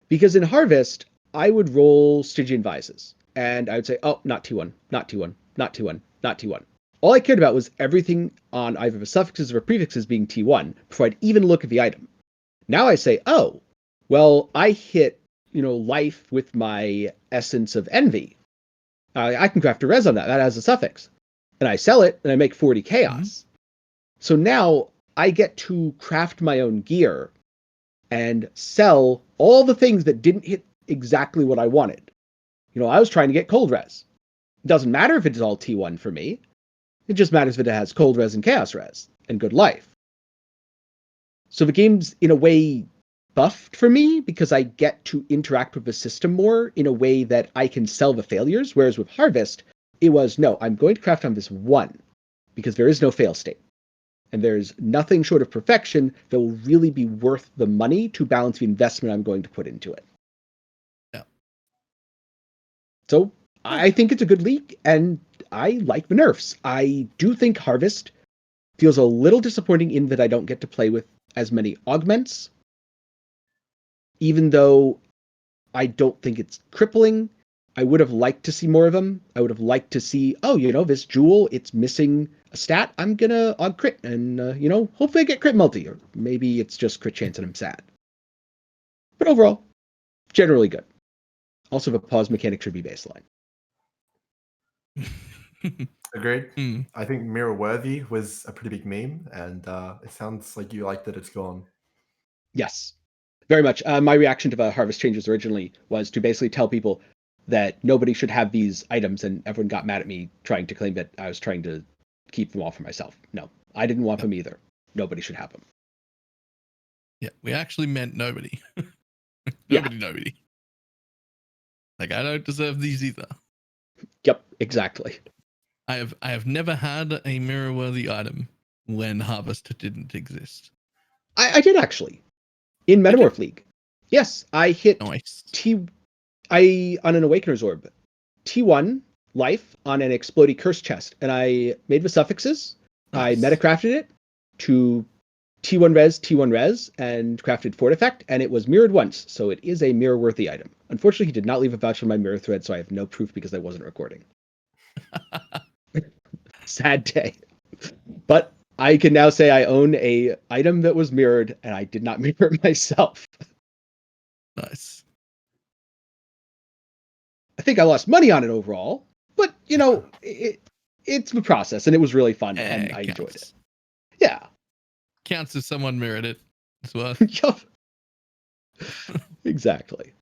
Because in Harvest, I would roll Stygian Vices. And I would say, oh, not T1, not T1, not T1, not T1. All I cared about was everything on either the suffixes or prefixes being T1 before I'd even look at the item. Now I say, oh, well, I hit, life with my Essence of Envy. I can craft a res on that. That has a suffix. And I sell it, and I make 40 chaos. Mm-hmm. So now I get to craft my own gear and sell all the things that didn't hit exactly what I wanted. I was trying to get cold res. It doesn't matter if it's all T1 for me. It just matters if it has cold res and chaos res and good life. So the game's, in a way, buffed for me because I get to interact with the system more in a way that I can sell the failures, whereas with Harvest, it was, no, I'm going to craft on this one because there is no fail state. And there's nothing short of perfection that will really be worth the money to balance the investment I'm going to put into it. Yeah. So I think it's a good league, and I like the nerfs. I do think Harvest feels a little disappointing in that I don't get to play with as many augments, even though I don't think it's crippling. I would have liked to see more of them. I would have liked to see, this jewel, it's missing a stat. I'm going to aug crit and, hopefully I get crit multi, or maybe it's just crit chance and I'm sad. But overall, generally good. Also, the pause mechanic should be baseline. Agreed. I think Mirror Worthy was a pretty big meme, and it sounds like you like that it's gone. Yes, very much. My reaction to the Harvest changes originally was to basically tell people that nobody should have these items, and everyone got mad at me trying to claim that I was trying to keep them all for myself. No, I didn't want them either. Nobody should have them. Yeah, we actually meant nobody. Nobody. Like, I don't deserve these either. Yep, exactly. I have never had a mirror-worthy item when Harvest didn't exist. I did actually. In Metamorph League. Yes, I hit nice. on an Awakener's Orb. T1 life on an Explodey Curse chest. And I made the suffixes. Nice. I metacrafted it to T1 res, and crafted Fort Effect, and it was mirrored once, so it is a mirror-worthy item. Unfortunately, he did not leave a voucher on my mirror thread, so I have no proof because I wasn't recording. Sad day. But I can now say I own a item that was mirrored, and I did not mirror it myself. Nice. I think I lost money on it overall, but, it's the process, and it was really fun, and I enjoyed it. Yeah. Counts if someone mirrored it as well. Yup. Exactly.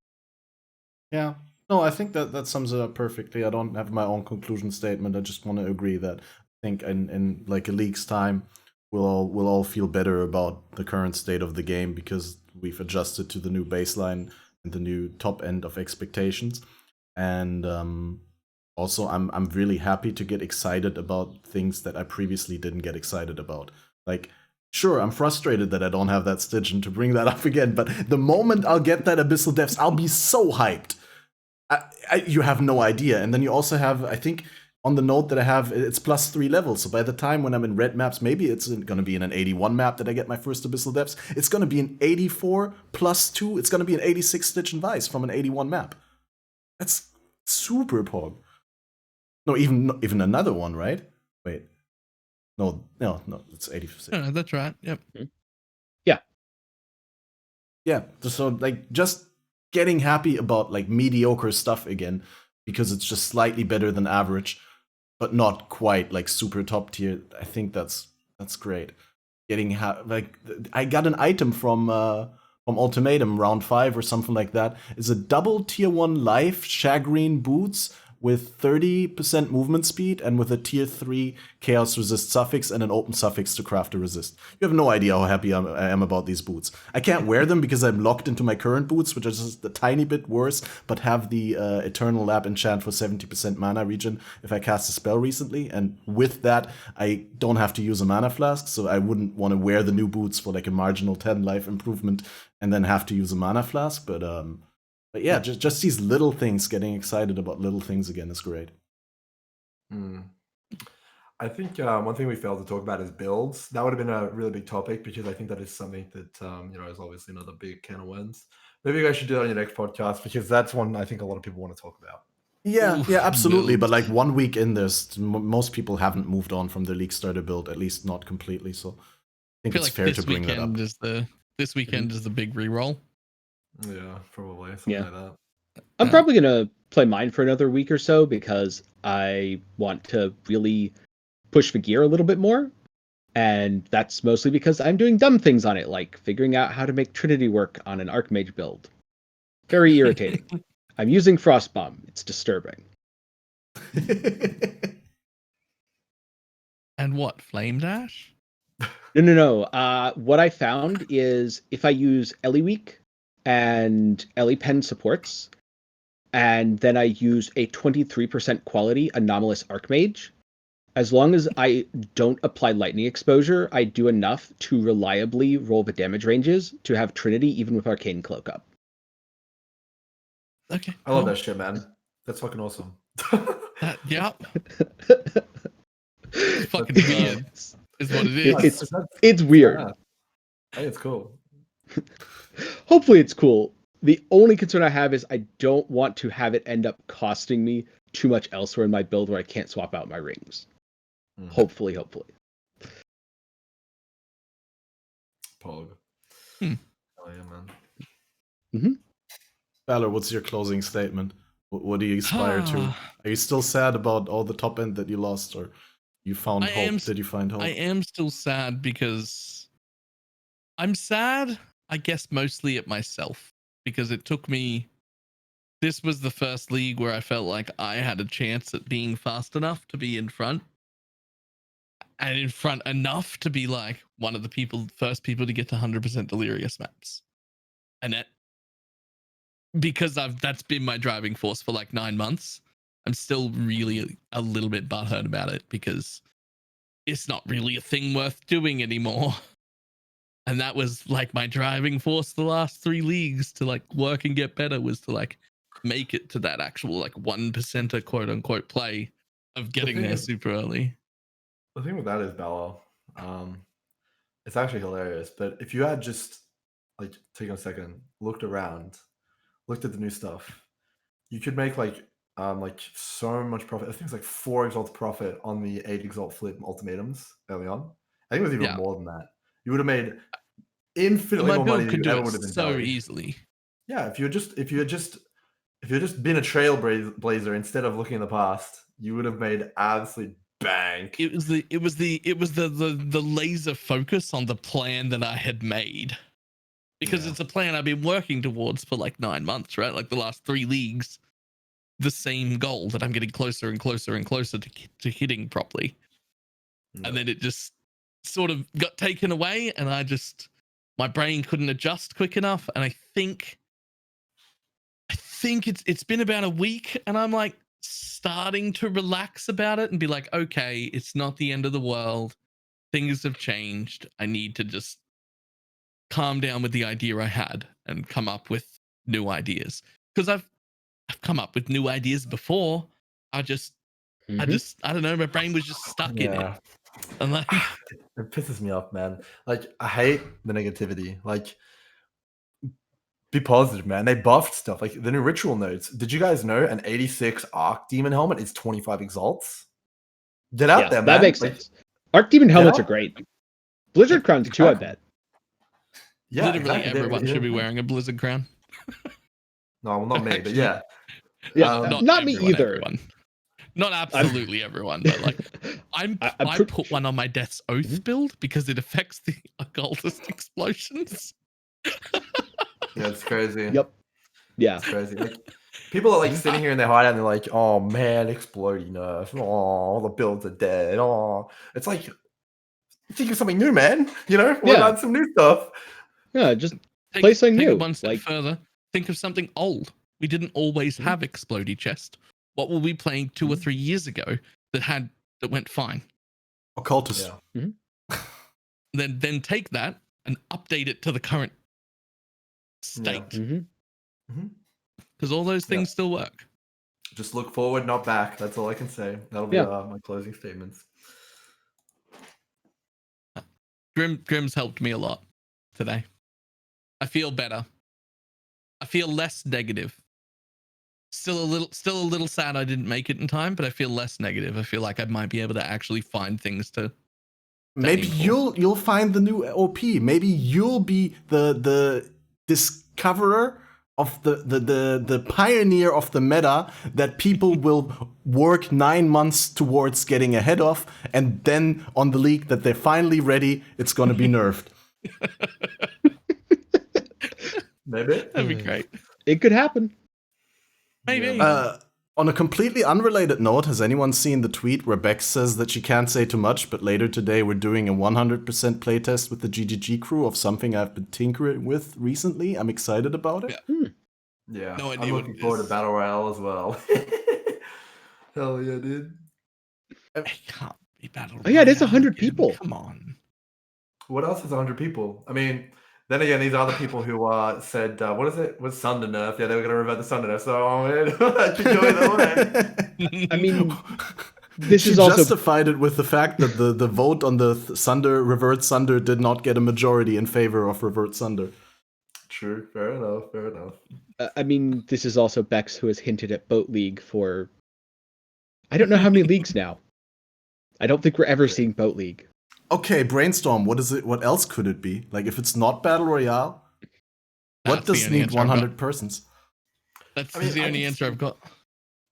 Yeah. No, I think that sums it up perfectly. I don't have my own conclusion statement. I just want to agree that I think in like a league's time, we'll all feel better about the current state of the game because we've adjusted to the new baseline and the new top end of expectations. And also, I'm really happy to get excited about things that I previously didn't get excited about. Like, sure, I'm frustrated that I don't have that Stygian to bring that up again, but the moment I'll get that Abyssal Depths, I'll be so hyped. You have no idea. And then you also have, I think, on the note that I have, it's +3 levels. So by the time when I'm in red maps, maybe it's going to be in an 81 map that I get my first Abyssal Depths. It's going to be an 84 +2. It's going to be an 86 Stygian Vice from an 81 map. That's super pog. No, even another one, right? Wait. No, it's 86. No, that's right. Yep. Yeah. Yeah. So like just getting happy about like mediocre stuff again because it's just slightly better than average, but not quite like super top tier. I think that's great. Getting like I got an item from Ultimatum round 5 or something like that. It's a double tier 1 life shagreen boots with 30% movement speed and with a tier 3 chaos resist suffix and an open suffix to craft a resist. You have no idea how happy I am about these boots. I can't wear them because I'm locked into my current boots, which are just a tiny bit worse, but have the Eternal Lab enchant for 70% mana regen if I cast a spell recently. And with that, I don't have to use a mana flask, so I wouldn't want to wear the new boots for like a marginal 10 life improvement and then have to use a mana flask. But yeah, just these little things, getting excited about little things again is great. I think one thing we failed to talk about is builds. That would have been a really big topic because I think that is something that is obviously another big can of worms. Maybe you guys should do that on your next podcast because that's one I think a lot of people want to talk about. Yeah, absolutely. But like 1 week in this, most people haven't moved on from their league starter build, at least not completely. So I think it's fair to bring that up. This weekend is the big reroll. Yeah, probably something like that. I'm probably gonna play mine for another week or so because I want to really push the gear a little bit more, and that's mostly because I'm doing dumb things on it, like figuring out how to make Trinity work on an Archmage build. Very irritating. I'm using Frostbomb. It's disturbing. And what? Flame Dash? No. What I found is if I use Eliweek and Elipen supports, and then I use a 23% quality Anomalous Archmage, as long as I don't apply lightning exposure, I do enough to reliably roll the damage ranges to have Trinity even with Arcane Cloak up. Okay. I love that shit, man. That's fucking awesome. Yeah. It's fucking weird is what it is. It's weird. Yeah. I think it's cool. Hopefully it's cool. The only concern I have is I don't want to have it end up costing me too much elsewhere in my build where I can't swap out my rings. Hopefully. Pog. Oh yeah, man. Mm-hmm. Balor, what's your closing statement? What do you aspire to? Are you still sad about all the top end that you lost, or you found hope? Did you find hope? I am still sad because I'm sad, I guess, mostly at myself because it took me. This was the first league where I felt like I had a chance at being fast enough to be in front. And in front enough to be like one of the first people to get to 100% delirious maps. And because that's been my driving force for like 9 months, I'm still really a little bit butthurt about it because it's not really a thing worth doing anymore. And that was like my driving force the last 3 leagues to like work and get better was to like make it to that actual like 1%er quote unquote play of getting there super early. The thing with that is, Balor, it's actually hilarious. But if you had just like taken a second, looked around, looked at the new stuff, you could make like so much profit. I think it's like 4 exalt profit on the 8 exalt flip ultimatums early on. I think it was even more than that. You would have made infinitely more money than you ever would have been so easily. Yeah, if you had just been a trailblazer instead of looking in the past, you would have made absolute bank. It was the laser focus on the plan that I had made. Because it's a plan I've been working towards for like 9 months, right? Like the last 3 leagues, the same goal that I'm getting closer and closer and closer to hitting properly. and then it just sort of got taken away, and my brain couldn't adjust quick enough, and I think it's been about a week, and I'm like starting to relax about it and be like, okay, it's not the end of the world. Things have changed. I need to just calm down with the idea I had and come up with new ideas, because I've come up with new ideas before. I don't know, my brain was just stuck in it. And like, it pisses me off, man. Like, I hate the negativity. Like, be positive, man. They buffed stuff. Like, the new ritual nodes. Did you guys know an 86 Arc Demon helmet is 25 exalts? Get out there, man. That makes sense. Arc Demon helmets are great. Blizzard crowns too, I bet. Yeah, literally everyone should be wearing a Blizzard crown. No, well, not me, but yeah. Not me either. Everyone. Not absolutely everyone, but like I put one on my Death's Oath build because it affects the occultist explosions. Yeah, it's crazy. Yep. Yeah. It's crazy. Like, people are like sitting here in their hideout and they're like, oh man, exploding nerf. Oh, all the builds are dead. Oh, it's like, think of something new, man. You know, what about some new stuff? Yeah, just play something new. Take it one step further. Think of something old. We didn't always have Explodey Chest. What were we playing 2 or 3 years ago that went fine? Occultist. Yeah. Then take that and update it to the current state. Because all those things still work. Just look forward, not back. That's all I can say. That'll be my closing statements. Grim's helped me a lot today. I feel better. I feel less negative. Still a little sad I didn't make it in time, but I feel less negative. I feel like I might be able to actually find things to. Maybe you'll find the new OP. Maybe you'll be the discoverer of the pioneer of the meta that people will work 9 months towards getting ahead of, and then on the league that they're finally ready, it's going to be nerfed. Maybe that'd be great. It could happen. Maybe. On a completely unrelated note, has anyone seen the tweet where Bex says that she can't say too much, but later today we're doing a 100% playtest with the GGG crew of something I've been tinkering with recently? I'm excited about it. Yeah. No idea. I'm looking forward to Battle Royale as well. Hell yeah, dude. It can't be Battle Royale. Oh yeah, it is 100 people. Come on. What else is 100 people? I mean, then again, these other people who said, what is it? Was Sunder nerf? Yeah, they were going to revert the Sunder nerf. So, man, keep going that way. I mean, this she is also justified it with the fact that the vote on the Sunder, Revert Sunder did not get a majority in favor of Revert Sunder. True. Fair enough. I mean, this is also Bex who has hinted at Boat League for I don't know how many leagues now. I don't think we're ever seeing Boat League. Okay, brainstorm. What is it? What else could it be? Like, if it's not Battle Royale, what does need 100 persons? That's the only answer I've got.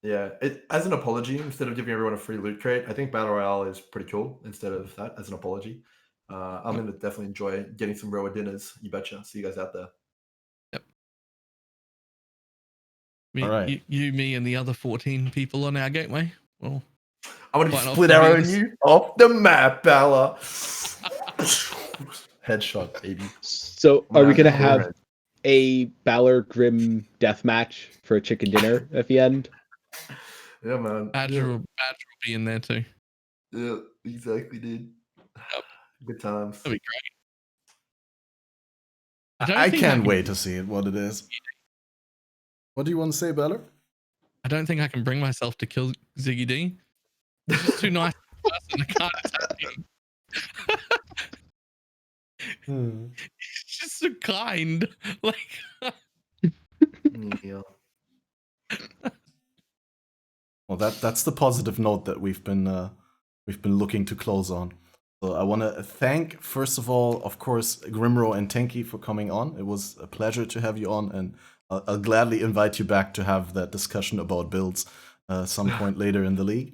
Yeah, as an apology, instead of giving everyone a free loot crate, I think Battle Royale is pretty cool instead of that as an apology. I'm going to definitely enjoy getting some Roa dinners. You betcha. See you guys out there. Yep. All right. You, me, and the other 14 people on our gateway. Well, I'm going to be split arrowing you off the map, Balor. Headshot, baby. So, are we going to have a Balor Grim death match for a chicken dinner at the end? Yeah, man. Badger will be in there too. Yeah, exactly, dude. Yep. Good times. That'd be great. I can't wait to see what it is. What do you want to say, Balor? I don't think I can bring myself to kill Ziggy D. He's just too nice a person. I can't attack him. He's just so kind. Like Yeah. Well, that's the positive note that we've been looking to close on. So I want to thank, first of all, of course, Grimro and Tenkiei for coming on. It was a pleasure to have you on, and I'll gladly invite you back to have that discussion about builds some point later in the league.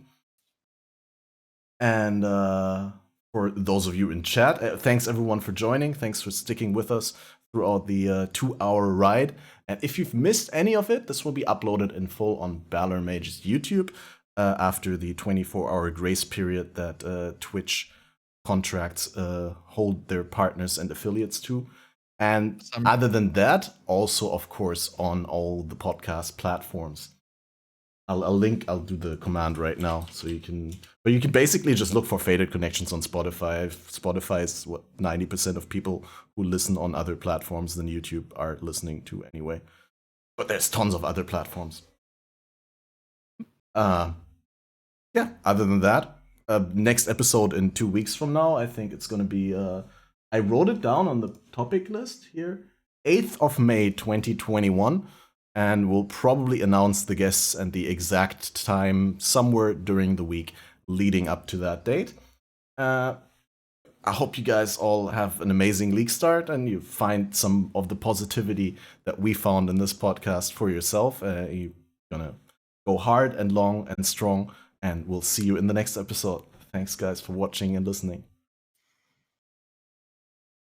And for those of you in chat, thanks everyone for joining. Thanks for sticking with us throughout the 2-hour ride. And if you've missed any of it, this will be uploaded in full on BalorMage's YouTube after the 24-hour grace period that Twitch contracts hold their partners and affiliates to. And other than that, also, of course, on all the podcast platforms. I'll do the command right now so you can, but you can basically just look for Faded Connections on Spotify. Spotify is what 90% of people who listen on other platforms than YouTube are listening to anyway. But there's tons of other platforms. Yeah, other than that, next episode in 2 weeks from now, I think it's going to be, I wrote it down on the topic list here, 8th of May 2021. And we'll probably announce the guests and the exact time somewhere during the week leading up to that date. I hope you guys all have an amazing league start and you find some of the positivity that we found in this podcast for yourself. You're gonna go hard and long and strong, and we'll see you in the next episode. Thanks, guys, for watching and listening.